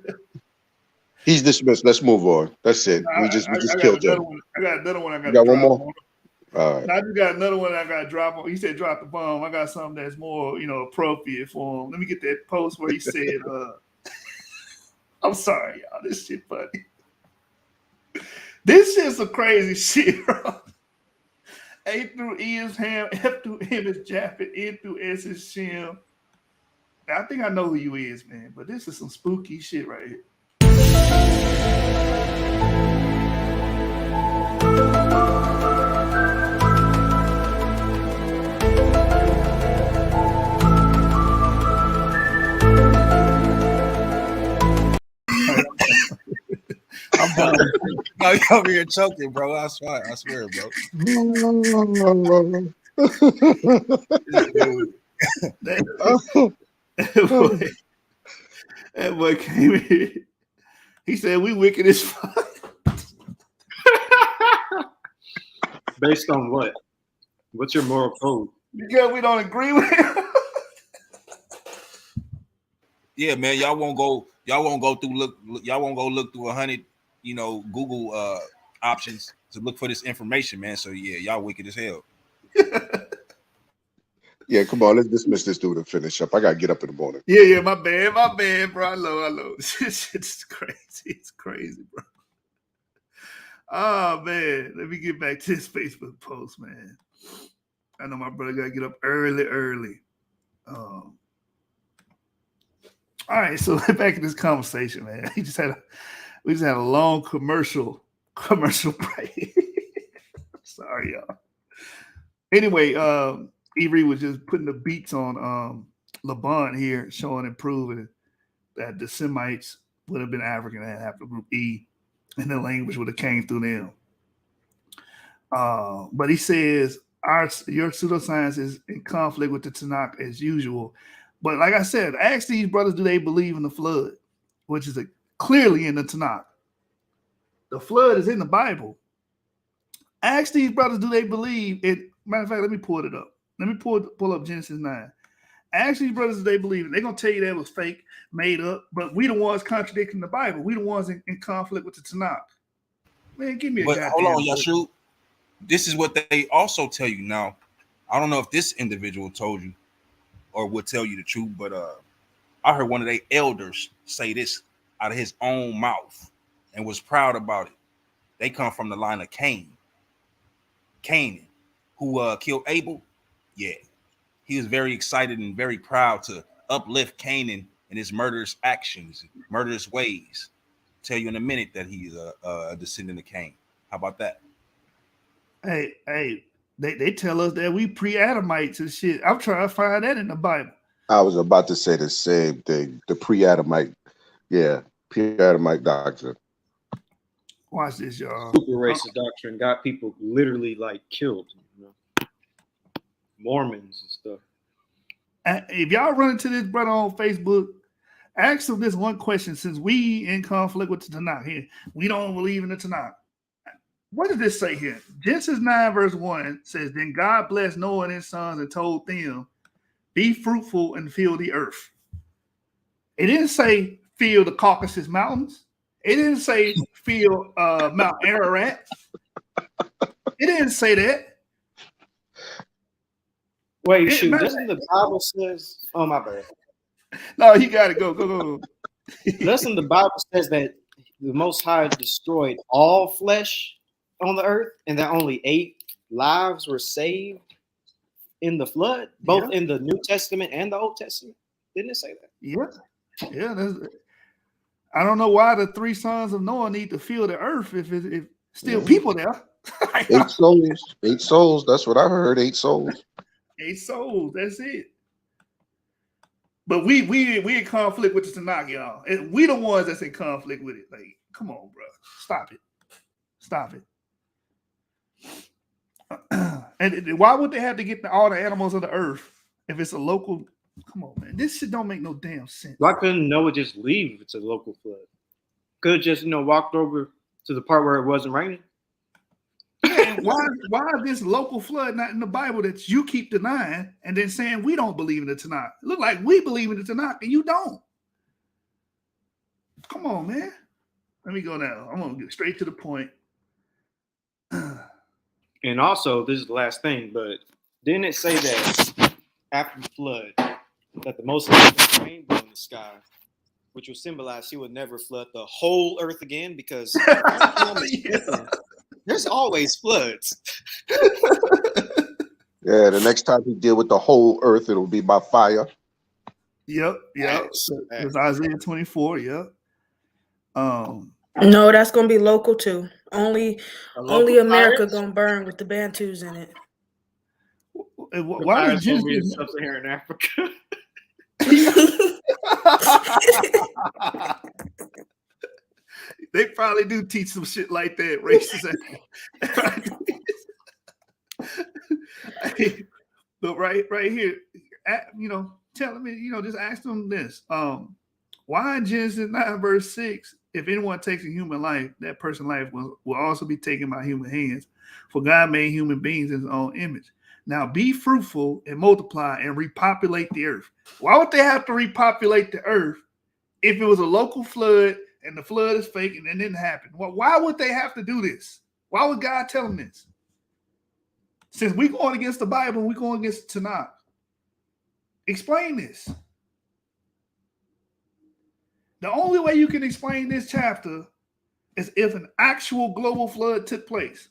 He's dismissed. Let's move on. That's it. We just killed him. I got another one. I got You got one more? on. All right. I just got another one I got to drop on. He said drop the bomb. I got something that's more, appropriate for him. Let me get that post where he said, I'm sorry, y'all. This shit funny. This shit's some crazy shit, bro. A through E is Ham, F through M is Japhet, N through S is Shem. I think I know who you is, man, but this is some spooky shit right here. I'm done. No, you over here choking, bro. I swear, bro. That boy came in. He said, we wicked as fuck. Based on what? What's your moral code? Because we don't agree with him. Yeah, man. Y'all won't go look through 100, Google options to look for this information, man. So yeah, y'all wicked as hell. Yeah, come on, let's dismiss this dude and finish up. I gotta get up in the morning. Yeah, my bad, bro. I know. It's crazy. It's crazy, bro. Oh man, let me get back to this Facebook post, man. I know my brother gotta get up early. All right, so back in this conversation, man. We just had a long commercial break. Sorry, y'all. Anyway, Avery was just putting the beats on Laban here, showing and proving that the Semites would have been African and have the group E, and the language would have came through them. But he says your pseudoscience is in conflict with the Tanakh as usual. But like I said, ask these brothers, do they believe in the flood, which is clearly in the Tanakh. The flood is in the Bible. Ask these brothers, do they believe it? Matter of fact, let me pull it up. Let me pull up Genesis 9. Ask these brothers if they believe it. They're gonna tell you that was fake, made up. But we the ones contradicting the Bible. We the ones in conflict with the Tanakh. Man, give me a goddamn. Hold on, Yashu. This is what they also tell you now. I don't know if this individual told you or would tell you the truth, but I heard one of their elders say this out of his own mouth and was proud about it. They come from the line of Canaan, who killed Abel. Yeah, he was very excited and very proud to uplift Canaan and his murderous actions, murderous ways. Tell you in a minute that he's a descendant of Cain. How about that? Hey, they tell us that we pre-Adamites and shit. I'm trying to find that in the Bible. I was about to say the same thing. The pre-Adamite, pre-Adamite doctrine. Watch this, y'all. Super racist doctrine got people literally like killed. You know? Mormons and stuff. If y'all run into this brother on Facebook, ask him this one question. Since we in conflict with the Tanakh here, we don't believe in the Tanakh. What does this say here? Genesis 9 verse 1 says, "Then God blessed Noah and his sons and told them, be fruitful and fill the earth." It didn't say fill the Caucasus Mountains. It didn't say fill Mount Ararat. It didn't say that. Wait, shoot, doesn't the Bible says, oh my bad. No, you gotta go. Doesn't the Bible says that the Most High destroyed all flesh on the earth and that only 8 lives were saved in the flood, both in the New Testament and the Old Testament? Didn't it say that? Yeah. I don't know why the 3 sons of Noah need to fill the earth if still people there. 8 souls. 8 souls. That's what I heard. 8 souls. 8 souls. That's it. But we in conflict with the Tanakh, y'all. And we the ones that's in conflict with it. Like, come on, bro. Stop it. And why would they have to get all the animals of the earth if it's a local? Come on, man. This shit don't make no damn sense. Why couldn't Noah just leave if it's a local flood? Could have just, walked over to the part where it wasn't raining. Yeah, why is this local flood not in the Bible that you keep denying and then saying we don't believe in the Tanakh? It look like we believe in the Tanakh and you don't. Come on, man. Let me go now. I'm gonna get straight to the point. And also, this is the last thing, but didn't it say that after the flood, that the Most High put a rainbow in the sky, which would symbolize he would never flood the whole earth again because there's always floods. Yeah, the next time he deal with the whole earth, it'll be by fire. Yep. It's Isaiah 24. Yep. No, that's gonna be local too. Only America gonna burn with the Bantus in it. Why is Jesus sub-Saharan Africa? They probably do teach some shit like that, racist. But right here, telling me, just ask them this. Why in Genesis 9 verse 6, if anyone takes a human life, that person's life will also be taken by human hands. For God made human beings in his own image. Now be fruitful and multiply and repopulate the earth. Why would they have to repopulate the earth if it was a local flood and the flood is fake and it didn't happen? Well, why would they have to do this? Why would God tell them this? Since we're going against the Bible, we're going against the Tanakh. Explain this. The only way you can explain this chapter is if an actual global flood took place.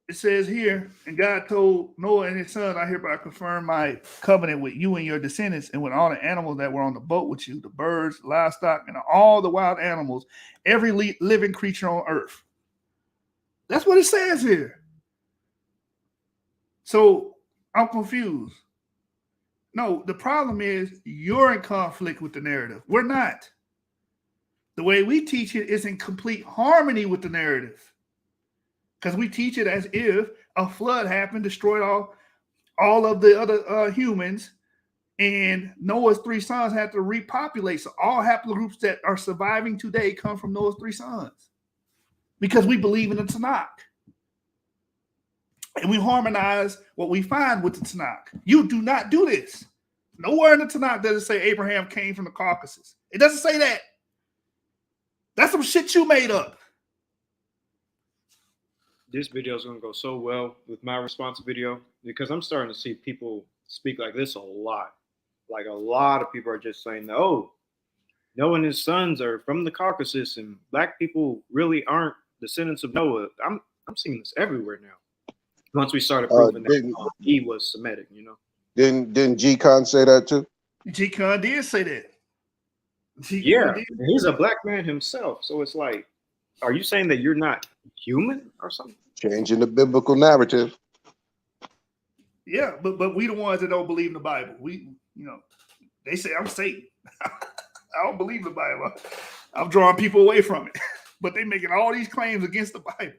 It says here, and God told Noah and his son, I hereby confirm my covenant with you and your descendants and with all the animals that were on the boat with you, the birds, livestock, and all the wild animals, every living creature on earth. That's what it says here. So I'm confused. No, the problem is you're in conflict with the narrative. We're not. The way we teach it is in complete harmony with the narrative. Because we teach it as if a flood happened, destroyed all of the other humans, and Noah's 3 sons had to repopulate. So all haplogroups that are surviving today come from Noah's 3 sons. Because we believe in the Tanakh. and we harmonize what we find with the Tanakh. You do not do this. Nowhere in the Tanakh does it say Abraham came from the Caucasus. It doesn't say that. That's some shit you made up. This video is going to go so well with my response video because I'm starting to see people speak like this a lot. Like a lot of people are just saying, oh, Noah and his sons are from the Caucasus and black people really aren't descendants of Noah. I'm seeing this everywhere now. Once we started proving that he was Semitic, you know. Didn't G-Con say that too? G-Con did say that. Yeah, and he's a black man himself. So it's like, are you saying that you're not human or something? Changing the biblical narrative. Yeah, but we the ones that don't believe in the Bible. We, they say I'm Satan. I don't believe the Bible. I'm drawing people away from it. But they making all these claims against the Bible.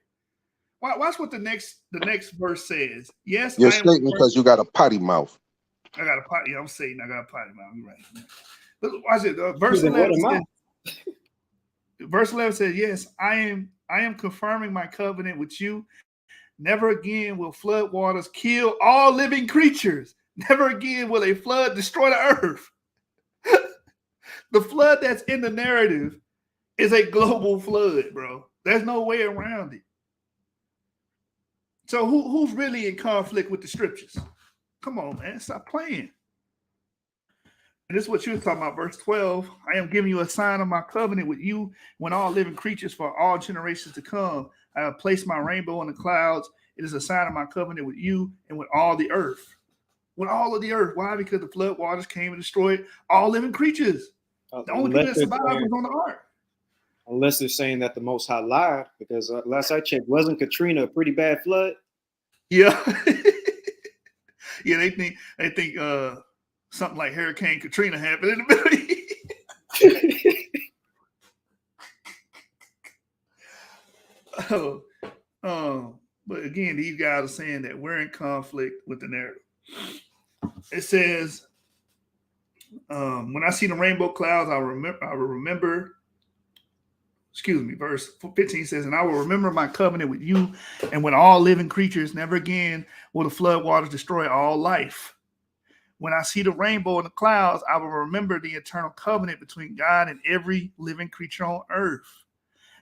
Watch what the next verse says. Yes, You're Satan because you got a potty mouth. I got a potty. I'm Satan. I got a potty mouth. You're right. But watch it. Verse 11 says, verse 11 says, yes, I am confirming my covenant with you. Never again will flood waters kill all living creatures. Never again will a flood destroy the earth. The flood that's in the narrative is a global flood, bro. There's no way around it. So who's really in conflict with the scriptures? Come on, man. Stop playing. And this is what you were talking about, verse 12. I am giving you a sign of my covenant with you when all living creatures for all generations to come. I have placed my rainbow in the clouds. It is a sign of my covenant with you and with all the earth. With all of the earth. Why? Because the flood waters came and destroyed all living creatures. The only people that survived was on the ark. Unless they're saying that the Most High lied, because last I checked, wasn't Katrina a pretty bad flood? Yeah. Yeah, they think something like Hurricane Katrina happened in the Middle East. But again, these guys are saying that we're in conflict with the narrative. It says, when I see the rainbow clouds, I will remember. Excuse me, verse 15 says, and I will remember my covenant with you and with all living creatures. Never again will the flood waters destroy all life. When I see the rainbow in the clouds, I will remember the eternal covenant between God and every living creature on earth.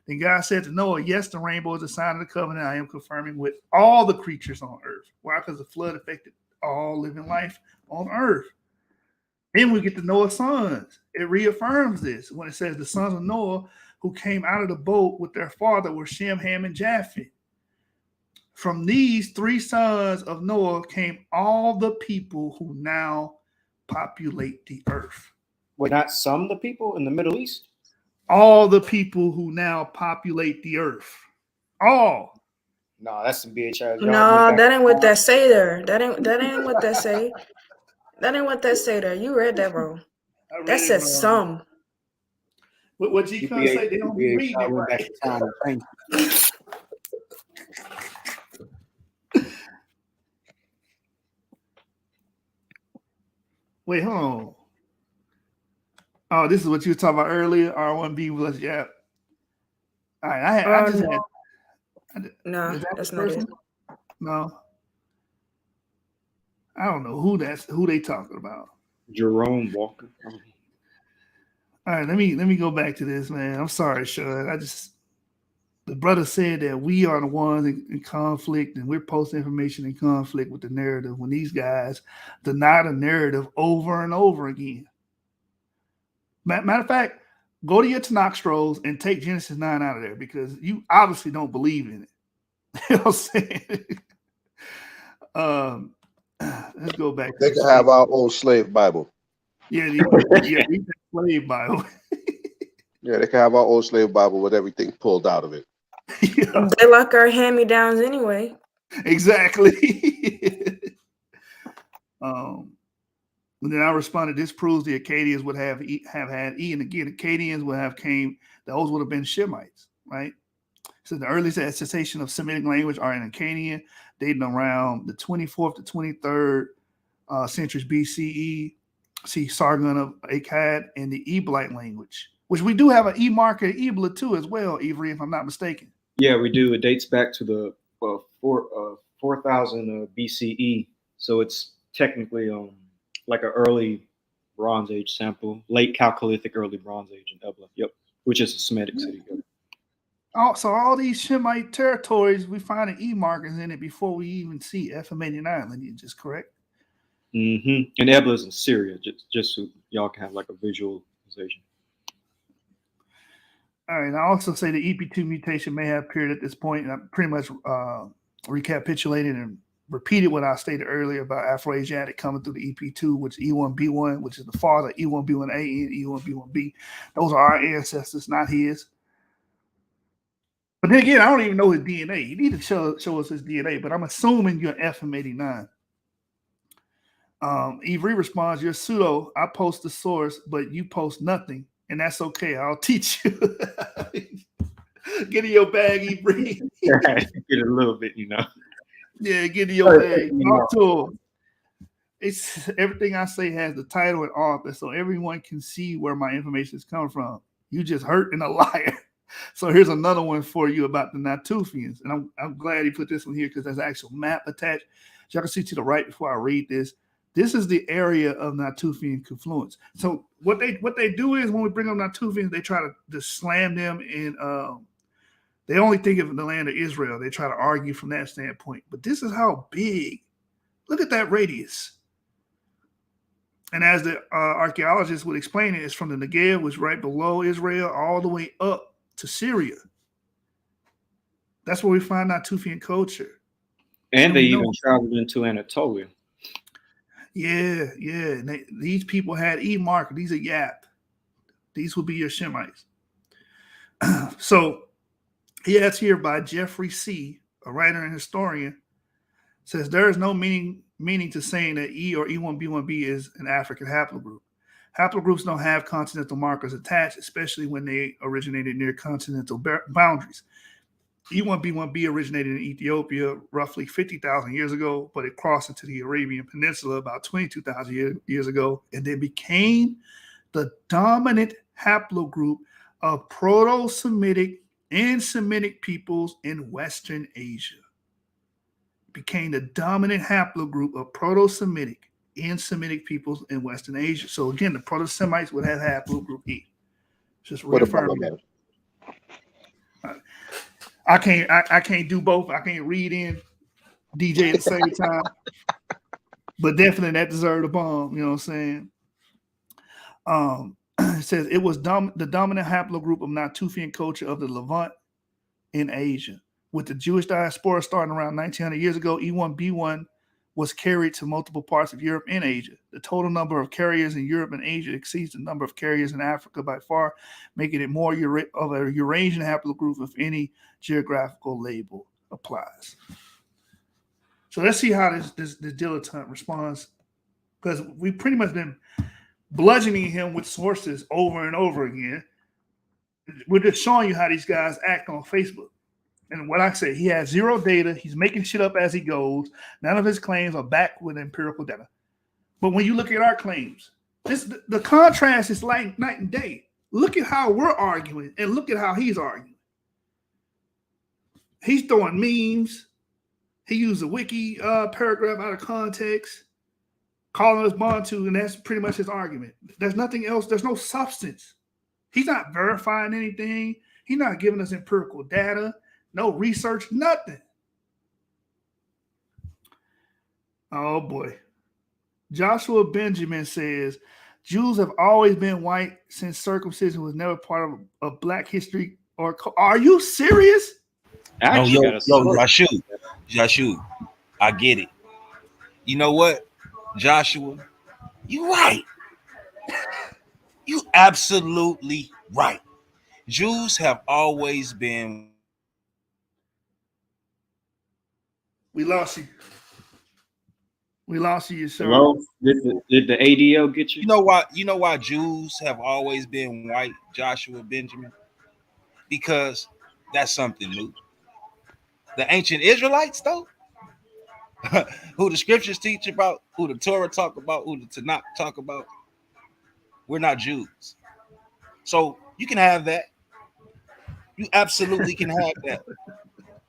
Then God said to Noah, yes, the rainbow is a sign of the covenant I am confirming with all the creatures on earth. Why? Because the flood affected all living life on earth. Then we get to Noah's sons. It reaffirms this when it says the sons of Noah who came out of the boat with their father were Shem, Ham, and Japheth. From these three sons of Noah came all the people who now populate the earth. Were not some of the people in the Middle East? All the people who now populate the earth. All. No, that's some BHI. No, that ain't what that say there. That ain't what that say. That ain't what that say there. You read that wrong. That says some. What G-Con say, they don't be reading it right. Wait, hold on. Oh, this is what you were talking about earlier. R1B plus Yap. All right, I just had. No, that's not it. No, I don't know who they talking about. Jerome Walker. All right, let me go back to this, man. I'm sorry, Sean. The brother said that we are the ones in conflict and we're posting information in conflict with the narrative when these guys deny the narrative over and over again. Matter of fact, go to your Tanakh scrolls and take Genesis 9 out of there because you obviously don't believe in it. You know what I'm saying? Let's go back. They can have our old slave Bible. Yeah, the slave Bible. Yeah, they can have our old slave Bible with everything pulled out of it. Yeah. They like our hand-me-downs anyway. Exactly. And then I responded, this proves the Akkadians would have had E. And again, Akkadians would have those would have been Shemites, right? So the earliest attestation of Semitic language are in Akkadian, dating around the 24th to 23rd centuries BCE. See Sargon of Akkad and the Eblite language, which we do have an E marker Ebla too as well, Avery, if I'm not mistaken. Yeah, we do. It dates back to the 4000 BCE. So it's technically like an early Bronze Age sample, late Chalcolithic, early Bronze Age in Ebla. Yep, which is a Semitic city. Yep. So all these Shemite territories, we find the E markers in it before we even see FM89 lineage, is correct? Mm-hmm. And Ebla is in Syria, just so y'all can have like a visualization. All right. I also say the EP2 mutation may have appeared at this point, and I pretty much recapitulated and repeated what I stated earlier about Afroasiatic coming through the EP2, which is E1B1, which is the father, E1B1A and E1B1B. Those are our ancestors, not his. But then again, I don't even know his DNA. You need to show us his DNA, but I'm assuming you're FM89. Ivry responds, "You're pseudo. I post the source, but you post nothing, and that's okay. I'll teach you." Get in your bag, Ivry. Get a little bit, you know. Yeah, get in your bag. Talk to him. It's everything I say has the title and author, so everyone can see where my information is coming from. You just hurting a liar. So here's another one for you about the Natufians, and I'm glad he put this one here because there's an actual map attached. As y'all can see to the right before I read this. This is the area of Natufian confluence. So what they do is when we bring up Natufians, they try to just slam them in. They only think of the land of Israel. They try to argue from that standpoint. But this is how big. Look at that radius. And as the archaeologists would explain it, it's from the Negev, which is right below Israel, all the way up to Syria. That's where we find Natufian culture. And they even traveled into Anatolia. Yeah. These people had E marker. These are Yap. These would be your Shemites. So he adds here by Jeffrey C., a writer and historian, says there is no meaning to saying that E or E1B1B is an African haplogroup. Haplogroups don't have continental markers attached, especially when they originated near continental boundaries. E1B1B originated in Ethiopia roughly 50,000 years ago, but it crossed into the Arabian Peninsula about 22,000 years ago, and they became the dominant haplogroup of Proto-Semitic and Semitic peoples in Western Asia. It became the dominant haplogroup of Proto-Semitic and Semitic peoples in Western Asia. So again, the Proto-Semites would have haplogroup E. Just reaffirming that. I can't do both. I can't read in DJ at the same time. But definitely that deserved a bomb. You know what I'm saying? It says it was the dominant haplogroup of Natufian culture of the Levant in Asia. With the Jewish diaspora starting around 1900 years ago, E1B1 was carried to multiple parts of Europe and Asia. The total number of carriers in Europe and Asia exceeds the number of carriers in Africa by far, making it more of a Eurasian haplogroup if any geographical label applies. So let's see how this dilettante responds, because we've pretty much been bludgeoning him with sources over and over again. We're just showing you how these guys act on Facebook. And what I say, he has zero data. He's making shit up as he goes. None of his claims are backed with empirical data. But when you look at our claims, the contrast is like night and day. Look at how we're arguing and look at how he's arguing. He's throwing memes. He used a wiki paragraph out of context, calling us Bantu, and that's pretty much his argument. There's nothing else. There's no substance. He's not verifying anything. He's not giving us empirical data. No research, nothing. Oh, boy. Joshua Benjamin says, Jews have always been white since circumcision was never part of Black history. Are you serious? Yo, Joshua, I get it. You know what, Joshua? You right. You absolutely right. Jews have always been. We lost you. We lost you, sir. Hello? Did the ADL get you? You know why Jews have always been white, Joshua Benjamin? Because that's something new. The ancient Israelites, though, who the scriptures teach about, who the Torah talk about, who the Tanakh talk about, we're not Jews. So you can have that. You absolutely can have that.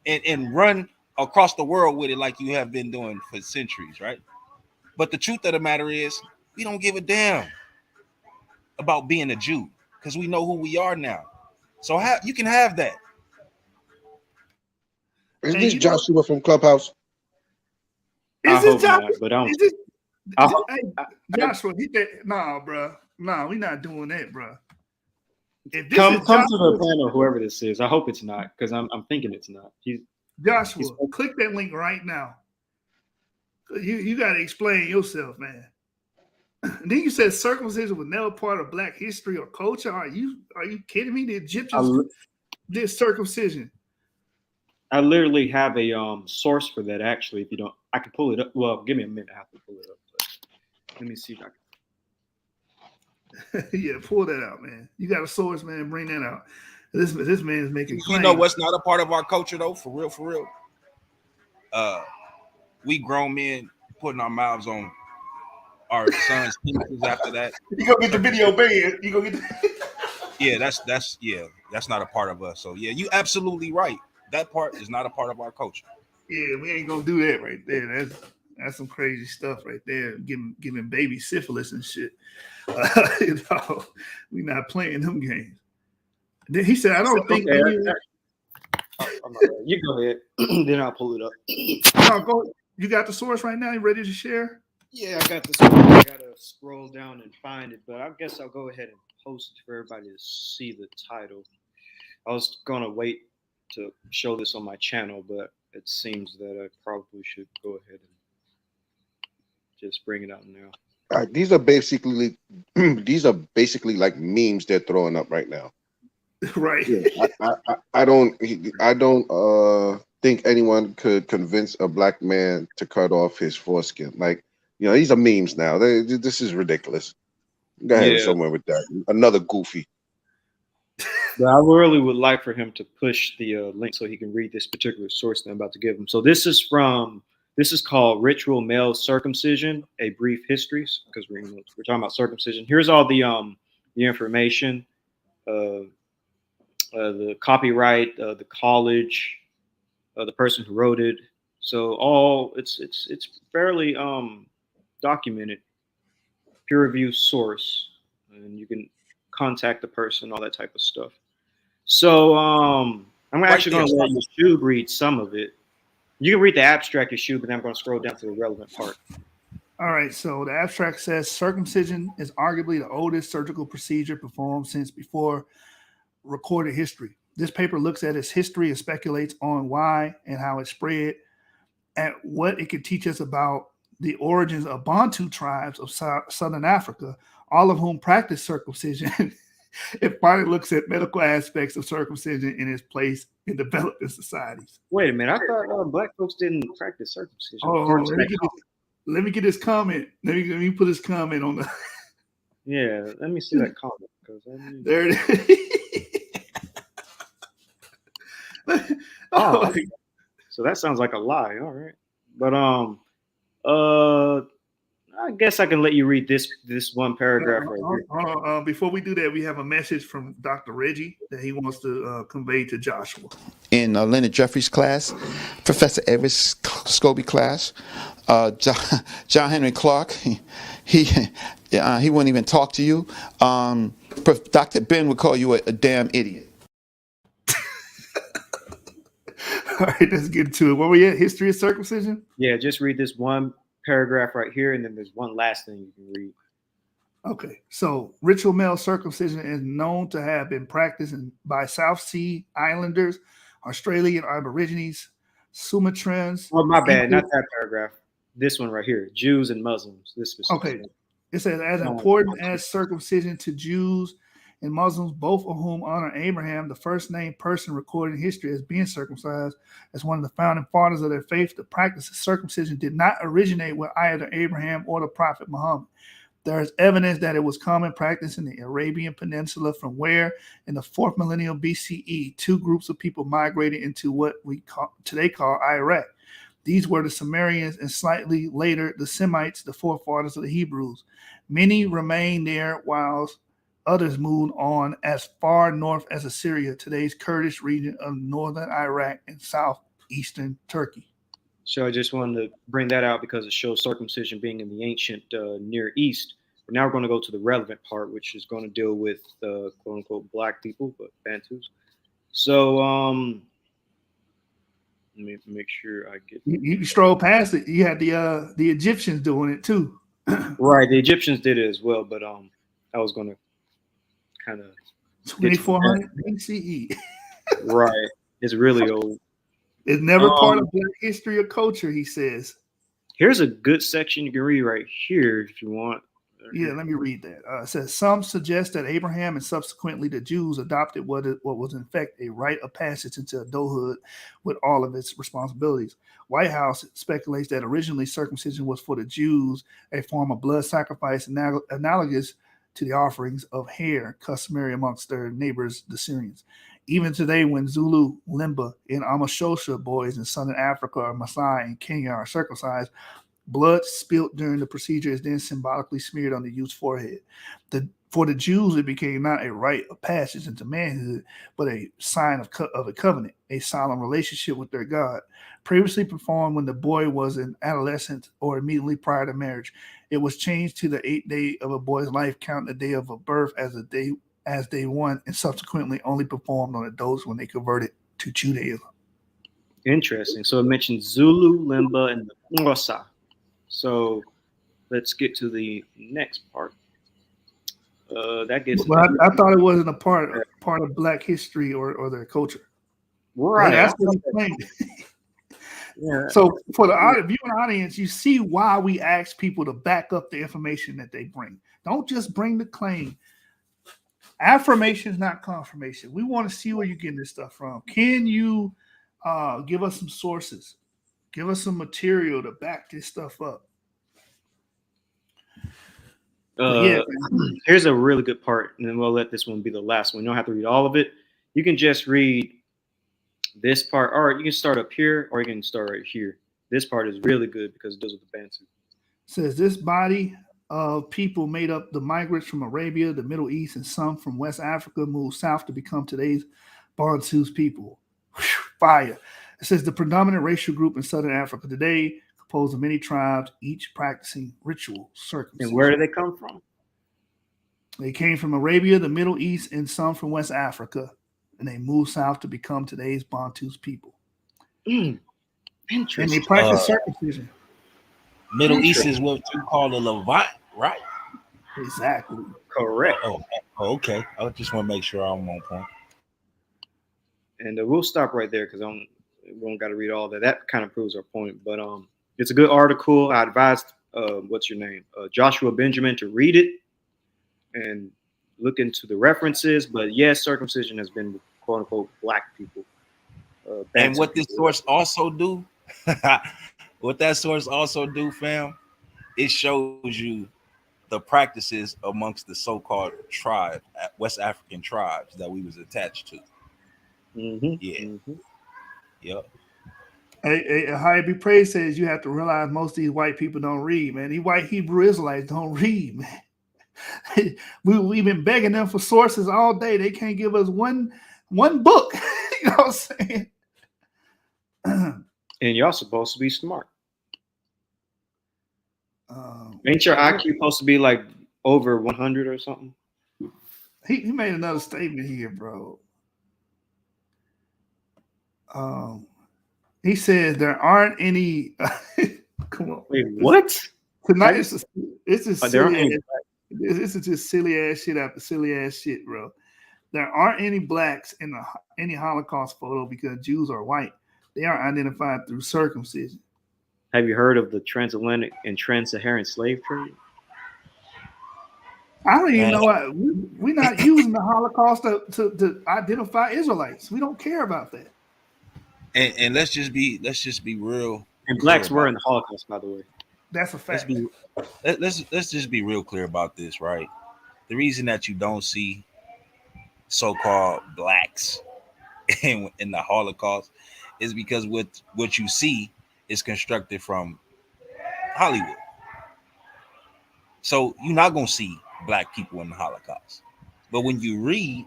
And run across the world with it like you have been doing for centuries, right? But the truth of the matter is, we don't give a damn about being a Jew because we know who we are now. So you can have that. Is And this you know, Joshua from Clubhouse? I is this hope Joshua? not, but I don't. Is this, I hope, hey, Joshua? He said, "Nah, bro. Nah, we not doing that, bro." If this come is to Joshua, the panel, whoever this is. I hope it's not, because I'm thinking it's not. He's Joshua, click that link right now. You got to explain yourself, man. And then you said circumcision was never part of Black history or culture. Are you kidding me? The Egyptians did circumcision. I literally have a source for that. Actually, if you don't, I can pull it up. Well, give me a minute. I have to pull it up. But let me see if I can. Yeah, pull that out, man. You got a source, man. Bring that out. This man is making claims. You know what's not a part of our culture, though? For real, for real. We grown men putting our mouths on our sons' penises after that. You go get the video banned. You go get the Yeah, that's not a part of us. So yeah, you absolutely right. That part is not a part of our culture. Yeah, we ain't gonna do that right there. That's some crazy stuff right there. Giving baby syphilis and shit. You know, we not playing them games. Then he said, "I don't think." Okay, you go ahead. Then I'll pull it up. No, go. You got the source right now. You ready to share? Yeah, I got this one. I gotta scroll down and find it, but I guess I'll go ahead and post it for everybody to see the title. I was gonna wait to show this on my channel, but it seems that I probably should go ahead and just bring it out now. All right, these are basically like memes they're throwing up right now. Right. Yeah, I don't think anyone could convince a Black man to cut off his foreskin. Like, you know, these are memes now. This is ridiculous. Go ahead somewhere with that. Another goofy. But I really would like for him to push the link so he can read this particular source that I'm about to give him. So this is called Ritual Male Circumcision, A Brief History, because we're talking about circumcision. Here's all the information, the copyright, the college, the person who wrote it. So it's fairly documented, peer review source, and you can contact the person, all that type of stuff. So I'm actually going to let Yeshub read some of it. You can read the abstract, Yeshub, but then I'm going to scroll down to the relevant part. All right. So the abstract says circumcision is arguably the oldest surgical procedure performed since before recorded history. This paper looks at its history and speculates on why and how it spread, and what it can teach us about the origins of Bantu tribes of Southern Africa, all of whom practice circumcision. It finally looks at medical aspects of circumcision and its place in developing societies. Wait a minute. I thought Black folks didn't practice circumcision. Oh, let me get this comment. Let me put this comment on the. Yeah, let me see that comment. There it is. Oh, so that sounds like a lie. All right, but I guess I can let you read this one paragraph right here. Before we do that, we have a message from Dr. Reggie that he wants to convey to Joshua. In Leonard Jeffries' class, Professor Everett Scobie class, John Henry Clark, he wouldn't even talk to you. Dr. Ben would call you a damn idiot. All right, let's get to it. Where we at? History of circumcision? Yeah, just read this one paragraph right here, and then there's one last thing you can read. Okay, so ritual male circumcision is known to have been practiced by South Sea Islanders, Australian Aborigines, Sumatrans. Oh, my bad, not that paragraph. This one right here, Jews and Muslims. This specific okay, one. It says as important as circumcision to Jews and Muslims, both of whom honor Abraham, the first named person recorded in history as being circumcised, as one of the founding fathers of their faith. The practice of circumcision did not originate with either Abraham or the prophet Muhammad. There is evidence that it was common practice in the Arabian Peninsula, from where, in the 4th millennium BCE, two groups of people migrated into what we today call Iraq. These were the Sumerians and slightly later the Semites, the forefathers of the Hebrews. Many remained there whilst others moved on as far north as Assyria, today's Kurdish region of northern Iraq and south eastern Turkey. So I just wanted to bring that out because it shows circumcision being in the ancient Near East. But now we're going to go to the relevant part, which is going to deal with quote unquote black people, but Bantus. So let me make sure I get You stroll past it. You had the Egyptians doing it too. right. The Egyptians did it as well, but I was going to kind of 2400 BCE. right. It's really old. It's never part of black history or culture, he says. Here's a good section you can read right here if you want. Yeah, let me read that. It says, some suggest that Abraham and subsequently the Jews adopted what was in fact a rite of passage into adulthood with all of its responsibilities. Whitehouse speculates that originally circumcision was for the Jews, a form of blood sacrifice analogous to the offerings of hair customary amongst their neighbors, the Syrians. Even today, when Zulu, Limba, and Amashosha boys in southern Africa or Maasai and Kenya are circumcised, blood spilt during the procedure is then symbolically smeared on the youth's forehead. For the Jews, it became not a rite of passage into manhood, but a sign of a covenant, a solemn relationship with their God. Previously performed when the boy was an adolescent or immediately prior to marriage, it was changed to the 8th day of a boy's life, counting the day of a birth as day one, and subsequently only performed on adults when they converted to Judaism. Interesting. So it mentions Zulu, Limba, and the Xhosa. So let's get to the next part. That gets. Well, I thought it wasn't a part of Black history or their culture. Right. That's what I'm saying. Yeah. So for the viewing audience, you see why we ask people to back up the information that they bring. Don't just bring the claim. Affirmation is not confirmation. We want to see where you're getting this stuff from. Can you give us some sources? Give us some material to back this stuff up. Here's a really good part, and then we'll let this one be the last one. You don't have to read all of it. You can just read this part, or you can start up here, or you can start right here. This part is really good because it deals with the Bantu. Says this body of people made up the migrants from Arabia, the Middle East, and some from West Africa moved south to become today's Bantu's people. Fire. It says the predominant racial group in Southern Africa today composed of many tribes, each practicing ritual circumcision. And where do they come from? They came from Arabia, the Middle East, and some from West Africa, and they moved south to become today's Bantu's people. Interesting. And they practice circumcision. Middle East is what you call a Levant, right? Exactly. Correct. Oh, okay. I just want to make sure I'm on point. And we'll stop right there because we don't got to read all that. That kind of proves our point. But it's a good article. I advised, what's your name? Joshua Benjamin to read it and look into the references. But yes, circumcision has been quote unquote black people. And what this source also do, what that source also do, fam, it shows you the practices amongst the so-called tribe, West African tribes that we was attached to. Mm-hmm. Yeah. Mm-hmm. Yep. High be praised says you have to realize most of these white people don't read, man. These white Hebrew Israelites don't read, man. We've been begging them for sources all day. They can't give us one book. You know what I'm saying? And y'all supposed to be smart. Ain't your IQ supposed to be like over 100 or something? He made another statement here, bro. He says there aren't any. Come on. Wait, what? Tonight it's just silly ass shit after silly ass shit, bro. There aren't any blacks in any Holocaust photo because Jews are white. They are identified through circumcision. Have you heard of the transatlantic and trans-Saharan slave trade? I don't even know why we're not using the Holocaust to identify Israelites. We don't care about that. And let's just be real. And blacks were in the Holocaust, by the way. That's a fact. Let's just be real clear about this, right? The reason that you don't see so-called blacks in the Holocaust is because what you see is constructed from Hollywood. So you're not gonna see black people in the Holocaust. But when you read,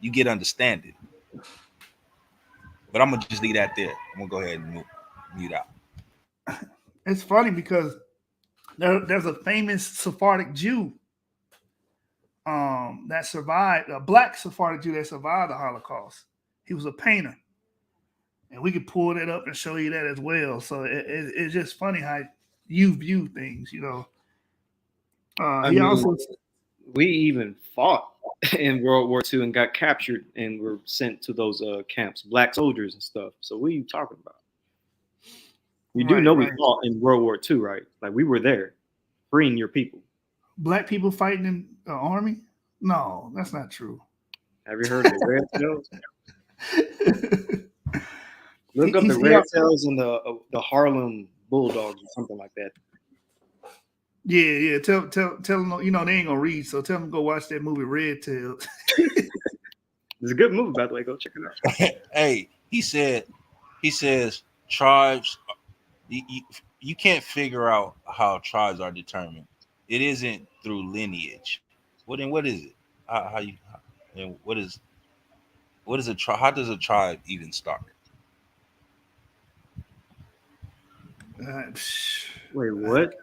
you get understanding. But I'm gonna just leave that there. I'm gonna go ahead and mute out. It's funny because there's a famous Sephardic Jew that survived, a black Sephardic Jew that survived the Holocaust. He was a painter. And we could pull that up and show you that as well. So it's just funny how you view things, you know. I He mean, also, we even fought in World War II and got captured and were sent to those camps, black soldiers and stuff. So what are you talking about? You do know we fought in World War II, right? Like we were there, freeing your people. Black people fighting in the army? No, that's not true. Have you heard of the Red Tails? Look up the Red Tails and the Harlem Bulldogs or something like that. Yeah. Tell them, you know, they ain't gonna read, so tell them to go watch that movie Red Tails. It's a good movie, by the way. Go check it out. Hey, he says tribes. You can't figure out how tribes are determined. It isn't through lineage. What is it? What is a tribe? How does a tribe even start? Wait, what?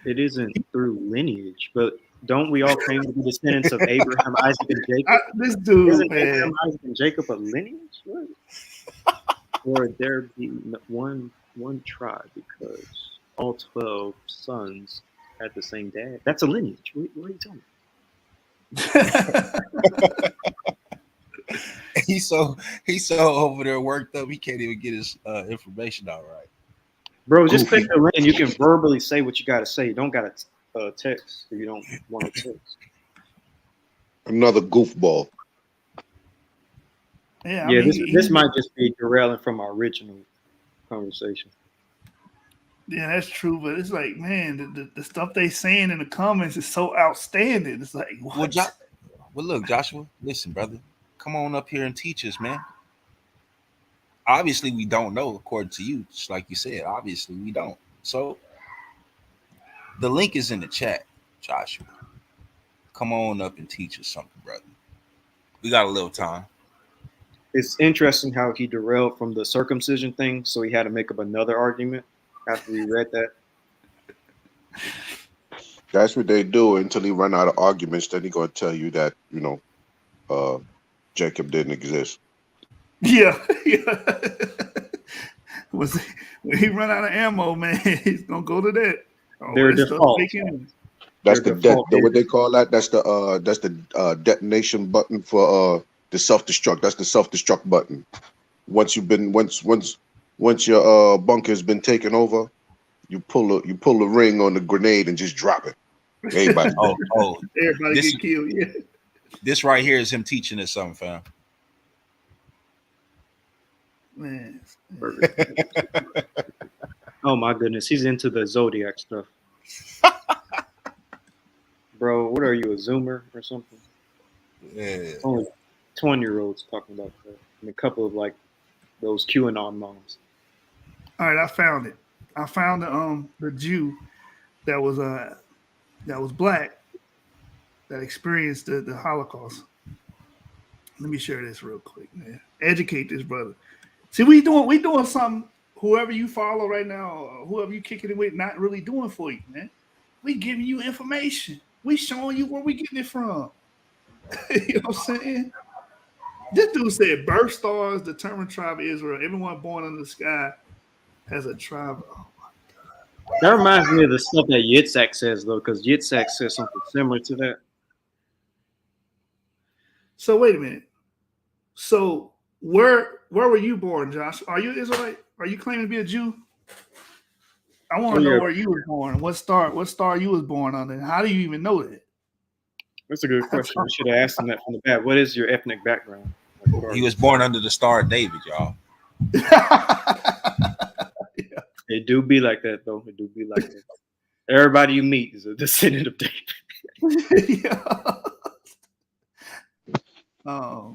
It isn't through lineage, but don't we all claim to be descendants of Abraham, Isaac, and Jacob? This dude, isn't man. Abraham, Isaac, and Jacob a lineage? What? Or there be one tribe because all 12 sons had the same dad? That's a lineage. What are you talking about? He's so over there worked up. He can't even get his information out right. Bro, just click the link and you can verbally say what you got to say. You don't got to text if you don't want to text. Another goofball. Yeah, this might just be derailing from our original conversation. Yeah, that's true, but it's like, man, the stuff they saying in the comments is so outstanding. It's like, what? Well, look, Joshua, listen, brother, come on up here and teach us, man. Obviously, we don't know, according to you, just like you said. Obviously, we don't. So, the link is in the chat, Joshua. Come on up and teach us something, brother. We got a little time. It's interesting how he derailed from the circumcision thing, so he had to make up another argument after we read that. That's what they do until he run out of arguments. Then he gonna tell you that, you know, Jacob didn't exist. Yeah. When he run out of ammo, man, he's gonna go to that. Their default. That's what they call that. That's the detonation button for the self-destruct. That's the self-destruct button. Once your bunker's been taken over, you pull the ring on the grenade and just drop it. Everybody. Everybody get killed. Yeah. This right here is him teaching us something, fam. Man. Oh my goodness, he's into the zodiac stuff. Bro, what are you, a Zoomer or something? Yeah. Only 20-year-olds talking about that, and a couple of like those QAnon moms. All right, I found it. I found the Jew that was black that experienced the Holocaust. Let me share this real quick, man. Educate this brother. See, we doing something. Whoever you follow right now, whoever you kicking it with, not really doing for you, man. We giving you information. We showing you where we getting it from. You know what I'm saying? This dude said, birth stars determine tribe of Israel. Everyone born under the sky has a tribe. Oh my God. That reminds me of the stuff that Yitzhak says, though, because Yitzhak says something similar to that. So wait a minute. So where were you born, Josh? Are you Israelite? Are you claiming to be a Jew? I want to know where you were born. What star you was born under? And how do you even know that? That's a good question. I should have asked him that from the back. What is your ethnic background? He was born under the Star of David, y'all. It do be like that, though. It do be like that. Everybody you meet is a descendant of David.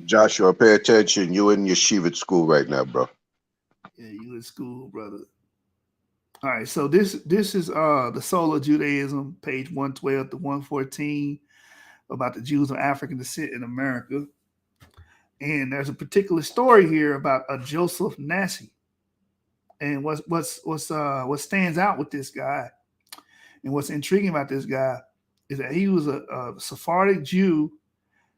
Joshua, pay attention. You in yeshiva school right now, bro. Yeah, you in school, brother. All right, so this is the Soul of Judaism, page 112 to 114, about the Jews of African descent in America. And there's a particular story here about a Joseph Nasi. And what stands out with this guy and what's intriguing about this guy is that he was a Sephardic Jew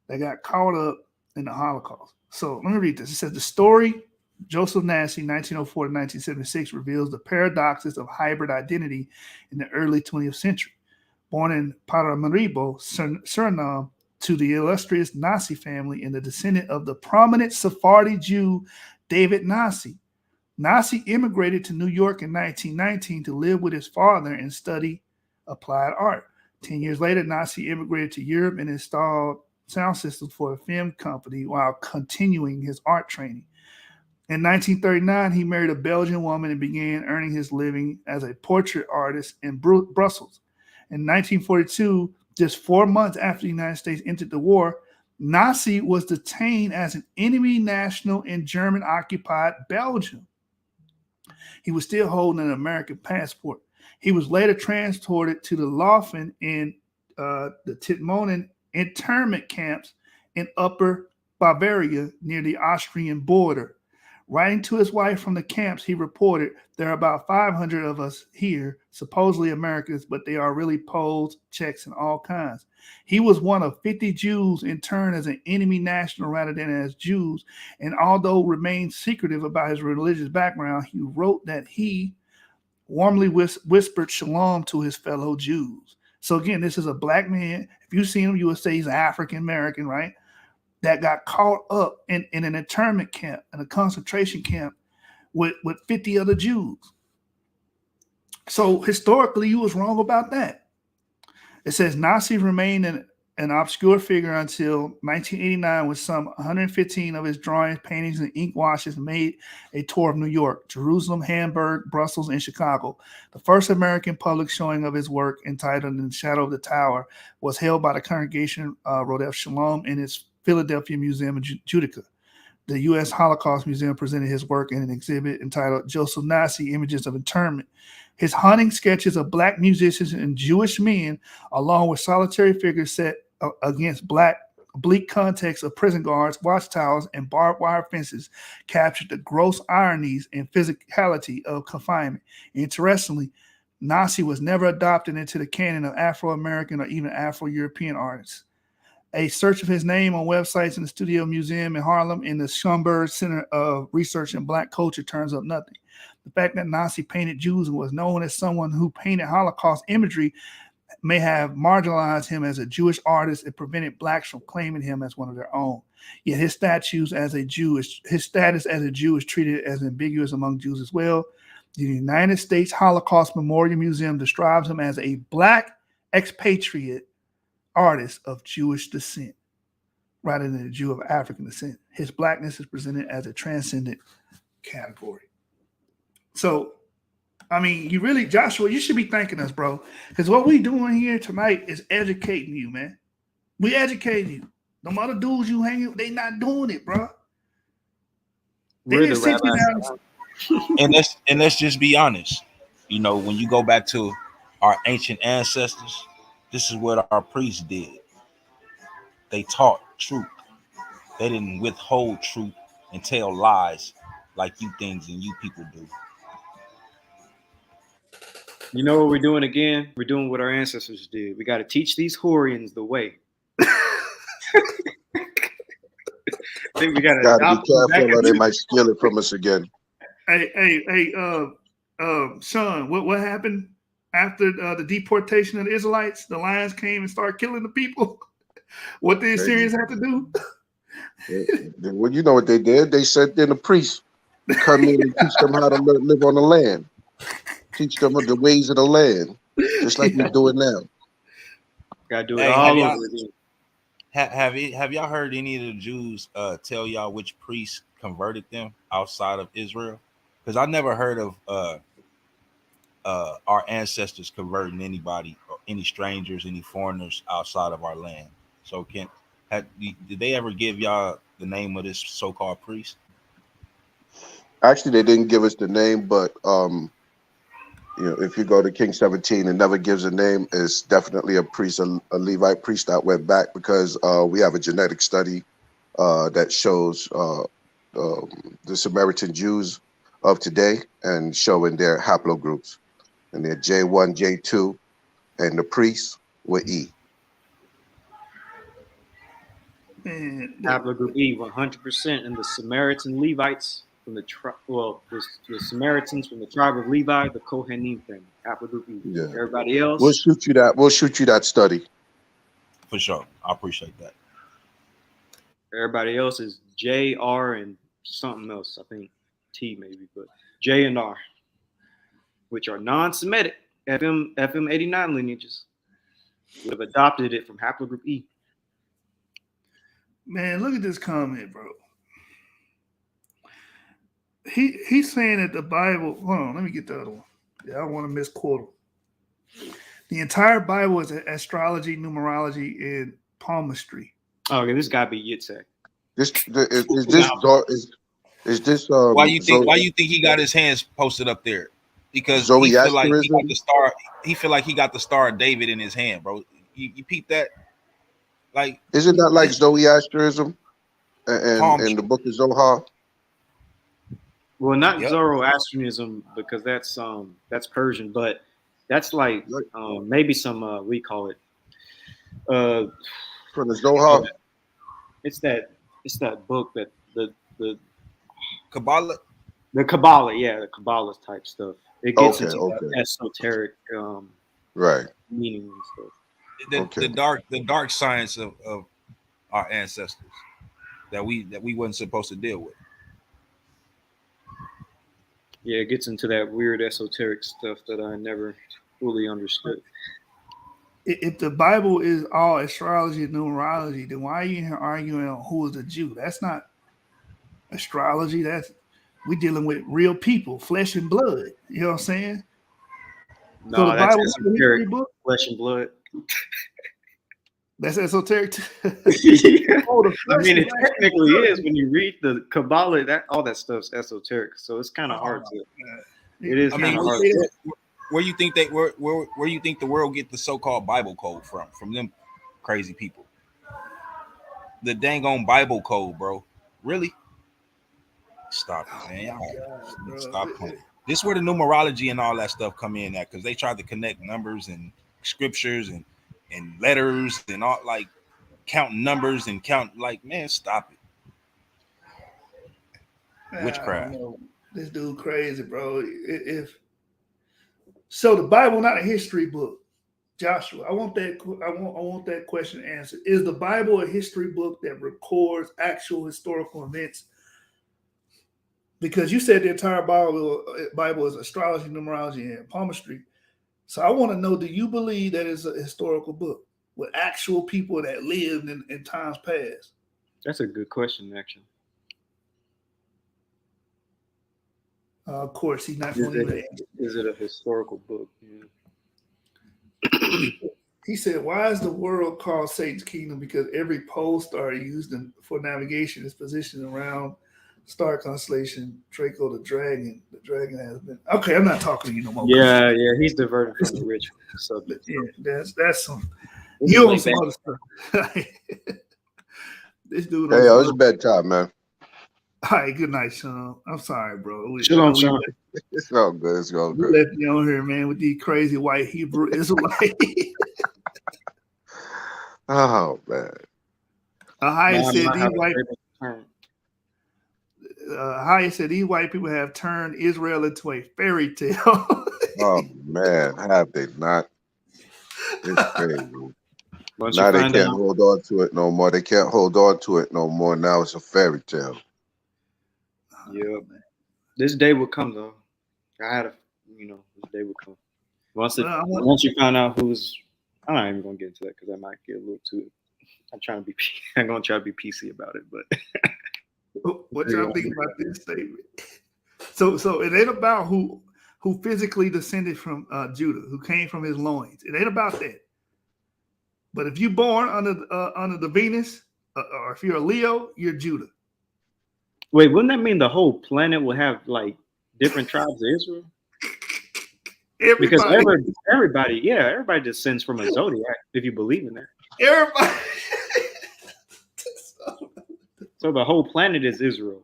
that got caught up in the Holocaust. So let me read this. It says the story, Joseph Nasi, 1904 to 1976, reveals the paradoxes of hybrid identity in the early 20th century. Born in Paramaribo, Suriname, to the illustrious Nasi family and the descendant of the prominent Sephardi Jew David Nasi. Nasi immigrated to New York in 1919 to live with his father and study applied art. 10 years later, Nasi immigrated to Europe and installed sound systems for a film company while continuing his art training. In 1939, he married a Belgian woman and began earning his living as a portrait artist in Brussels. In 1942, just 4 months after the United States entered the war, Nasi was detained as an enemy national in German-occupied Belgium. He was still holding an American passport. He was later transported to the Laufen in the Titmonen internment camps in Upper Bavaria near the Austrian border. Writing to his wife from the camps, he reported, "There are about 500 of us here, supposedly Americans, but they are really Poles, Czechs, and all kinds." He was one of 50 Jews interned as an enemy national rather than as Jews, and although remained secretive about his religious background, he wrote that he warmly whispered shalom to his fellow Jews. So again, this is a black man. If you see him, you would say he's African American, right? That got caught up in an internment camp, in a concentration camp with 50 other Jews. So historically, you was wrong about that. It says Nasi remained an obscure figure until 1989 when some 115 of his drawings, paintings, and ink washes made a tour of New York, Jerusalem, Hamburg, Brussels, and Chicago. The first American public showing of his work, entitled In the Shadow of the Tower, was held by the Congregation Rodef Shalom in its Philadelphia Museum of Judica. The U.S. Holocaust Museum presented his work in an exhibit entitled Joseph Nasi, Images of Internment. His haunting sketches of black musicians and Jewish men, along with solitary figures set against bleak context of prison guards, watchtowers, and barbed wire fences, captured the gross ironies and physicality of confinement. Interestingly, Nasi was never adopted into the canon of Afro-American or even Afro-European artists. A search of his name on websites in the Studio Museum in Harlem and the Schomburg Center of Research in Black Culture turns up nothing. The fact that Nasi painted Jews and was known as someone who painted Holocaust imagery may have marginalized him as a Jewish artist and prevented blacks from claiming him as one of their own. Yet his status as a Jew is treated as ambiguous among Jews as well. The United States Holocaust Memorial Museum describes him as a black expatriate artist of Jewish descent rather than a Jew of African descent. His blackness is presented as a transcendent category. So, I mean, you really, Joshua, you should be thanking us, bro, because what we doing here tonight is educating you, man. We educating you. Them other dudes you hanging with, they not doing it, bro. We're the rabbis. And let's just be honest. You know, when you go back to our ancient ancestors, this is what our priests did. They taught truth. They didn't withhold truth and tell lies like you things and you people do. You know what we're doing again? We're doing what our ancestors did. We got to teach these Horians the way. I think we got to be careful or they might steal it from us again. Hey, Sean, what happened after the deportation of the Israelites? The lions came and started killing the people. What did the Assyrians have to do? Well, you know what they did? They sent in a priest to come in and teach them how to live on the land. Teach them the ways of the land, just like we're doing now. Got to do it all over again. Have y'all heard any of the Jews tell y'all which priests converted them outside of Israel? Because I never heard of our ancestors converting anybody, or any strangers, any foreigners outside of our land. So did they ever give y'all the name of this so-called priest? Actually, they didn't give us the name, but you know, if you go to King 17, it never gives a name. It's definitely a priest, a Levite priest that went back, because we have a genetic study that shows the Samaritan Jews of today and showing their haplogroups. And they're J1, J2, and the priests were E. Man, Haplogroup E, 100%, and the Samaritan Levites from the the Samaritans from the tribe of Levi, the Kohanim family. Haplogroup E. Yeah. Everybody else, We'll shoot you that. We'll shoot you that study. For sure. I appreciate that. everybody else is J, R, and something else. I think T maybe, but J and R, which are non-Semitic FM 89 lineages, would have adopted it from haplogroup E. man, look at this comment, bro. He's saying that the Bible. Hold on, let me get the other one. Yeah, I don't want to misquote him. The entire Bible is astrology, numerology, and palmistry. Oh, okay, this gotta be Yitzhak. Is this Why you think he got his hands posted up there? Because he feel like he got the star. He feel like he got the Star of David in his hand, bro. You peep that? Like, isn't that like Zoroastrianism and the book of Zohar? Well, not Zoroastrianism, because that's Persian, but that's like maybe some we call it from the Zohar. It's that book that the Kabbalah. The Kabbalah, yeah, the Kabbalah type stuff. It gets into that esoteric right meaning and stuff. The dark science of our ancestors that we wasn't supposed to deal with. Yeah, it gets into that weird esoteric stuff that I never fully understood. If the Bible is all astrology and numerology, then why are you here arguing on who is a Jew? That's not astrology. We're dealing with real people, flesh and blood. You know what I'm saying? No, so the that's Bible esoteric. Flesh and blood. That's esoteric too. Yeah. I mean, it technically is when you read the Kabbalah. All that stuff's esoteric, so it's kind of hard to. It is kind of hard. Where you think where you think the world get the so-called Bible code from them crazy people? The dang on Bible code, bro. Really? Stop it, man. Stop playing. This is where the numerology and all that stuff come in at, because they tried to connect numbers and scriptures and letters and all, like counting numbers and man, stop it. Witchcraft. This dude crazy, bro. So the Bible not a history book, Joshua. I want that question answered. Is the Bible a history book that records actual historical events? Because you said the entire Bible is astrology, numerology, and palmistry. So I want to know, do you believe that it's a historical book with actual people that lived in times past? That's a good question, actually. Of course, he's not going to answer. Is it a historical book? Yeah. He said, why is the world called Satan's kingdom? Because every pole star used for navigation is positioned around star constellation Draco the dragon. The dragon has been okay. I'm not talking to you no more. Yeah, he's diverted from the rich subject. Yeah, that's some. You on some other stuff. This dude. Hey, it's bedtime, man. All right, good night, Sean. I'm sorry, bro. Shalom, Sean. It's all good. It's all good. We left you on here, man, with these crazy white Hebrew Israelites. Oh man. Haya said these white people have turned Israel into a fairy tale. Oh man, have they not? It's crazy. Now they can't hold on to it no more. They can't hold on to it no more. Now it's a fairy tale. Yeah, this day will come though. This day will come. Once you find out who's, I'm not even gonna get into that because I might get a little too. I'm gonna try to be PC about it, but. What y'all think about this statement? So it ain't about who physically descended from Judah, who came from his loins. It ain't about that. But if you're born under the Venus, or if you're a Leo, you're Judah. Wait, wouldn't that mean the whole planet will have like different tribes of Israel? Because everybody descends from a zodiac if you believe in that. Everybody. So the whole planet is Israel.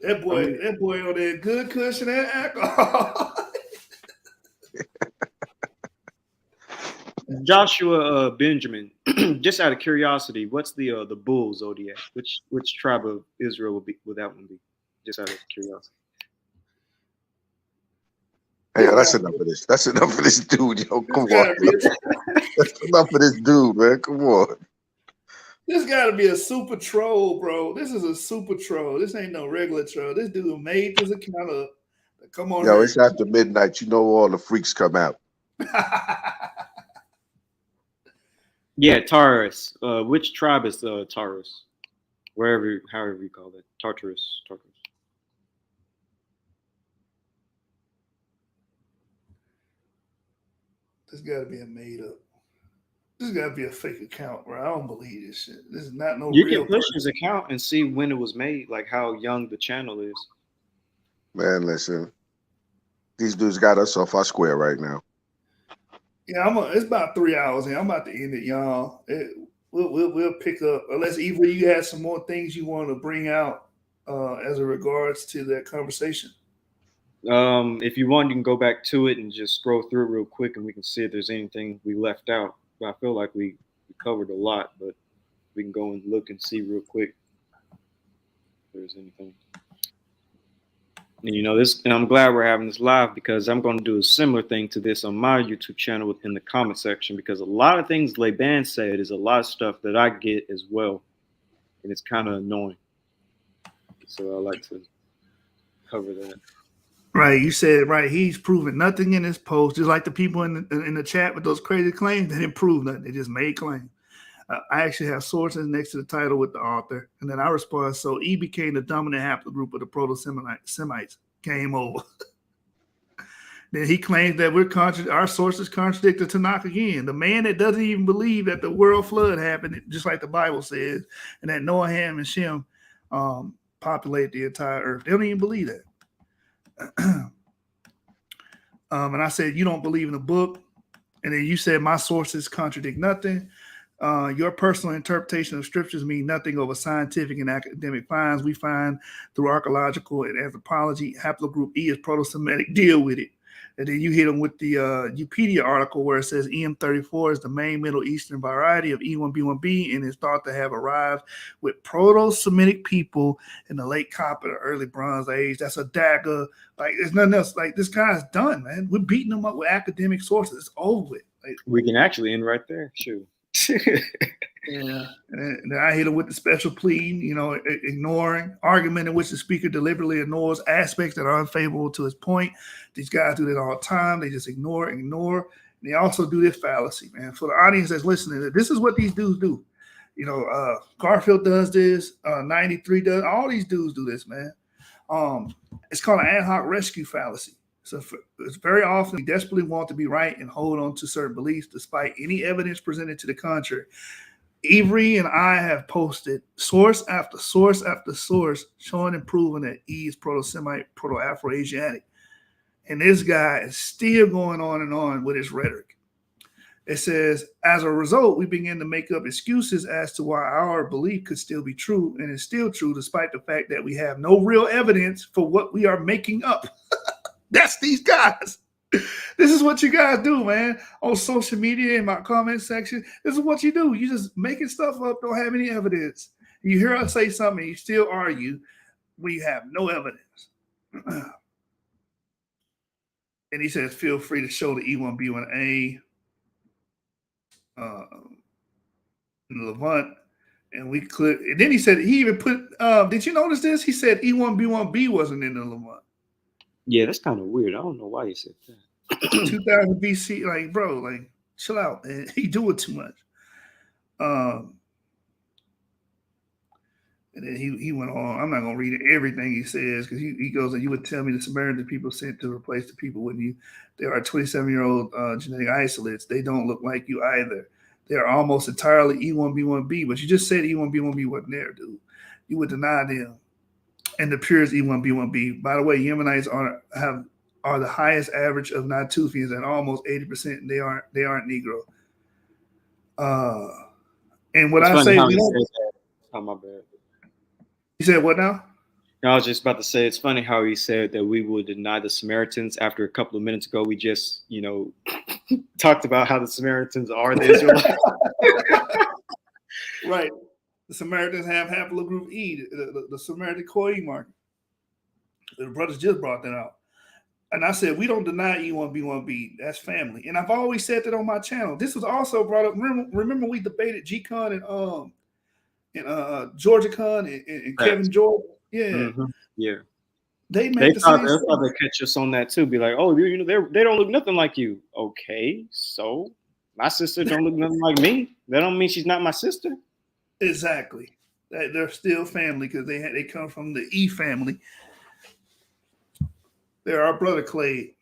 That boy on there, good cushion and alcohol. Joshua Benjamin, just out of curiosity, what's the bull zodiac? Which tribe of Israel would that one be? Just out of curiosity. Hey, that's enough of this. That's enough of this dude, yo. Come on. Gotta be That's enough of this dude, man. Come on. this gotta be a super troll, bro. This is a super troll. This ain't no regular troll. This dude made this account up. Come on, Yo, it's after midnight. You know all the freaks come out. Yeah, Taurus. Which tribe is Taurus? However you call it. Tartarus. This gotta be a made up. This gotta be a fake account, bro. I don't believe this shit. This is not no You real can push person. his account and see when it was made, like how young the channel is. Man, listen. These dudes got us off our square right now. Yeah, it's about 3 hours in. I'm about to end it, y'all. We'll pick up. Unless Avery, you had some more things you want to bring out as it regards to that conversation. If you want, you can go back to it and just scroll through it real quick, and we can see if there's anything we left out. But I feel like we covered a lot, but we can go and look and see real quick if there's anything. And and I'm glad we're having this live because I'm going to do a similar thing to this on my YouTube channel within the comment section, because a lot of things Laban said is a lot of stuff that I get as well, and it's kind of annoying. So I like to cover that. Right, you said right. He's proven nothing in his post, just like the people in the chat with those crazy claims. They didn't prove nothing; they just made claims. I actually have sources next to the title with the author, and then I respond. So E became the dominant haplogroup of the proto-Semites. Came over. Then he claims that our sources contradict the Tanakh again. The man that doesn't even believe that the world flood happened, just like the Bible says, and that Noah, Ham, and Shem populate the entire earth. They don't even believe that. And I said, you don't believe in the book. And then you said my sources contradict nothing. Your personal interpretation of scriptures mean nothing over scientific and academic finds we find through archaeological and anthropology. Haplogroup E is proto-Semitic. Deal with it. And then you hit them with the Wikipedia article where it says EM34 is the main Middle Eastern variety of E1B1B and is thought to have arrived with proto-Semitic people in the late Copper or early Bronze Age. That's a dagger. Like, there's nothing else. Like, this guy's done, man. We're beating them up with academic sources. It's over with. Like, we can actually end right there. Sure. Yeah, and then I hit him with the special plea, ignoring argument in which the speaker deliberately ignores aspects that are unfavorable to his point. These guys do that all the time. They just ignore. And they also do this fallacy, man. For the audience that's listening, this is what these dudes do. Garfield does this. 93 does. All these dudes do this, man. It's called an ad hoc rescue fallacy. So it's very often we desperately want to be right and hold on to certain beliefs despite any evidence presented to the contrary. Avery and I have posted source after source after source showing and proving that E is proto-Semite, proto-Afro-Asiatic. And this guy is still going on and on with his rhetoric. It says, as a result, we begin to make up excuses as to why our belief could still be true and is still true despite the fact that we have no real evidence for what we are making up. That's these guys. This is what you guys do, man. On social media, in my comment section, this is what you do. You just making stuff up, don't have any evidence. You hear us say something, you still argue. We have no evidence. And he says, feel free to show the E1B1A in the Levant. And we click. And then he said, he even put, did you notice this? He said E1B1B wasn't in the Levant. Yeah, that's kind of weird. I don't know why he said that. 2000 BC, like, bro, like, chill out, man. He doing too much. And then he went on. I'm not gonna read everything he says because he goes and you would tell me the Samaritan people sent to replace the people when you. They are 27-year-old genetic isolates. They don't look like you either. They are almost entirely E1B1B, but you just said E1B1B wasn't there, dude. You would deny them. And the purest E1B1B. By the way, Yemenites are the highest average of Natufians at almost 80%. And they aren't Negro. And what I say, oh, my bad. You said what now? I was just about to say, it's funny how he said that we would deny the Samaritans. After a couple of minutes ago, we just, talked about how the Samaritans are the Israelites. Right. The Samaritans have haplogroup E, the Samaritan Koi marker. The brothers just brought that out. And I said, we don't deny E1B1B. That's family. And I've always said that on my channel. This was also brought up. Remember we debated G-Con and Georgia Con and Kevin George? Yeah. Mm-hmm. Yeah. They make the same they'll probably catch us on that too. Be like, oh, they don't look nothing like you. Okay, so my sister don't look nothing like me. That don't mean she's not my sister. Exactly. They're still family because they come from the E family. They're our brother Clay.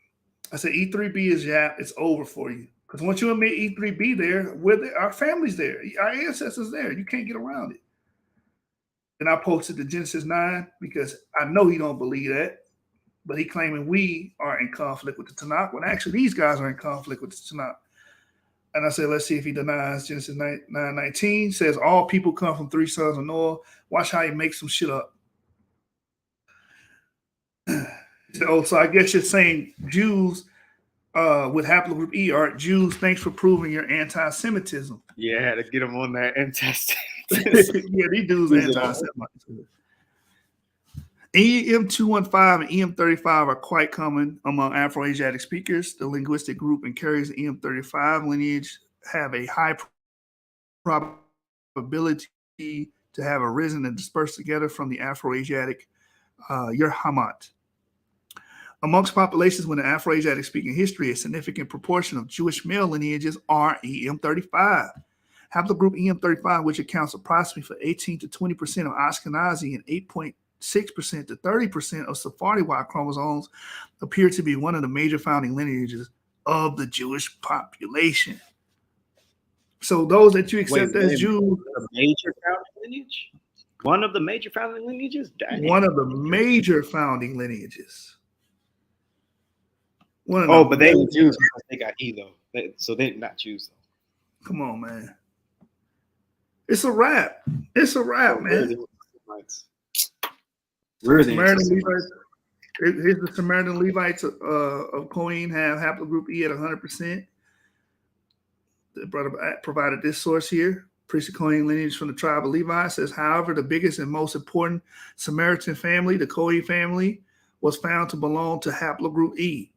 I said E3B is Yap. It's over for you. Because once you admit E3B there, our family's there. Our ancestors there. You can't get around it. And I posted the Genesis 9 because I know he don't believe that. But he claiming we are in conflict with the Tanakh. When actually these guys are in conflict with the Tanakh. And I said, let's see if he denies Genesis 9:19. Says all people come from three sons of Noah. Watch how he makes some shit up. He said, oh, so I guess you're saying Jews with haplogroup E are Jews. Thanks for proving your anti-Semitism. Yeah, to get them on that anti-Semitism. Yeah, these dudes are anti-Semitism. EM215 and EM35 are quite common among Afro-Asiatic speakers. The linguistic group and carriers of EM35 lineage have a high probability to have arisen and dispersed together from the Afro-Asiatic Yerhamat. Amongst populations with an Afro-Asiatic speaking history, a significant proportion of Jewish male lineages are EM35. Haplogroup EM35, which accounts approximately for 18 to 20% of Ashkenazi and 8.6% to 30% of Sephardi Y chromosomes, appear to be one of the major founding lineages of the Jewish population. So those that you accept as Jews, a major founding lineage? One of the major founding lineages? Dang. One of the major founding lineages. But they were Jews because they got E though. So they're not Jews though. Come on, man. It's a wrap. It's a wrap, man. Samaritan Levites. Here's the Samaritan Levites of Kohen have haplogroup E at 100%. The brother provided this source here. Priestly Kohen lineage from the tribe of Levi says, however, the biggest and most important Samaritan family, the Kohen family, was found to belong to haplogroup E.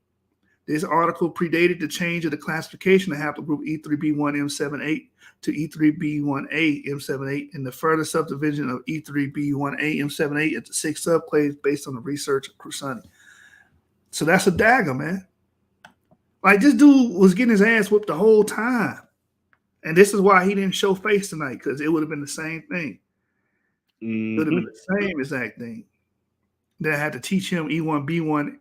This article predated the change of the classification of haplogroup E3B1M78 to E3B1A-M78 and the further subdivision of E3B1A-M78 into 6 subclades based on the research of Crusani. So that's a dagger, man. Like, this dude was getting his ass whipped the whole time. And this is why he didn't show face tonight, because it would have been the same thing. It would have been the same exact thing. Then I had to teach him E1B1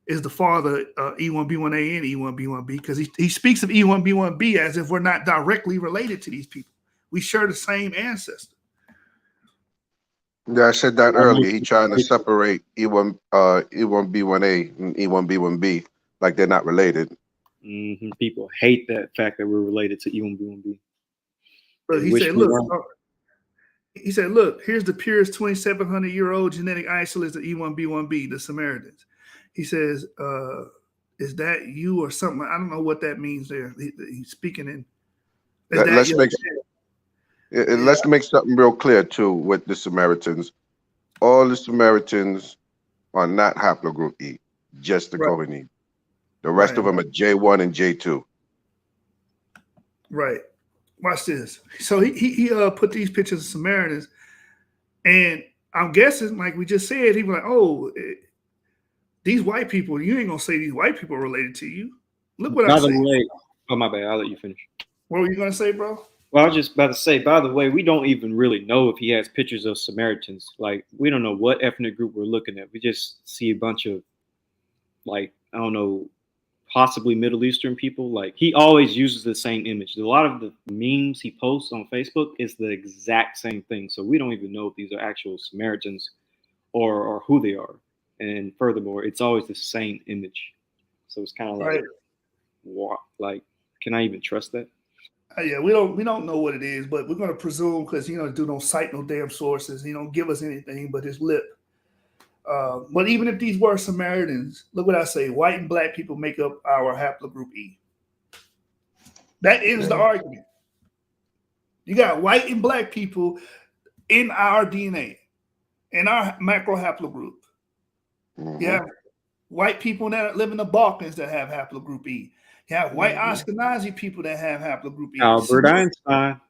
is the father E1B1A and E1B1B, because he speaks of E1B1B as if we're not directly related to these people. We share the same ancestor. Yeah, I said that earlier. He trying to separate E1B1A and E1B1B like they're not related. Mm-hmm. People hate that fact that we're related to E1B1B. But he said, look, here's the purest 2,700-year-old genetic isolates of E1B1B, the Samaritans. He says, is that you or something? I don't know what that means there. He's speaking in. Let's make something real clear, too, with the Samaritans. All the Samaritans are not haplogroup E, just the Kohen E. The rest of them are J1 and J2. Right. Watch this. So he put these pictures of Samaritans, and I'm guessing, like we just said, he was like, oh, these white people, you ain't going to say these white people are related to you. Look what I said. Oh, my bad. I'll let you finish. What were you going to say, bro? Well, I was just about to say, by the way, we don't even really know if he has pictures of Samaritans. Like, we don't know what ethnic group we're looking at. We just see a bunch of, like, I don't know, possibly Middle Eastern people. Like, he always uses the same image. A lot of the memes he posts on Facebook is the exact same thing. So we don't even know if these are actual Samaritans or who they are. And furthermore, it's always the same image. So it's kind of like, what? Like, can I even trust that? Yeah, we don't know what it is, but we're going to presume because dude don't cite no damn sources. He don't give us anything but his lip. But even if these were Samaritans, look what I say: white and black people make up our haplogroup E. That ends the argument. You got white and black people in our DNA, in our macro haplogroup. Mhm. You have white people that live in the Balkans that have haplogroup E. You have white Ashkenazi people that have haplogroup E. Albert Einstein.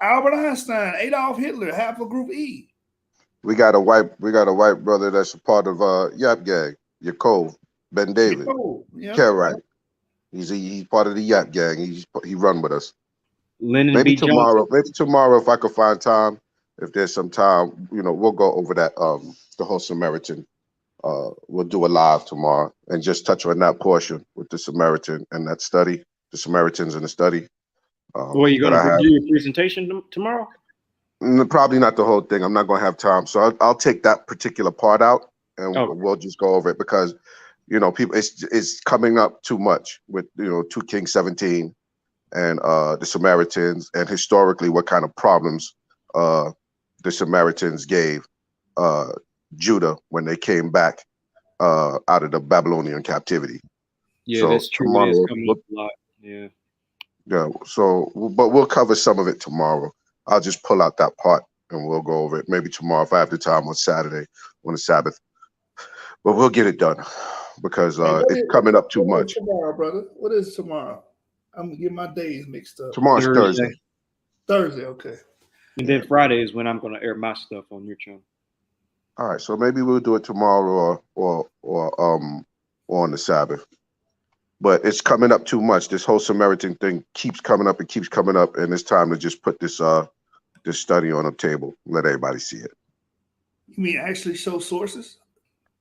Albert Einstein, Adolf Hitler, haplogroup E. We got a white brother that's a part of Yap Gang, Yaakov Ben David. Yeah. Carrot. He's part of the Yap Gang. He run with us. Lyndon Maybe B. tomorrow. Johnson. Maybe tomorrow if I could find time. If there's some time, we'll go over that the whole Samaritan. We'll do a live tomorrow and just touch on that portion with the Samaritan and that study, the Samaritans in the study. Well, you going to do your presentation tomorrow? Probably not the whole thing. I'm not going to have time, so I'll take that particular part out and we'll just go over it because people it's coming up too much with 2 Kings 17 and the Samaritans and historically what kind of problems the Samaritans gave Judah when they came back out of the Babylonian captivity. Yeah, so that's true. Tomorrow, it's coming up a lot. Yeah. Yeah. So, but we'll cover some of it tomorrow. I'll just pull out that part and we'll go over it. Maybe tomorrow if I have the time on Saturday on the Sabbath. But we'll get it done because it's coming up too much. Tomorrow, brother. What is tomorrow? I'm gonna get my days mixed up. Tomorrow's Thursday. Thursday, okay. And then Friday is when I'm going to air my stuff on your channel. All right, so maybe we'll do it tomorrow or on the Sabbath. But it's coming up too much. This whole Samaritan thing keeps coming up and it's time to just put this study on the table, let everybody see it. You mean actually show sources?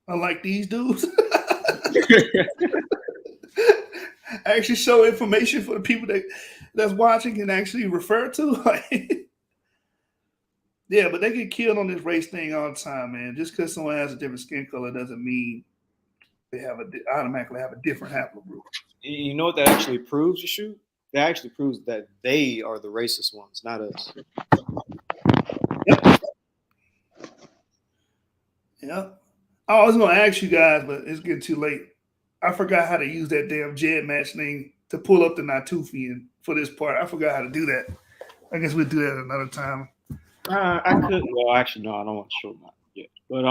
Unlike these dudes? Actually show information for the people that's watching and actually refer to? Yeah, but they get killed on this race thing all the time, man. Just because someone has a different skin color doesn't mean they automatically have a different haplogroup. You know what that actually proves, Yeshu? That actually proves that they are the racist ones, not us. Yep. I was going to ask you guys, but it's getting too late. I forgot how to use that damn Jed match thing to pull up the Natufian for this part. I forgot how to do that. I guess we'll do that another time. I could. Well, actually, no, I don't want to show that yet. But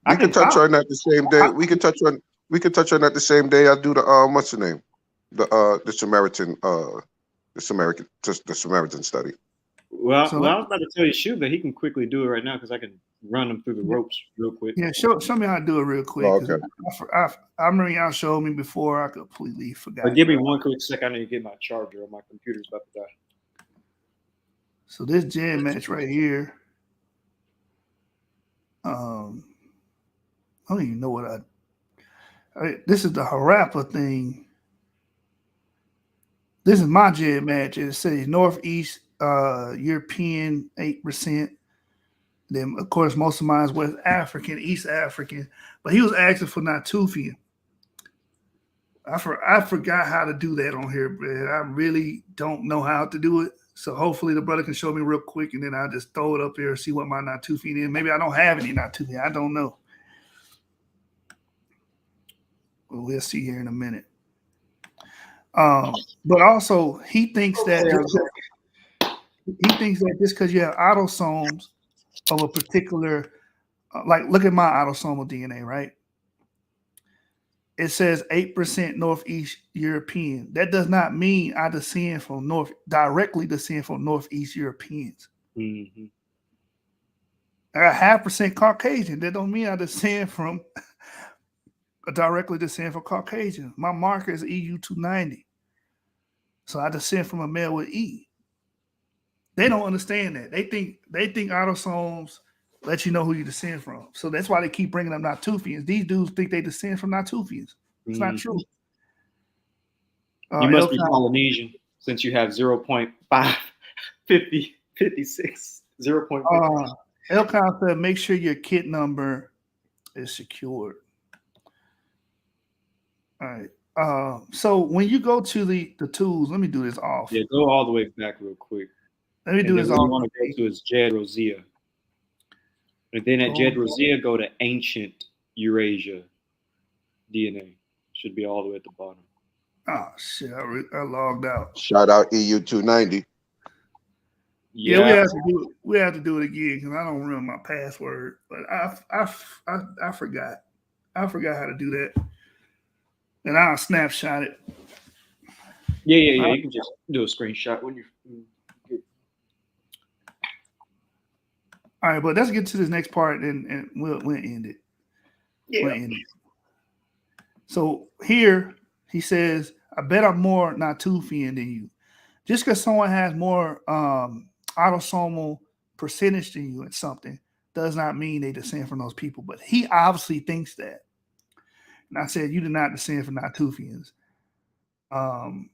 we can touch on that the same day. We can touch on that the same day. I do the what's the name? The Samaritan study. Well, I was about to tell you, shoot, that he can quickly do it right now because I can run him through the ropes real quick. Yeah, show me how to do it real quick. Oh, okay. I remember y'all showed me before. I completely forgot. But give me one quick second. I need to get my charger. My computer's about to die. So this jam match right here. I don't even know what this is the Harappa thing. This is my jam match. It says Northeast European 8%. Then of course most of mine is West African, East African. But he was asking for Natufian. I forgot how to do that on here, man. I really don't know how to do it. So hopefully the brother can show me real quick, and then I'll just throw it up here and see what my Natufian is. Maybe I don't have any Natufian. I don't know. Well, we'll see here in a minute. But also he thinks that just because you have autosomes of a particular, like look at my autosomal DNA, right? It says 8% Northeast European. That does not mean I directly descend from Northeast Europeans. Mm-hmm. I got 0.5% Caucasian. That don't mean I directly descend from Caucasian. My marker is EU 290. So I descend from a male with E. They don't understand that. They think autosomes let you know who you descend from. So that's why they keep bringing up Natufians. These dudes think they descend from Natufians. It's not true. You must be Polynesian since you have 0.556. 0.5. Elcon said, make sure your kit number is secured. All right. So when you go to the tools, let me do this off. Yeah, go all the way back real quick. Let me And do then this what you off. want to go to is Jed Rosea. And then at Jed Rosea, go to Ancient Eurasia DNA. Should be all the way at the bottom. Oh shit! I logged out. Shout out EU 290. Yeah, we have to do it. We have to do it again because I don't remember my password. But I forgot. I forgot how to do that. And I'll snapshot it. Yeah. You can just do a screenshot when you. All right, but let's get to this next part and we'll end it. Yeah. We'll end it. So here he says, I bet I'm more Natufian than you. Just because someone has more autosomal percentage than you in something does not mean they descend from those people. But he obviously thinks that. And I said, you do not descend from Natufians. And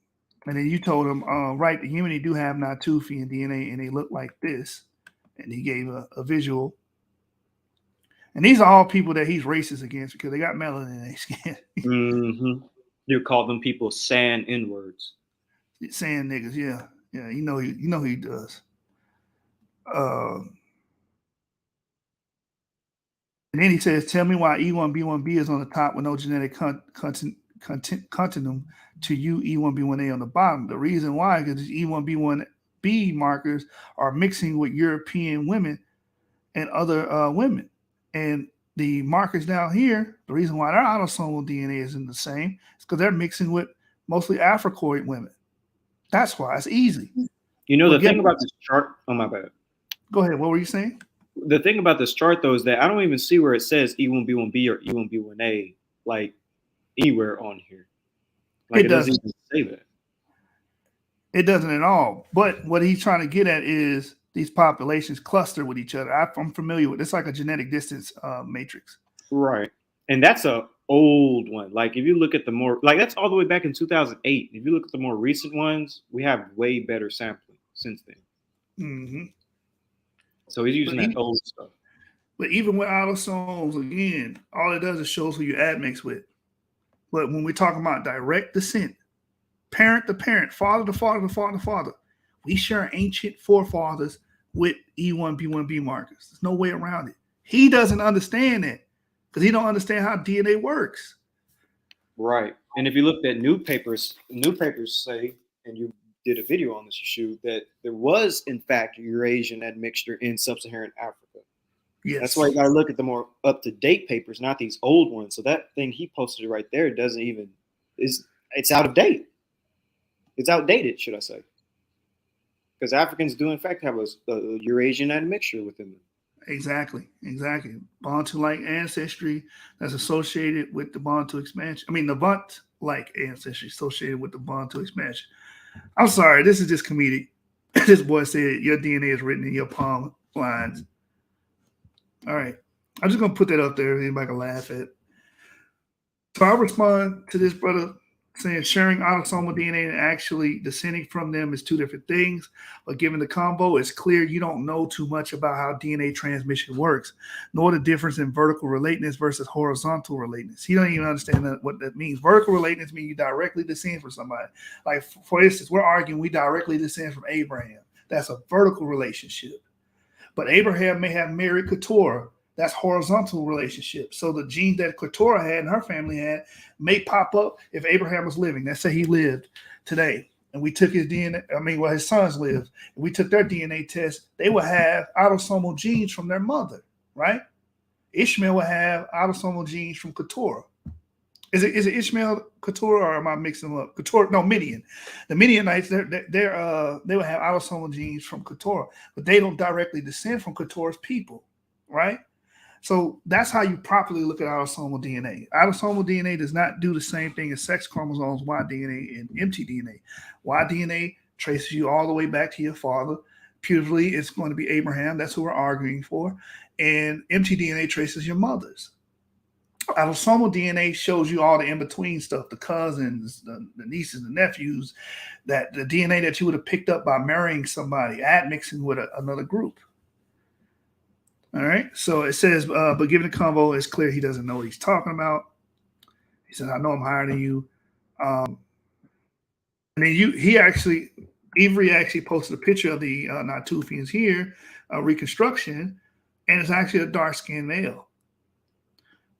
then you told him, right, the human do have Natufian DNA and they look like this. And he gave a visual. And these are all people that he's racist against because they got melanin in their skin. Mm-hmm. You call them people sand N-words. Sand niggas, yeah. Yeah, you know he does. And then he says, tell me why E1B1B is on the top with no genetic continuum to you E1B1A on the bottom. The reason why is because E1B1B markers are mixing with European women and other women. And the markers down here, the reason why their autosomal DNA isn't the same is because they're mixing with mostly Africoid women. That's why it's easy. You know, the thing about this chart, oh my bad. Go ahead. What were you saying? The thing about this chart, though, is that I don't even see where it says E1B1B or E1B1A, like anywhere on here. Like it doesn't even say that. It doesn't at all. But what he's trying to get at is these populations cluster with each other. I'm familiar with it. It's like a genetic distance matrix. Right. And that's a old one. Like if you look at the more, like that's all the way back in 2008. If you look at the more recent ones, we have way better sampling since then. Mm-hmm. So he's using that old stuff. But even with autosomes, again, all it does is shows who you admix with. But when we're talking about direct descent, parent to parent, father to father to father to father, we share ancient forefathers with E1B1B markers. There's no way around it. He doesn't understand that because he don't understand how DNA works. Right. And if you looked at new papers say, and you did a video on this, you shoot, that there was, in fact, Eurasian admixture in sub-Saharan Africa. Yes. That's why you got to look at the more up-to-date papers, not these old ones. So that thing he posted right there doesn't even, it's out of date. It's outdated, should I say. Because Africans do, in fact, have a Eurasian admixture within them. Exactly. Bantu-like ancestry that's associated with the Bantu expansion. I mean, the Bantu-like ancestry associated with the Bantu expansion. I'm sorry, this is just comedic. This boy said your DNA is written in your palm lines. All right. I'm just going to put that up there. Anybody can laugh at. So I respond to this brother saying sharing autosomal DNA and actually descending from them is two different things. But given the combo, it's clear you don't know too much about how DNA transmission works, nor the difference in vertical relatedness versus horizontal relatedness. He don't even understand what that means. Vertical relatedness means you directly descend from somebody. Like, for instance, we're arguing we directly descend from Abraham. That's a vertical relationship. But Abraham may have married Keturah. That's horizontal relationship. So the gene that Keturah had and her family had may pop up if Abraham was living. Let's say he lived today and we took his DNA, his sons lived, and we took their DNA test, they would have autosomal genes from their mother, right? Ishmael would have autosomal genes from Keturah. Is it Ishmael, Keturah, or am I mixing them up? Keturah, no, Midian. The Midianites, they would have autosomal genes from Keturah, but they don't directly descend from Keturah's people, right? So that's how you properly look at autosomal DNA. Autosomal DNA does not do the same thing as sex chromosomes, Y DNA, and mtDNA. Y DNA traces you all the way back to your father. Putatively, it's going to be Abraham. That's who we're arguing for. And mtDNA traces your mothers. Autosomal DNA shows you all the in-between stuff, the cousins, the nieces, the nephews, that the DNA that you would have picked up by marrying somebody, admixing with another group. All right, so it says, but given the convo, it's clear he doesn't know what he's talking about. He says, I know I'm higher than you. And then Avery actually posted a picture of the Natufians here, reconstruction, and it's actually a dark-skinned male,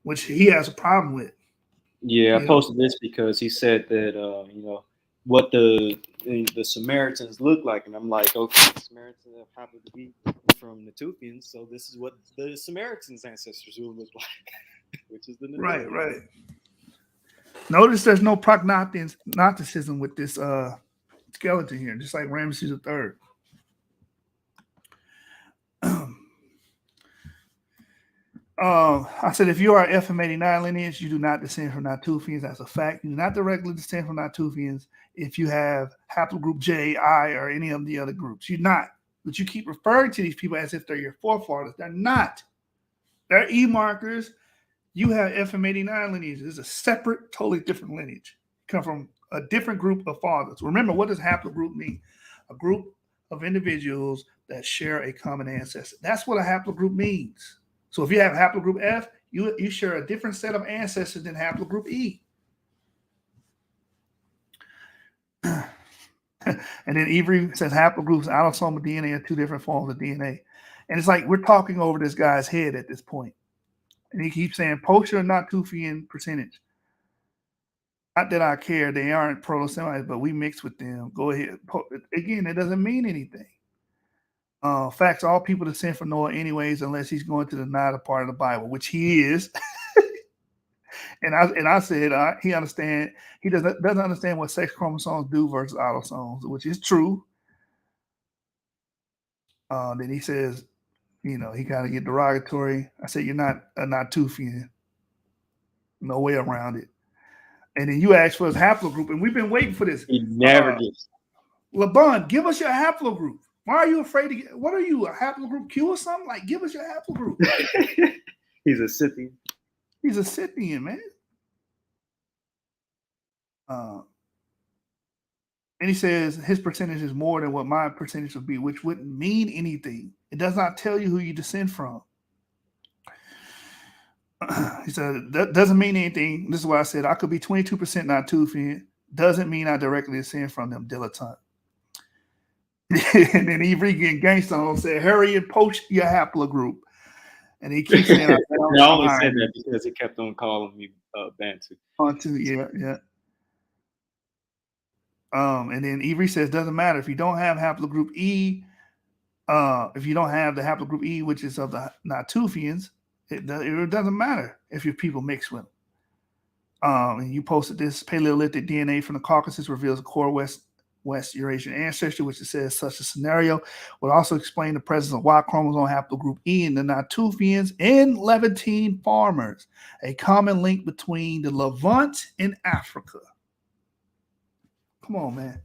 which he has a problem with. Yeah, I posted this because he said that what the Samaritans look like, and I'm like, okay, the Samaritans have happened to be from Natufians, so this is what the Samaritans' ancestors will look like, which is the Natufians. Right. Notice there's no prognosticism with this skeleton here, just like Ramesses III. I said, if you are FM89 lineage, you do not descend from Natufians. That's a fact. You do not directly descend from Natufians if you have haplogroup J, I, or any of the other groups. You're not. But you keep referring to these people as if they're your forefathers. They're not. They're E markers. You have FM89 lineage. It's a separate, totally different lineage. You come from a different group of fathers. Remember, what does haplogroup mean? A group of individuals that share a common ancestor. That's what a haplogroup means. So if you have haplogroup F, you share a different set of ancestors than haplogroup E. And then Avery says haplogroups, autosomal DNA are two different forms of DNA. And it's like we're talking over this guy's head at this point. And he keeps saying, post your Natufian percentage. Not that I care. They aren't proto-Semites, but we mix with them. Go ahead. Again, it doesn't mean anything. Facts, all people descend from Noah anyways, unless he's going to deny the part of the Bible, which he is. and I said he doesn't understand what sex chromosomes do versus autosomes, which is true. Then he says, he kind of get derogatory. I said, you're not a Natufian. No way around it. And then you asked for his haplogroup, and we've been waiting for this. He never gets. LeBron, give us your haplogroup. Why are you afraid to get? What are you, a haplogroup Q or something? Like, give us your haplogroup. He's a Scythian. He's a Scythian, man. And he says his percentage is more than what my percentage would be, which wouldn't mean anything. It does not tell you who you descend from. He said that doesn't mean anything. This is why I said I could be 22% Natufian. Doesn't mean I directly descend from them, dilettante. And then Avery getting gangster on said, hurry and post your haplogroup. And he keeps saying, I only said that because he kept on calling me Bantu. Bantu, yeah. And then Avery says, doesn't matter if you don't have haplogroup E. If you don't have the haplogroup E, which is of the Natufians, it doesn't matter if your people mix with them. And you posted this Paleolithic DNA from the Caucasus reveals a core West Eurasian ancestry, which it says such a scenario would also explain the presence of Y chromosome haplogroup E in the Natufians and Levantine farmers, a common link between the Levant and Africa. Come on, man.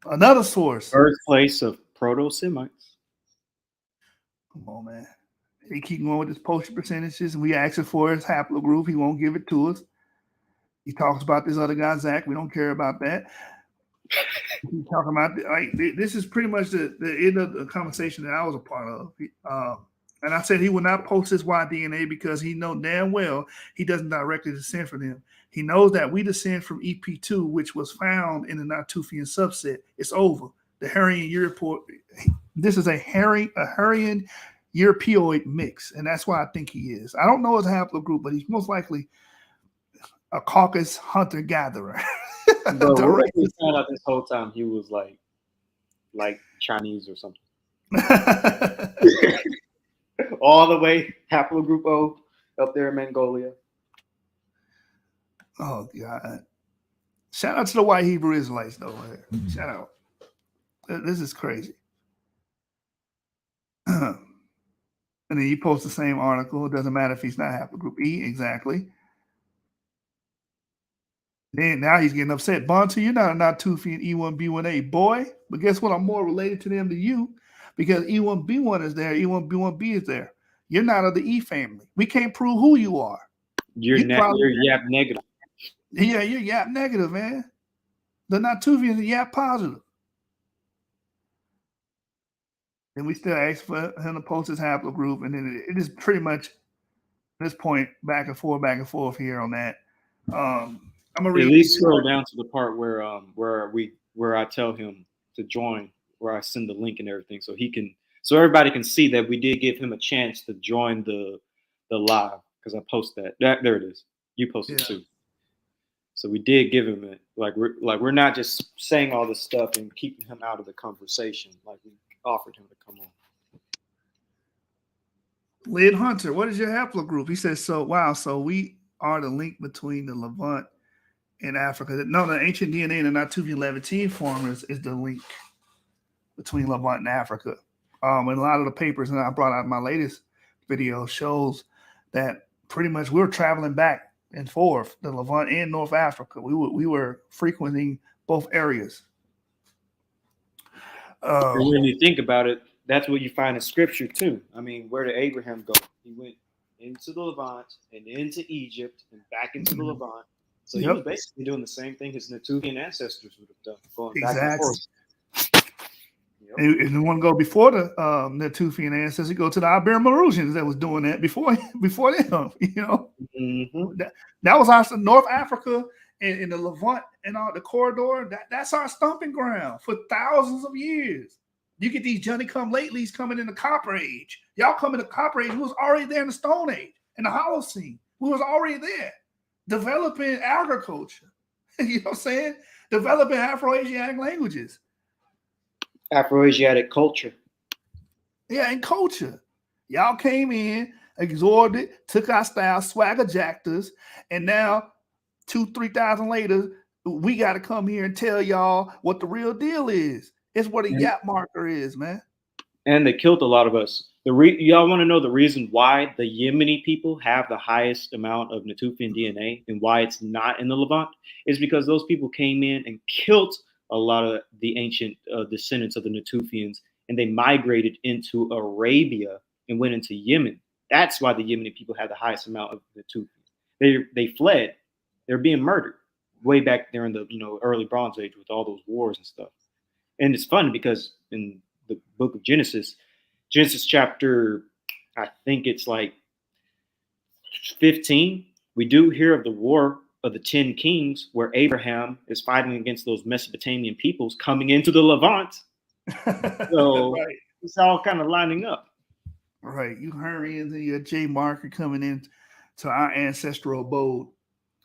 Another source. Birthplace of proto-Semites. Come on, man. He keep going with his posture percentages, and we asked for his haplogroup. He won't give it to us. He talks about this other guy, Zach. We don't care about that. He's talking about this is pretty much the end of the conversation that I was a part of. And I said he will not post his Y DNA because he knows damn well he doesn't directly descend from them. He knows that we descend from EP2, which was found in the Natufian subset. It's over. The Hurrian European. This is a Hurrian Europeoid mix, and that's why I think he is. I don't know his haplogroup, but he's most likely a Caucasus hunter-gatherer. But what if we found out this whole time he was like Chinese or something? All the way haplogroup O up there in Mongolia. Oh God! Shout out to the white Hebrew Israelites, though. Shout out. This is crazy. And then you post the same article. It doesn't matter if he's not haplogroup E, exactly. Then now he's getting upset. Bantu, you're not a Natufian E1B1A, boy. But guess what? I'm more related to them than you because E1B1 is there, E1B1B is there. You're not of the E family. We can't prove who you are. You're YAP negative. Yeah, you're YAP negative, man. The Natufians are YAP positive. And we still ask for him to post his haplogroup, and then it is pretty much at this point back and forth here on that. I'm gonna At read least these. scroll down to the part where I tell him to join, where I send the link and everything, so everybody can see that we did give him a chance to join the live, because I post that. There it is. You posted too. So we did give him it. We're not just saying all this stuff and keeping him out of the conversation. Like, we offered him to come on. Lyd Hunter, what is your haplogroup? He says, so we are the link between the Levant and Africa. No, the ancient DNA and the Natufian Levantine formers is the link between Levant and Africa. And a lot of the papers that I brought out in my latest video shows that pretty much we were traveling back and forth, the Levant and North Africa. We were frequenting both areas. And when you think about it, that's what you find in Scripture too. I mean, where did Abraham go? He went into the Levant and into Egypt and back into the Levant. So he was basically doing the same thing his Natufian ancestors would have done, going back and forth. And you want to go before the Natufian ancestors, go to the Ibero-Maurusians that was doing that before them. That was our North Africa and the Levant and all the corridor. That's our stomping ground for thousands of years. You get these Johnny-come-latelys coming in the Copper Age. Y'all come in the Copper Age. We was already there in the Stone Age, in the Holocene. We was already there, developing agriculture. You know what I'm saying? Developing Afro-Asiatic languages. Afro-Asiatic culture. Yeah, and culture. Y'all came in, absorbed it, took our style, swagger jacked us, and now 2,000-3,000 later, we got to come here and tell y'all what the real deal is. It's what a gap marker is, man. And they killed a lot of us. Y'all want to know the reason why the Yemeni people have the highest amount of Natufian DNA and why it's not in the Levant? Is because those people came in and killed a lot of the ancient descendants of the Natufians, and they migrated into Arabia and went into Yemen. That's why the Yemeni people have the highest amount of Natufians. They fled. They're being murdered way back there in the early Bronze Age with all those wars and stuff. And it's funny because in the book of Genesis chapter, I think it's like 15, we do hear of the war of the 10 kings where Abraham is fighting against those Mesopotamian peoples coming into the Levant. So it's all kind of lining up. Right. You hurry into your J marker coming in to our ancestral abode.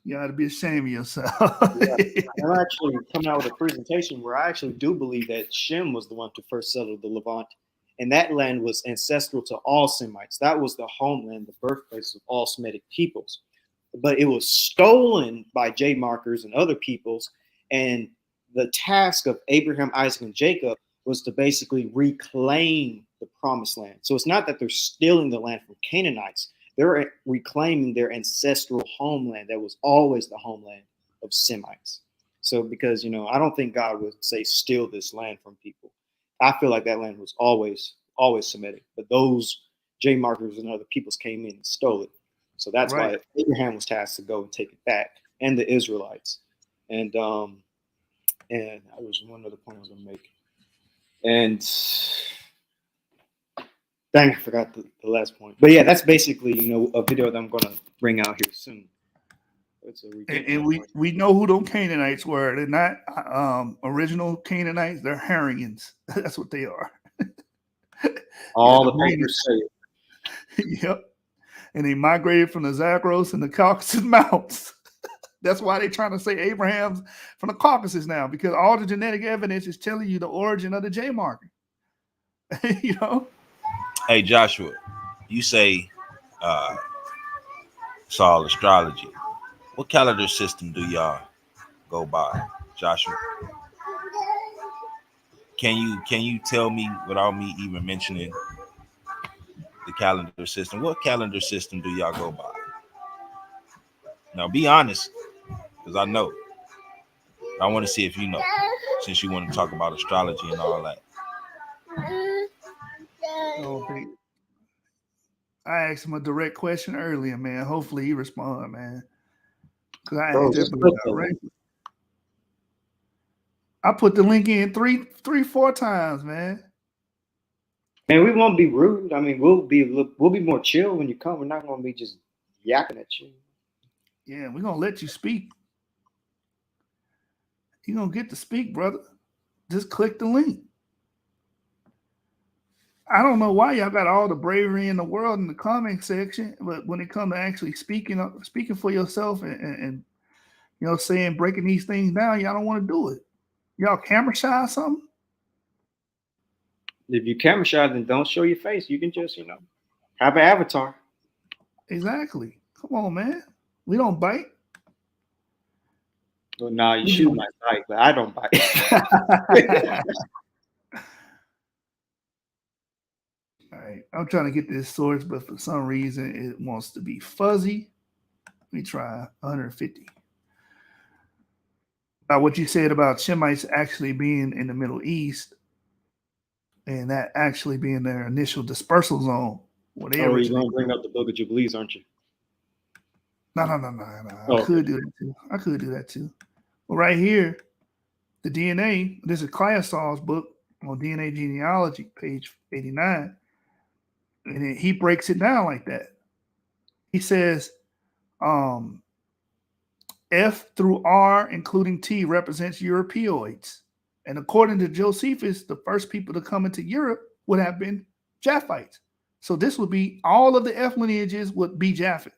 You ought to be ashamed of yourself. I'm actually coming out with a presentation where I actually do believe that Shem was the one to first settle the Levant. And that land was ancestral to all Semites. That was the homeland, the birthplace of all Semitic peoples. But it was stolen by J markers and other peoples. And the task of Abraham, Isaac, and Jacob was to basically reclaim the promised land. So it's not that they're stealing the land from Canaanites. They're reclaiming their ancestral homeland that was always the homeland of Semites. So because, I don't think God would say steal this land from people. I feel like that land was always Semitic. But those J markers and other peoples came in and stole it. So that's why Abraham was tasked to go and take it back, and the Israelites. And there was one other point I was going to make. And dang, I forgot the last point. But yeah, that's basically, a video that I'm going to bring out here soon. And we know who those Canaanites were. They're not original Canaanites. They're Hurrians. That's what they are. All the papers say it. Yep. And they migrated from the Zagros and the Caucasus Mountains. That's why they're trying to say Abraham's from the Caucasus now, because all the genetic evidence is telling you the origin of the J marker. Hey, Joshua, you say it's all astrology. What calendar system do y'all go by, Joshua? Can you tell me without me even mentioning the calendar system? What calendar system do y'all go by? Now, be honest, because I know. I want to see if you know, since you want to talk about astrology and all that. Okay. I asked him a direct question earlier, man. Hopefully he respond, man. Because I put the link in 4 times, man. Man, we won't be rude. I mean, we'll be more chill when you come. We're not going to be just yapping at you. Yeah, we're gonna let you speak. You're going to get to speak, brother. Just click the link. I don't know why y'all got all the bravery in the world in the comment section, but when it comes to actually speaking for yourself and you know, saying breaking these things down, y'all don't want to do it. Y'all camera shy or something? If you camera shy, then don't show your face. You can just, have an avatar. Exactly. Come on, man. We don't bite. Well, nah, you shoot my bite, but I don't bite. All right, I'm trying to get this source, but for some reason it wants to be fuzzy. Let me try 150. What you said about Shemites actually being in the Middle East and that actually being their initial dispersal zone. You're going to bring up the Book of Jubilees, aren't you? No. I could do that too. Well, right here, the DNA, this is Clyosaw's book on DNA genealogy, page 89. And he breaks it down like that. He says, F through R, including T, represents Europeoids. And according to Josephus, the first people to come into Europe would have been Japhites. So this would be, all of the F lineages would be Japhet.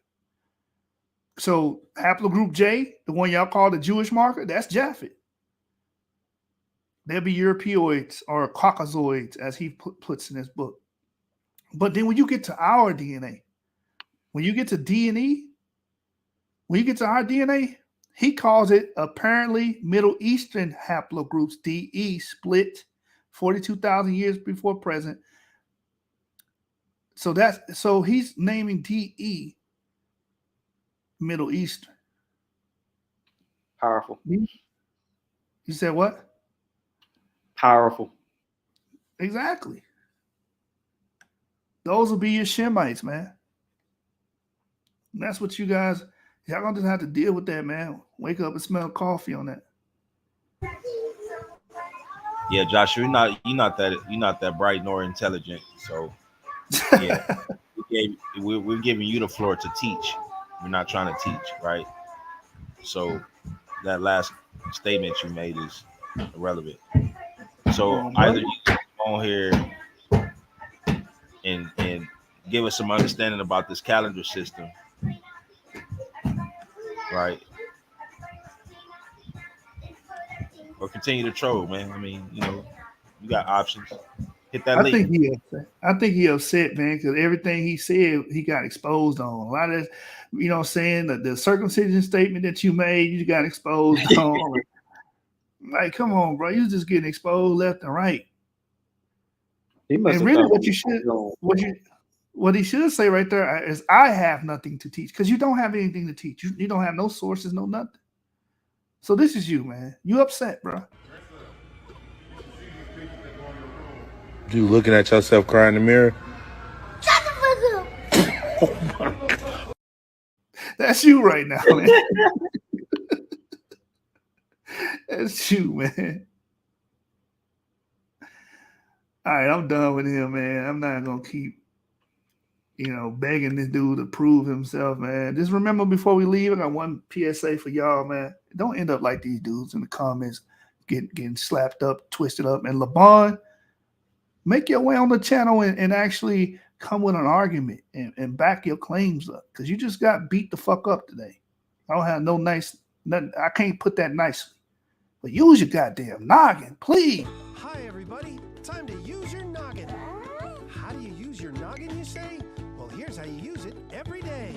So haplogroup J, the one y'all call the Jewish marker, that's Japhet. They'll be Europeoids or Caucasoids, as he puts in his book. But then when you get to our DNA, when you get to D&E, when you get to our DNA, he calls it apparently Middle Eastern haplogroups, DE, split 42,000 years before present. So he's naming DE Middle Eastern. Powerful. You said what? Powerful. Exactly. Those will be your Shemites, man. And that's what y'all gonna just have to deal with that, man. Wake up and smell coffee on that. Yeah, Josh, you're not that bright nor intelligent. So yeah, we're giving you the floor to teach. We're not trying to teach, right? So that last statement you made is irrelevant. So either you come on here and give us some understanding about this calendar system, right? Or continue to troll, man. I mean, you got options. Hit that link. I think he upset, man, because everything he said, he got exposed on. A lot of this, you know what I'm saying? The circumcision statement that you made, you got exposed on. Like, come on, bro. You're just getting exposed left and right. And really what he should say right there is, I have nothing to teach, because you don't have anything to teach. You don't have no sources, no nothing. So this is you, man. You upset, bro. You looking at yourself crying in the mirror? Shut the fuck up. Oh my God. That's you right now, man. That's you, man. All right, I'm done with him, man. I'm not gonna keep, begging this dude to prove himself, man. Just remember, before we leave, I got one PSA for y'all, man. Don't end up like these dudes in the comments, getting slapped up, twisted up. And LeBron, make your way on the channel and actually come with an argument and back your claims up, because you just got beat the fuck up today. I don't have nothing. I can't put that nicely. But use your goddamn noggin, please. Hi, everybody. Time to use your noggin. How do you use your noggin, you say? Well, here's how you use it every day.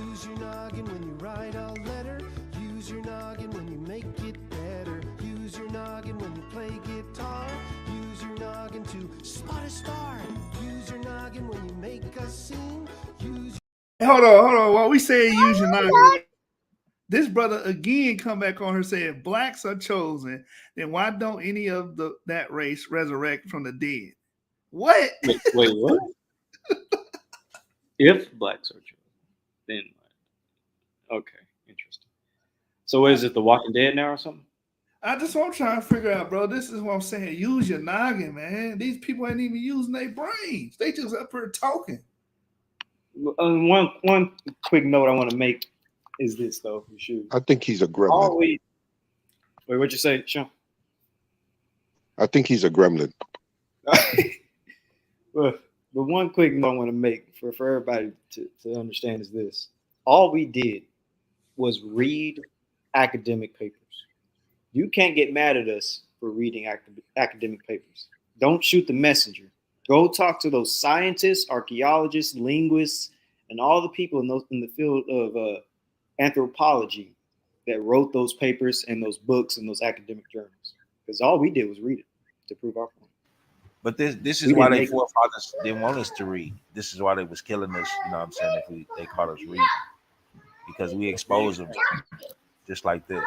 Use your noggin when you write a letter. Use your noggin when you make it better. Use your noggin when you play guitar. Use your noggin to spot a star. Use your noggin when you make a scene. Hold on. While we say use your noggin, this brother again come back on her saying blacks are chosen. Then why don't any of that race resurrect from the dead? What? Wait, what? If blacks are chosen, then okay, interesting. So is it The Walking Dead now or something? That's what I'm trying to figure out, bro. This is what I'm saying. Use your noggin, man. These people ain't even using their brains. They just up here talking. One quick note I want to make is this, though. I think he's a gremlin. Wait, what'd you say, Sean? I think he's a gremlin. But one quick note I want to make for everybody to understand is this. All we did was read academic papers. You can't get mad at us for reading academic papers. Don't shoot the messenger. Go talk to those scientists, archaeologists, linguists, and all the people in the field of anthropology that wrote those papers and those books and those academic journals. Because all we did was read it to prove our point. But this is We why didn't they make it. forefathers didn't want us to read. This is why they was killing us. You know what I'm saying? If they caught us reading, because we exposed them just like this.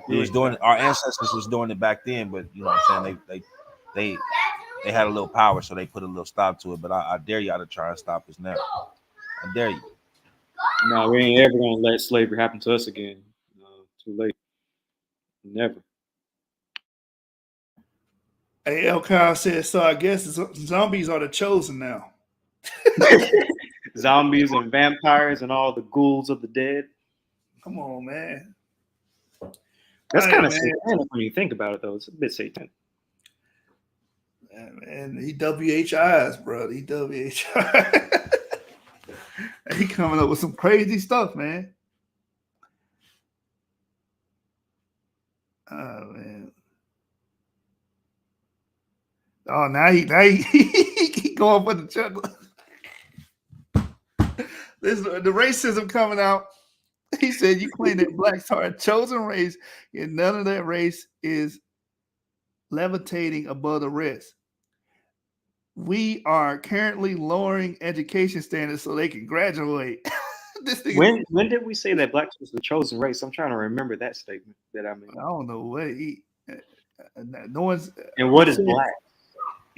We was doing our ancestors was doing it back then, but you know what I'm saying? They had a little power, so they put a little stop to it. But I dare y'all to try and stop us now. I dare you. No, we ain't ever gonna let slavery happen to us again. Too late. Never. Hey, El Kyle said, so I guess zombies are the chosen now. Zombies and vampires and all the ghouls of the dead. Come on, man. That's Hey, kind of man. satanic when you think about it, though. It's a bit satanic. And he WHIs, bro. He WHIs. He coming up with some crazy stuff, man. Oh man. Oh, now he going for the chuckle. This the racism coming out. He said you claim that blacks are a chosen race, and none of that race is levitating above the rest. We are currently lowering education standards so they can graduate. This thing When did we say that blacks was the chosen race? I'm trying to remember that statement that I made. I don't know what no one's. And what is black?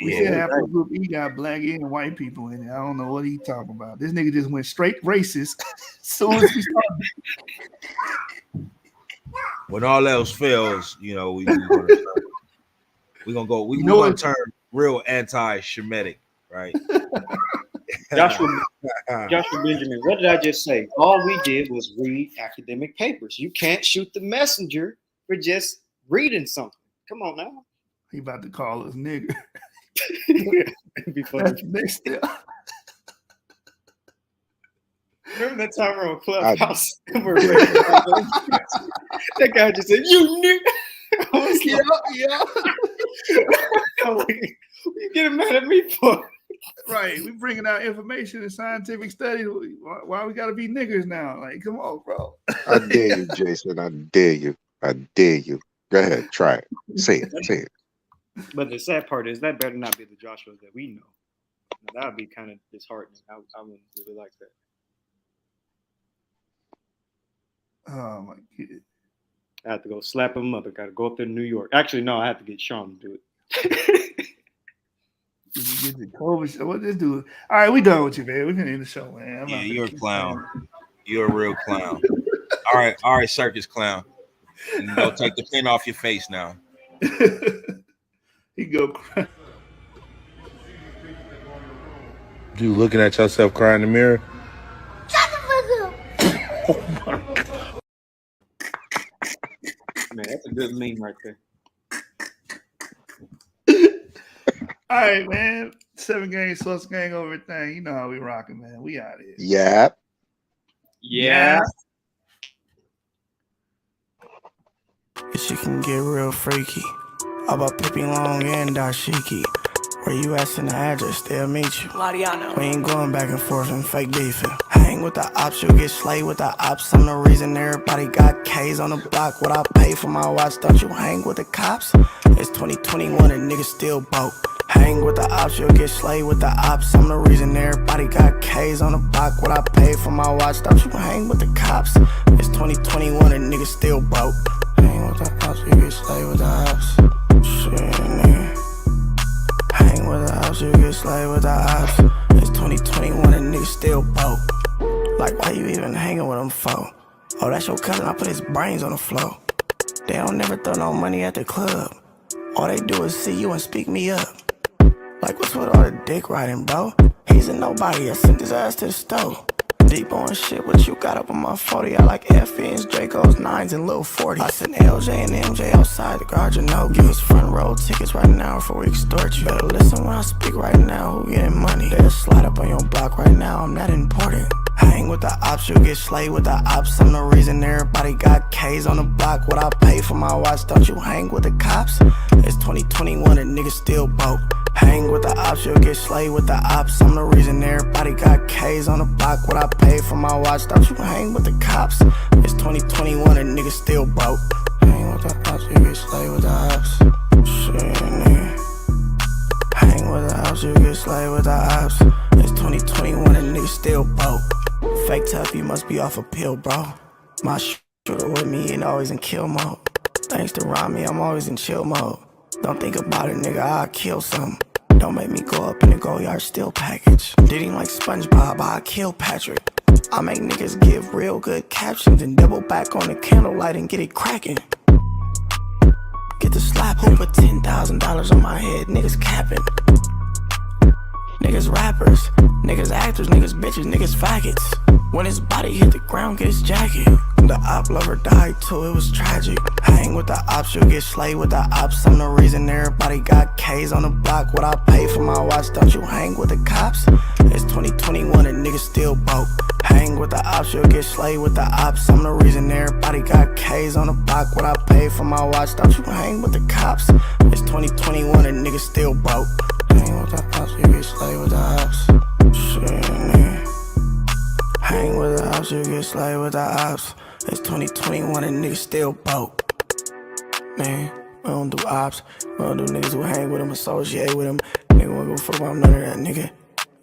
We said half the group E got black and white people in it. I don't know what he talking about. This nigga just went straight racist as soon as he started. When all else fails, you know, we're gonna turn real anti-Semitic, right? Joshua Benjamin, what did I just say? All we did was read academic papers. You can't shoot the messenger for just reading something. Come on now. He about to call us nigger. That's next step. Remember that time we were on Clubhouse? That guy just said, "You nigger." Yeah. I'm like, what you getting mad at me for? Right, we bringing out information and scientific studies. Why we gotta be niggers now? Like, come on, bro. I dare you, Jason. I dare you. I dare you. Go ahead, try it. Say it. But the sad part is that better not be the Joshua that we know. That would be kind of disheartening. I wouldn't really like that. Oh my god! I have to go slap him up. I got to go up there to New York. Actually, no, I have to get Sean to do it. Get the COVID. What this dude? All right, we done with you, man. We can end the show, man. Yeah, you're a clown. You're a real clown. All right, circus clown. You go take the pin off your face now. He go cry. You looking at yourself cry in the mirror? Shut the fuck up! Oh my god. Man, that's a good meme right there. All right, man. 7 games plus gang over everything. You know how we rocking, man. We out here. Yeah. She can get real freaky. How about Pippi Long and Dashiki? Where you at in the address, they'll meet you. Mariano. We ain't going back and forth and fake beefing. Hang with the ops, you get slayed with the ops. I'm the reason everybody got K's on the block. What I pay for my watch, don't you hang with the cops? It's 2021 and niggas still broke. Hang with the ops, you'll get slayed with the ops. I'm the reason everybody got K's on the block. What I pay for my watch, don't you hang with the cops? It's 2021 and niggas still broke. Hang with the ops, you get slayed with the ops. Shit, nigga. Hang with the ops, you get slayed with the ops. It's 2021 and niggas still broke. Like, why you even hanging with them for? Oh, that's your cousin, I put his brains on the floor. They don't never throw no money at the club. All they do is see you and speak me up. Like, what's with all the dick riding, bro? He's a nobody, I sent his ass to the stove. deep on shit, what you got up on my 40? I like FNs, Dracos, 9s, and little 40. I sent LJ and MJ outside the guard, you know. Give us front row tickets right now before we extort you. Better listen when I speak right now, who getting money? Better slide up on your block right now, I'm that important. Hang with the ops, you get slayed with the ops. I'm the reason everybody got K's on the block. What I pay for my watch, don't you hang with the cops? It's 2021 and niggas still broke. Hang with the ops, you'll get slayed with the ops. I'm the reason everybody got K's on the block. What I pay for my watch, don't you hang with the cops? It's 2021 and niggas still broke. Hang with the ops, you get slayed with the ops. Shit, nigga. Hang with the ops, you get slayed with the ops. It's 2021 and niggas still broke. Fake tough, you must be off a pill, bro. My shooter with me ain't always in kill mode. Thanks to Rami, I'm always in chill mode. Don't think about it, nigga, I'll kill something. Don't make me go up in the go yard still package. Did him like SpongeBob, I'll kill Patrick. I make niggas give real good captions and double back on the candlelight and get it cracking. Get the slap, who put $10,000 on my head, niggas capping. Niggas rappers, niggas actors, niggas bitches, niggas faggots. When his body hit the ground, get his jacket. The op lover died too, it was tragic. Hang with the ops, you'll get slayed with the ops. I'm the reason everybody got K's on the block. What I pay for my watch, don't you hang with the cops? It's 2021 and niggas still broke. Hang with the ops, you'll get slayed with the ops. I'm the reason everybody got K's on the block. What I pay for my watch, don't you hang with the cops? It's 2021 and niggas still broke. Hang with the ops, you get slayed with the ops. Shit, nigga. Hang with the ops, you get slayed with the ops. It's 2021 and niggas still broke. Man, we don't do ops. We don't do niggas who hang with them, associate with them. Nigga, we gon' fuck about none of that, nigga.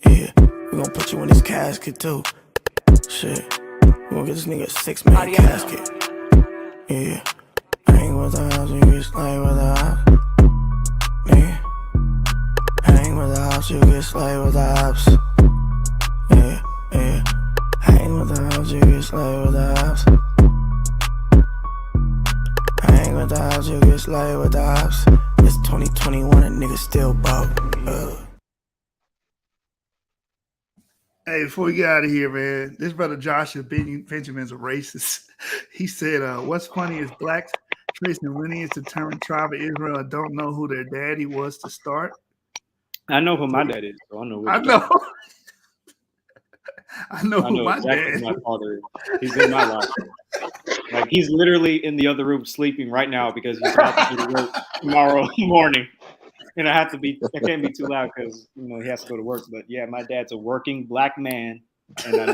Yeah, we gon' put you in this casket too. Shit, we gon' get this nigga a 6-man casket. Yeah, hang with the ops, you get slayed with the ops. Nigga, hang with the ops, you get slayed with the ops. Yeah, yeah. Hang with the ops, you get slayed with the ops. Hang with the ops, you get slayed with the ops. It's 2021 and niggas still broke. Hey, before we get out of here, man, this brother Joshua Benjamin's a racist. He said, what's funny is blacks tracing lineage to determine tribe of Israel and don't know who their daddy was to start. I know who my dad is, so I know. I know. I know who my exactly dad who my father is. He's in my life. Like, he's literally in the other room sleeping right now because he's about to go to work tomorrow morning. And I can't be too loud because he has to go to work. But yeah, my dad's a working black man, and I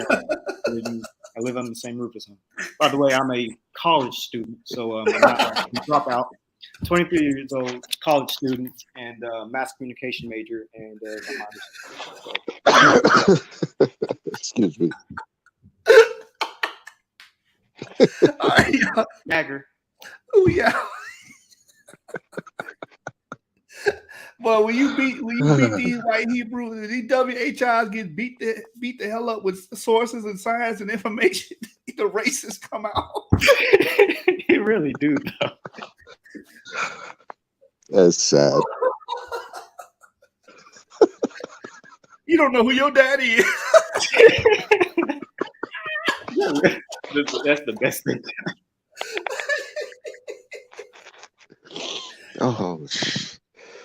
live under the same roof as him. By the way, I'm a college student, so I'm not a dropout. 23 years old, college student, and mass communication major, and excuse me. Dagger. Oh yeah. Well, when you beat these white Hebrews, these WHIs get beat the hell up with sources and science and information, the racists come out. They really do, though. That's sad. You don't know who your daddy is. That's the best thing. Oh,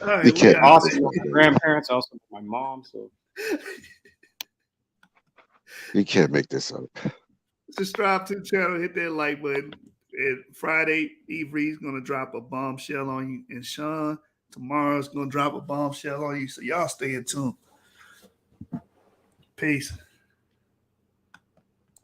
right, you can't. Also, my grandparents, also my mom. So you can't make this up. Subscribe to the channel, hit that like button. And Friday, Avery's gonna drop a bombshell on you, and Sean tomorrow's gonna drop a bombshell on you. So y'all stay in tune. Peace.